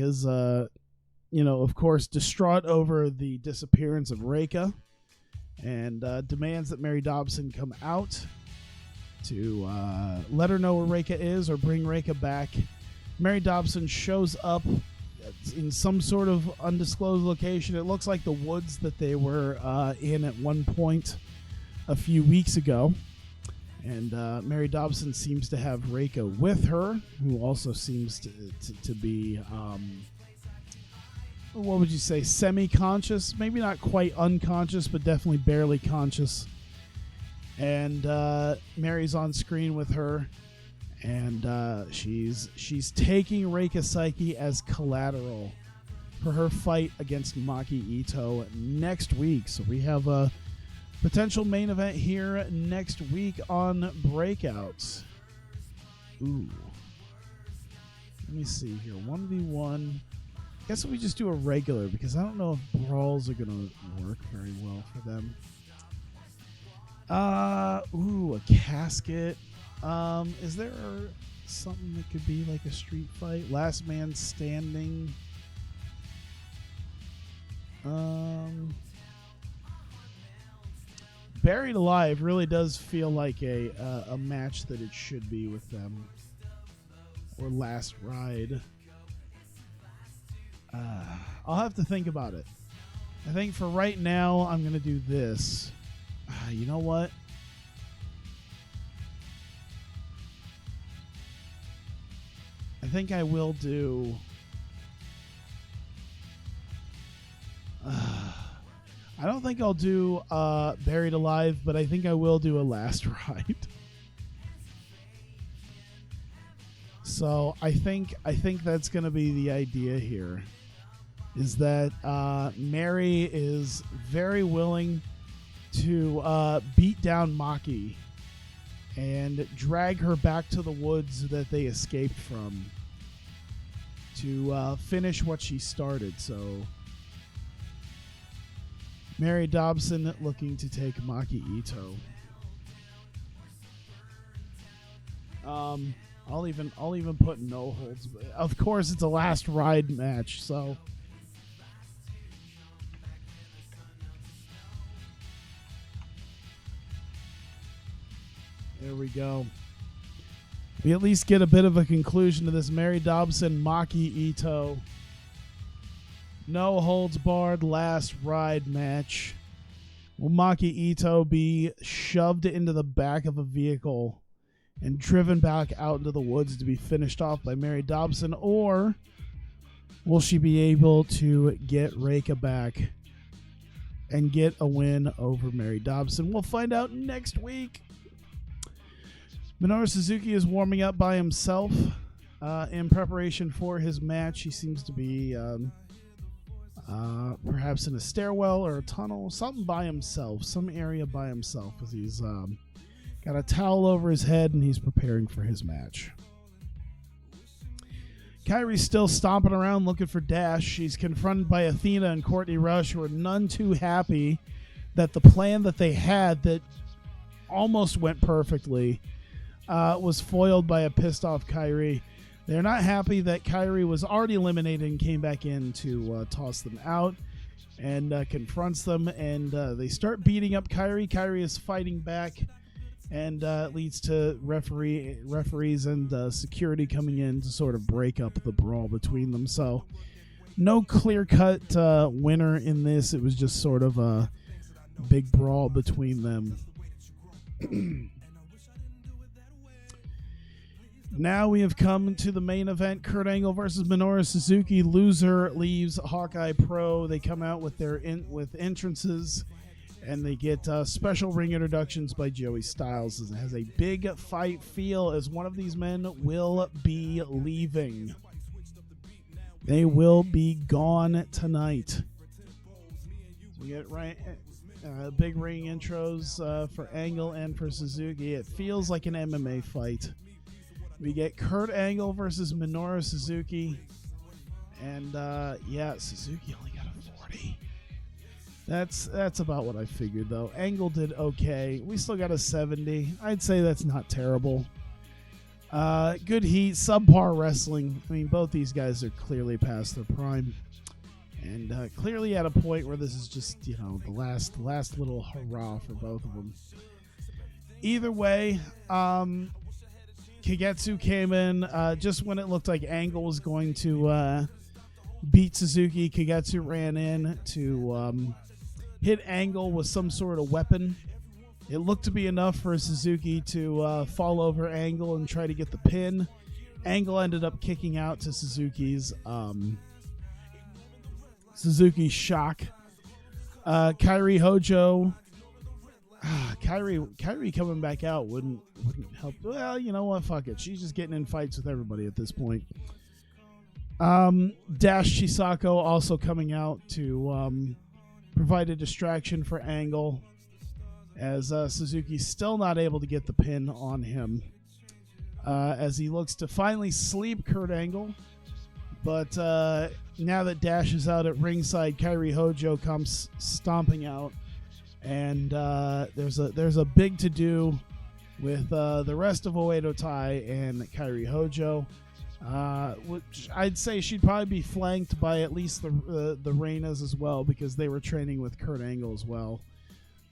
is of course, distraught over the disappearance of Reika, and demands that Mary Dobson come out to let her know where Reika is or bring Reika back. Mary Dobson shows up in some sort of undisclosed location. It looks like the woods that they were in at one point a few weeks ago. And Mary Dobson seems to have Reika with her, who also seems to be... what would you say, semi-conscious? Maybe not quite unconscious, but definitely barely conscious. And Mary's on screen with her, and she's taking Reika Saiki as collateral for her fight against Maki Ito next week. So we have a potential main event here next week on Breakouts. Ooh. Let me see here. 1v1. I guess we just do a regular, because I don't know if brawls are going to work very well for them. A casket. Is there something that could be like a street fight? Last man standing. Buried Alive really does feel like a match that it should be with them. Or Last Ride. I'll have to think about it. I think for right now, I'm going to do this. You know what? I think I will do... I don't think I'll do Buried Alive, but I think I will do a Last Ride. So I think that's going to be the idea here, is that Mary is very willing to beat down Maki and drag her back to the woods that they escaped from to finish what she started. So Mary Dobson looking to take Maki Ito. I'll even put no holds. Of course, it's a Last Ride match, so there we go. We at least get a bit of a conclusion to this Mary Dobson Maki Ito no holds barred Last Ride match. Will Maki Ito be shoved into the back of a vehicle and driven back out into the woods to be finished off by Mary Dobson, or will she be able to get Reika back and get a win over Mary Dobson? We'll find out next week. Minoru Suzuki is warming up by himself in preparation for his match. He seems to be perhaps in a stairwell or a tunnel, something by himself, some area by himself, as he's got a towel over his head and he's preparing for his match. Kairi's still stomping around looking for Dash. She's confronted by Athena and Courtney Rush, who are none too happy that the plan that they had that almost went perfectly was foiled by a pissed off Kairi. They're not happy that Kairi was already eliminated and came back in to toss them out, and confronts them, and they start beating up Kairi. Kairi is fighting back, and leads to referees and security coming in to sort of break up the brawl between them. So no clear-cut winner in this. It was just sort of a big brawl between them. Now we have come to the main event, Kurt Angle versus Minoru Suzuki. Loser leaves Hawkeye Pro. They come out with their entrances, and they get special ring introductions by Joey Styles. It has a big fight feel, as one of these men will be leaving. They will be gone tonight. So we get big ring intros for Angle and for Suzuki. It feels like an MMA fight. We get Kurt Angle versus Minoru Suzuki. And, Suzuki only got a 40. That's about what I figured, though. Angle did okay. We still got a 70. I'd say that's not terrible. Good heat, subpar wrestling. I mean, both these guys are clearly past their prime. And clearly at a point where this is just, the last little hurrah for both of them. Either way, Kagetsu came in just when it looked like Angle was going to beat Suzuki. Kagetsu ran in to hit Angle with some sort of weapon. It looked to be enough for Suzuki to fall over Angle and try to get the pin. Angle ended up kicking out to Suzuki's shock. Kairi Hojo. Kairi coming back out wouldn't help. Well, you know what? Fuck it. She's just getting in fights with everybody at this point. Dash Chisako also coming out to provide a distraction for Angle, as Suzuki's still not able to get the pin on him, as he looks to finally sleep Kurt Angle. But now that Dash is out at ringside, Kairi Hojo comes stomping out And there's a big to do with the rest of Oedo Tai and Kairi Hojo, which I'd say she'd probably be flanked by at least the Reinas as well, because they were training with Kurt Angle as well.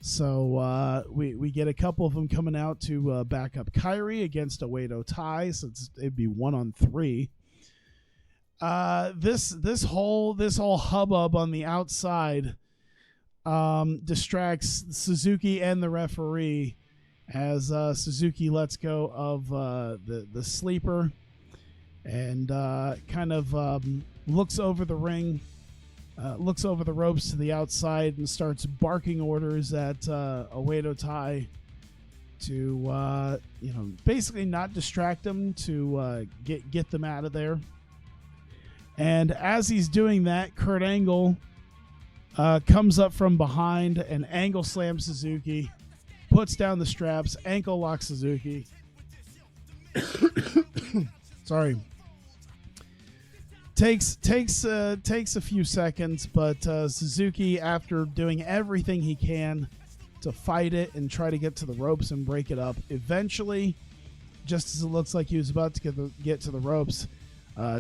So we get a couple of them coming out to back up Kairi against Oedo Tai, so it'd be 1-on-3. This whole hubbub on the outside distracts Suzuki and the referee, as Suzuki lets go of the sleeper and kind of looks over the ring, looks over the ropes to the outside, and starts barking orders at Oedo Tai to basically not distract them, to get them out of there. And as he's doing that, Kurt Angle comes up from behind and angle slams Suzuki, puts down the straps, ankle locks Suzuki. Sorry. Takes a few seconds, but Suzuki, after doing everything he can to fight it and try to get to the ropes and break it up, eventually, just as it looks like he was about to get to the ropes,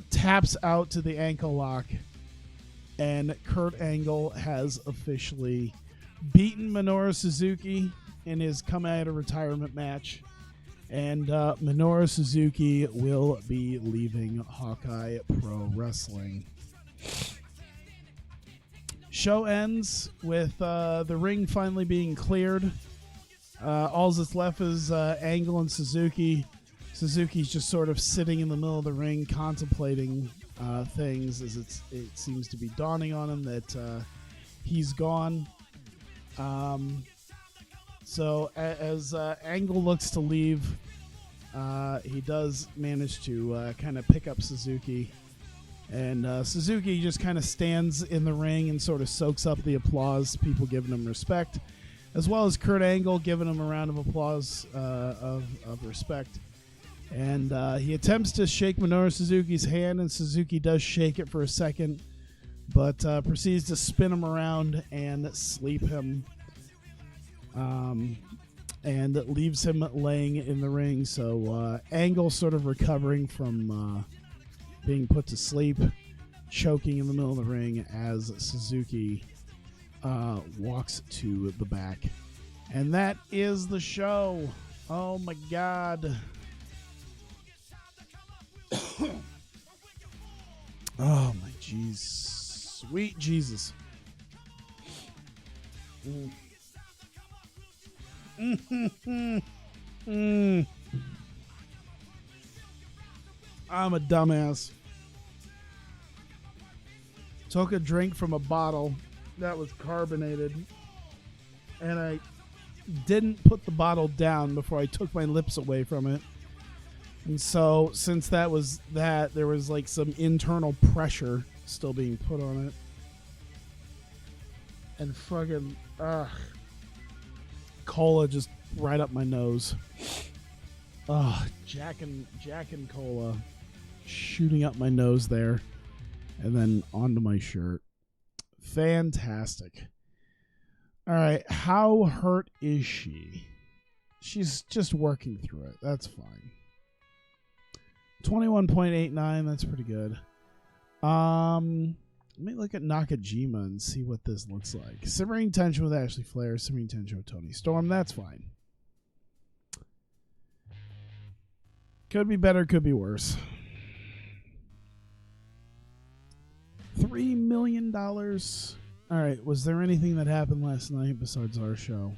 taps out to the ankle lock, and Kurt Angle has officially beaten Minoru Suzuki in his come out of retirement match, and Minoru Suzuki will be leaving Hawkeye Pro Wrestling. Show ends with the ring finally being cleared. All that's left is Angle and Suzuki. Suzuki's just sort of sitting in the middle of the ring, contemplating things, as it seems to be dawning on him that he's gone. So as Angle looks to leave, he does manage to kind of pick up Suzuki. And Suzuki just kind of stands in the ring and sort of soaks up the applause, people giving him respect, as well as Kurt Angle giving him a round of applause of respect. And he attempts to shake Minoru Suzuki's hand, and Suzuki does shake it for a second, but proceeds to spin him around and sleep him, and leaves him laying in the ring. So Angle sort of recovering from being put to sleep, choking in the middle of the ring as Suzuki walks to the back. And that is the show. Oh my God. Oh my jeez, sweet Jesus. I'm a dumbass. Took a drink from a bottle that was carbonated, and I didn't put the bottle down before I took my lips away from it. And so, since that was that, there was like some internal pressure still being put on it. And fucking, cola just right up my nose. Jack and cola shooting up my nose there, and then onto my shirt. Fantastic. All right, how hurt is she? She's just working through it. That's fine. 21.89, that's pretty good. Let me look at Nakajima and see what this looks like. Simmering tension with Ashley Flair, simmering tension with Toni Storm. That's fine. Could be better, could be worse. $3 million. All right, was there anything that happened last night besides our show?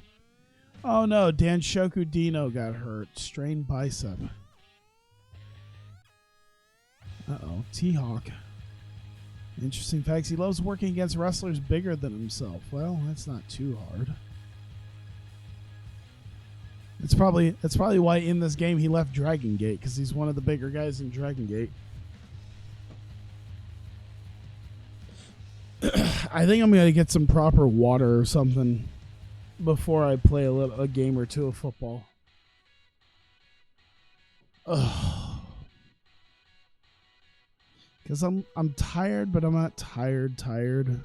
Oh no, Danshoku Dino got hurt. Strained bicep. Uh-oh, T-Hawk. Interesting facts. He loves working against wrestlers bigger than himself. Well, that's not too hard. That's probably why in this game he left Dragon Gate, because he's one of the bigger guys in Dragon Gate. I think I'm going to get some proper water or something before I play a game or two of football. Ugh. Because I'm tired, but I'm not tired. And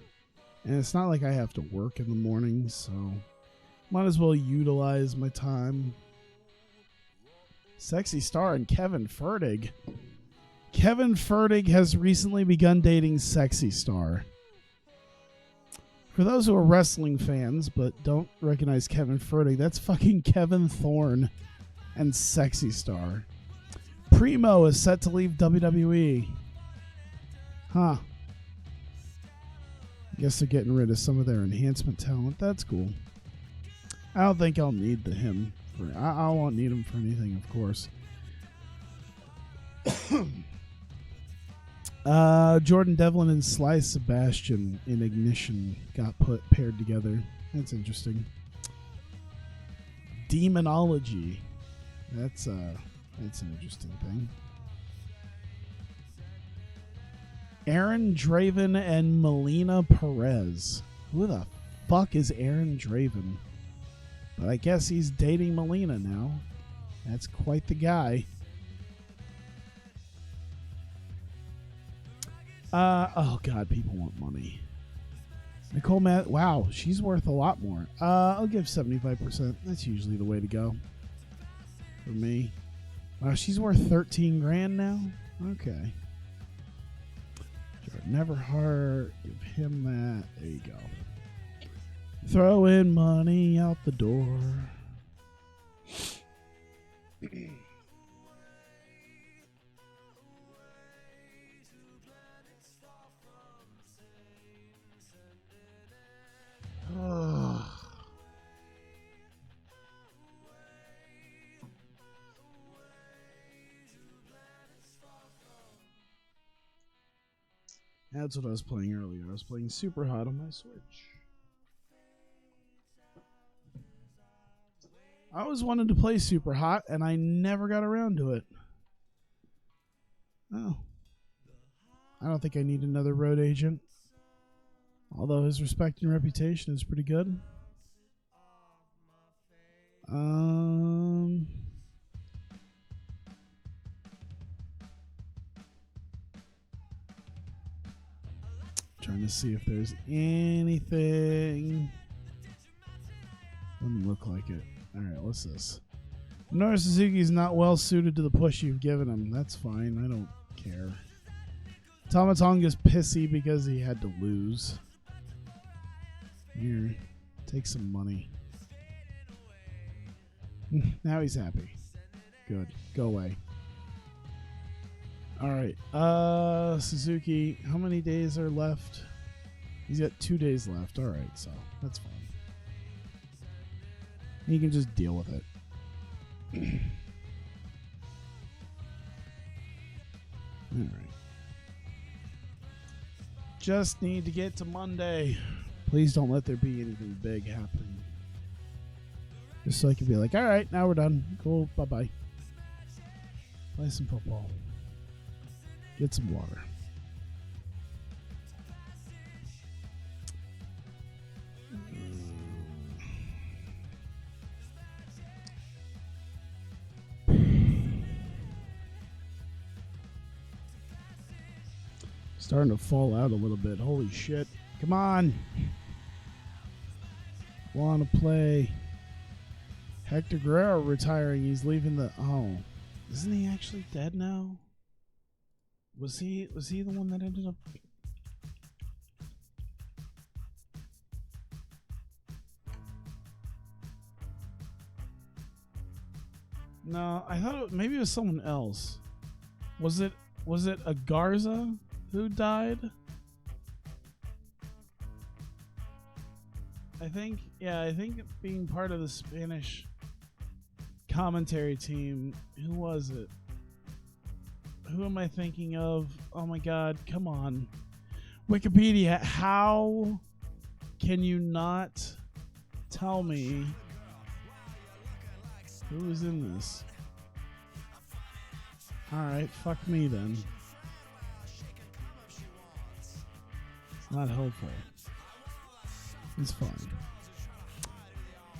it's not like I have to work in the morning, so Might as well utilize my time. Sexy Star and Kevin Fertig. Kevin Fertig has recently begun dating Sexy Star. For those who are wrestling fans but don't recognize Kevin Fertig, that's fucking Kevin Thorne and Sexy Star. Primo is set to leave WWE. Huh. I guess they're getting rid of some of their enhancement talent. That's cool. I don't think I'll need him. I won't need him for anything, of course. Jordan Devlin and Sly Sebastian in Ignition got paired together. That's interesting. Demonology. That's an interesting thing. Aaron Draven and Melina Perez. Who the fuck is Aaron Draven? But I guess he's dating Melina now. That's quite the guy. Oh god, people want money. Nicole Matt, wow, she's worth a lot more. I'll give 75%. That's usually the way to go for me. Wow, she's worth 13 grand now. Okay. Jordan Everhart, give him that. There you go. Throwing money out the door. That's what I was playing earlier. I was playing Super Hot on my Switch. I always wanted to play Super Hot, and I never got around to it. Oh. I don't think I need another road agent. Although his respect and reputation is pretty good. Trying to see if there's anything. Doesn't look like it. Alright, what's this? Minoru Suzuki's not well suited to the push you've given him. That's fine. I don't care. Tama Tonga's pissy because he had to lose. Here, take some money. Now he's happy. Good. Go away. Alright. Suzuki, how many days are left? He's got 2 days left. Alright, so that's fine. He can just deal with it. Alright. Just need to get to Monday. Please don't let there be anything big happening. Just so I can be like, alright, now we're done. Cool, bye-bye. Play some football. Get some water. Starting to fall out a little bit. Holy shit. Come on. Want to play. Hector Guerrero retiring. He's leaving the... Oh. Isn't he actually dead now? Was he the one that ended up... No, I thought maybe it was someone else. Was it a Garza who died? I think being part of the Spanish commentary team, who was it? Who am I thinking of? Oh my god, come on. Wikipedia, how can you not tell me who was in this? Alright, fuck me then. It's not helpful. It's fine.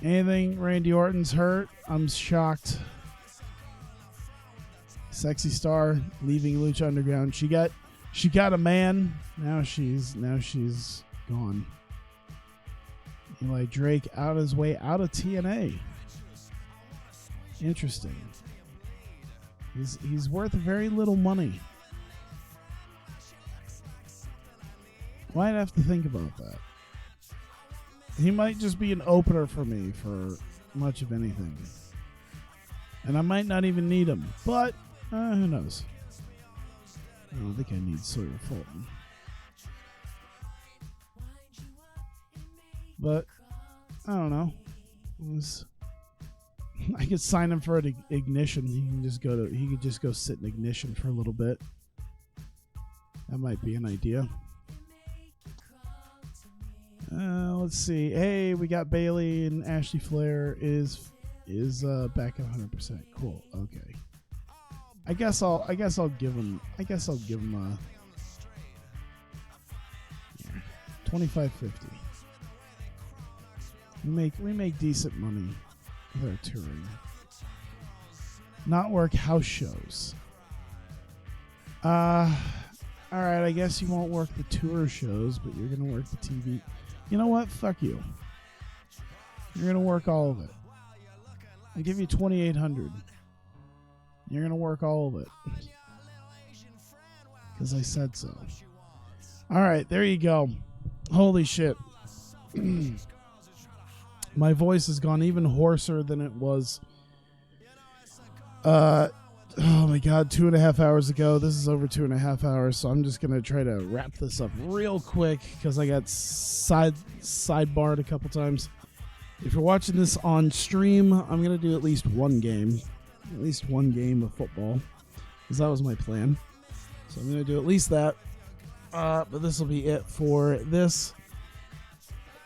Anything? Randy Orton's hurt. I'm shocked. Sexy Star leaving Lucha Underground. She got a man. Now she's gone. Eli Drake out his way out of TNA. Interesting. He's worth very little money. Might have to think about that. He might just be an opener for me for much of anything. And I might not even need him. But, who knows? I don't think I need Sawyer Fulton. But, I don't know. I could sign him for an Ignition. He could just go sit in Ignition for a little bit. That might be an idea. Let's see. Hey, we got Bailey and Ashley Flair is back at 100%. Cool. Okay. I guess I'll give him a $25.50. We make decent money with our touring. Not work house shows. All right, I guess you won't work the tour shows, but you're gonna work the TV. You know what? Fuck you. You're gonna work all of it. I give you $2,800. You're gonna work all of it because I said so. All right, there you go. Holy shit. My voice has gone even hoarser than it was. Oh my god, 2.5 hours ago. This is over 2.5 hours, so I'm just gonna try to wrap this up real quick because I got sidebarred a couple times. If you're watching this on stream, I'm gonna do at least one game of football, because that was my plan. So I'm gonna do at least that. But this will be it for this.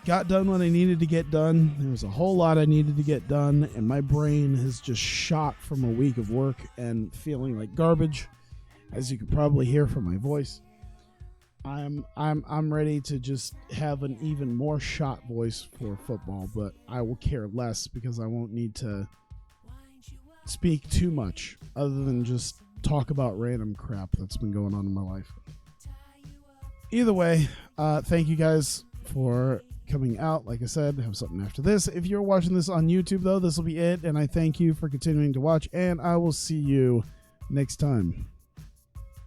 Got done what I needed to get done. There was a whole lot I needed to get done, and my brain has just shot from a week of work and feeling like garbage, as you could probably hear from my voice. I'm ready to just have an even more shot voice for football, but I will care less because I won't need to speak too much other than just talk about random crap that's been going on in my life. Either way, thank you guys for coming out. Like I said, have something after this. If you're watching this on YouTube, though, this will be it, and I thank you for continuing to watch, and I will see you next time.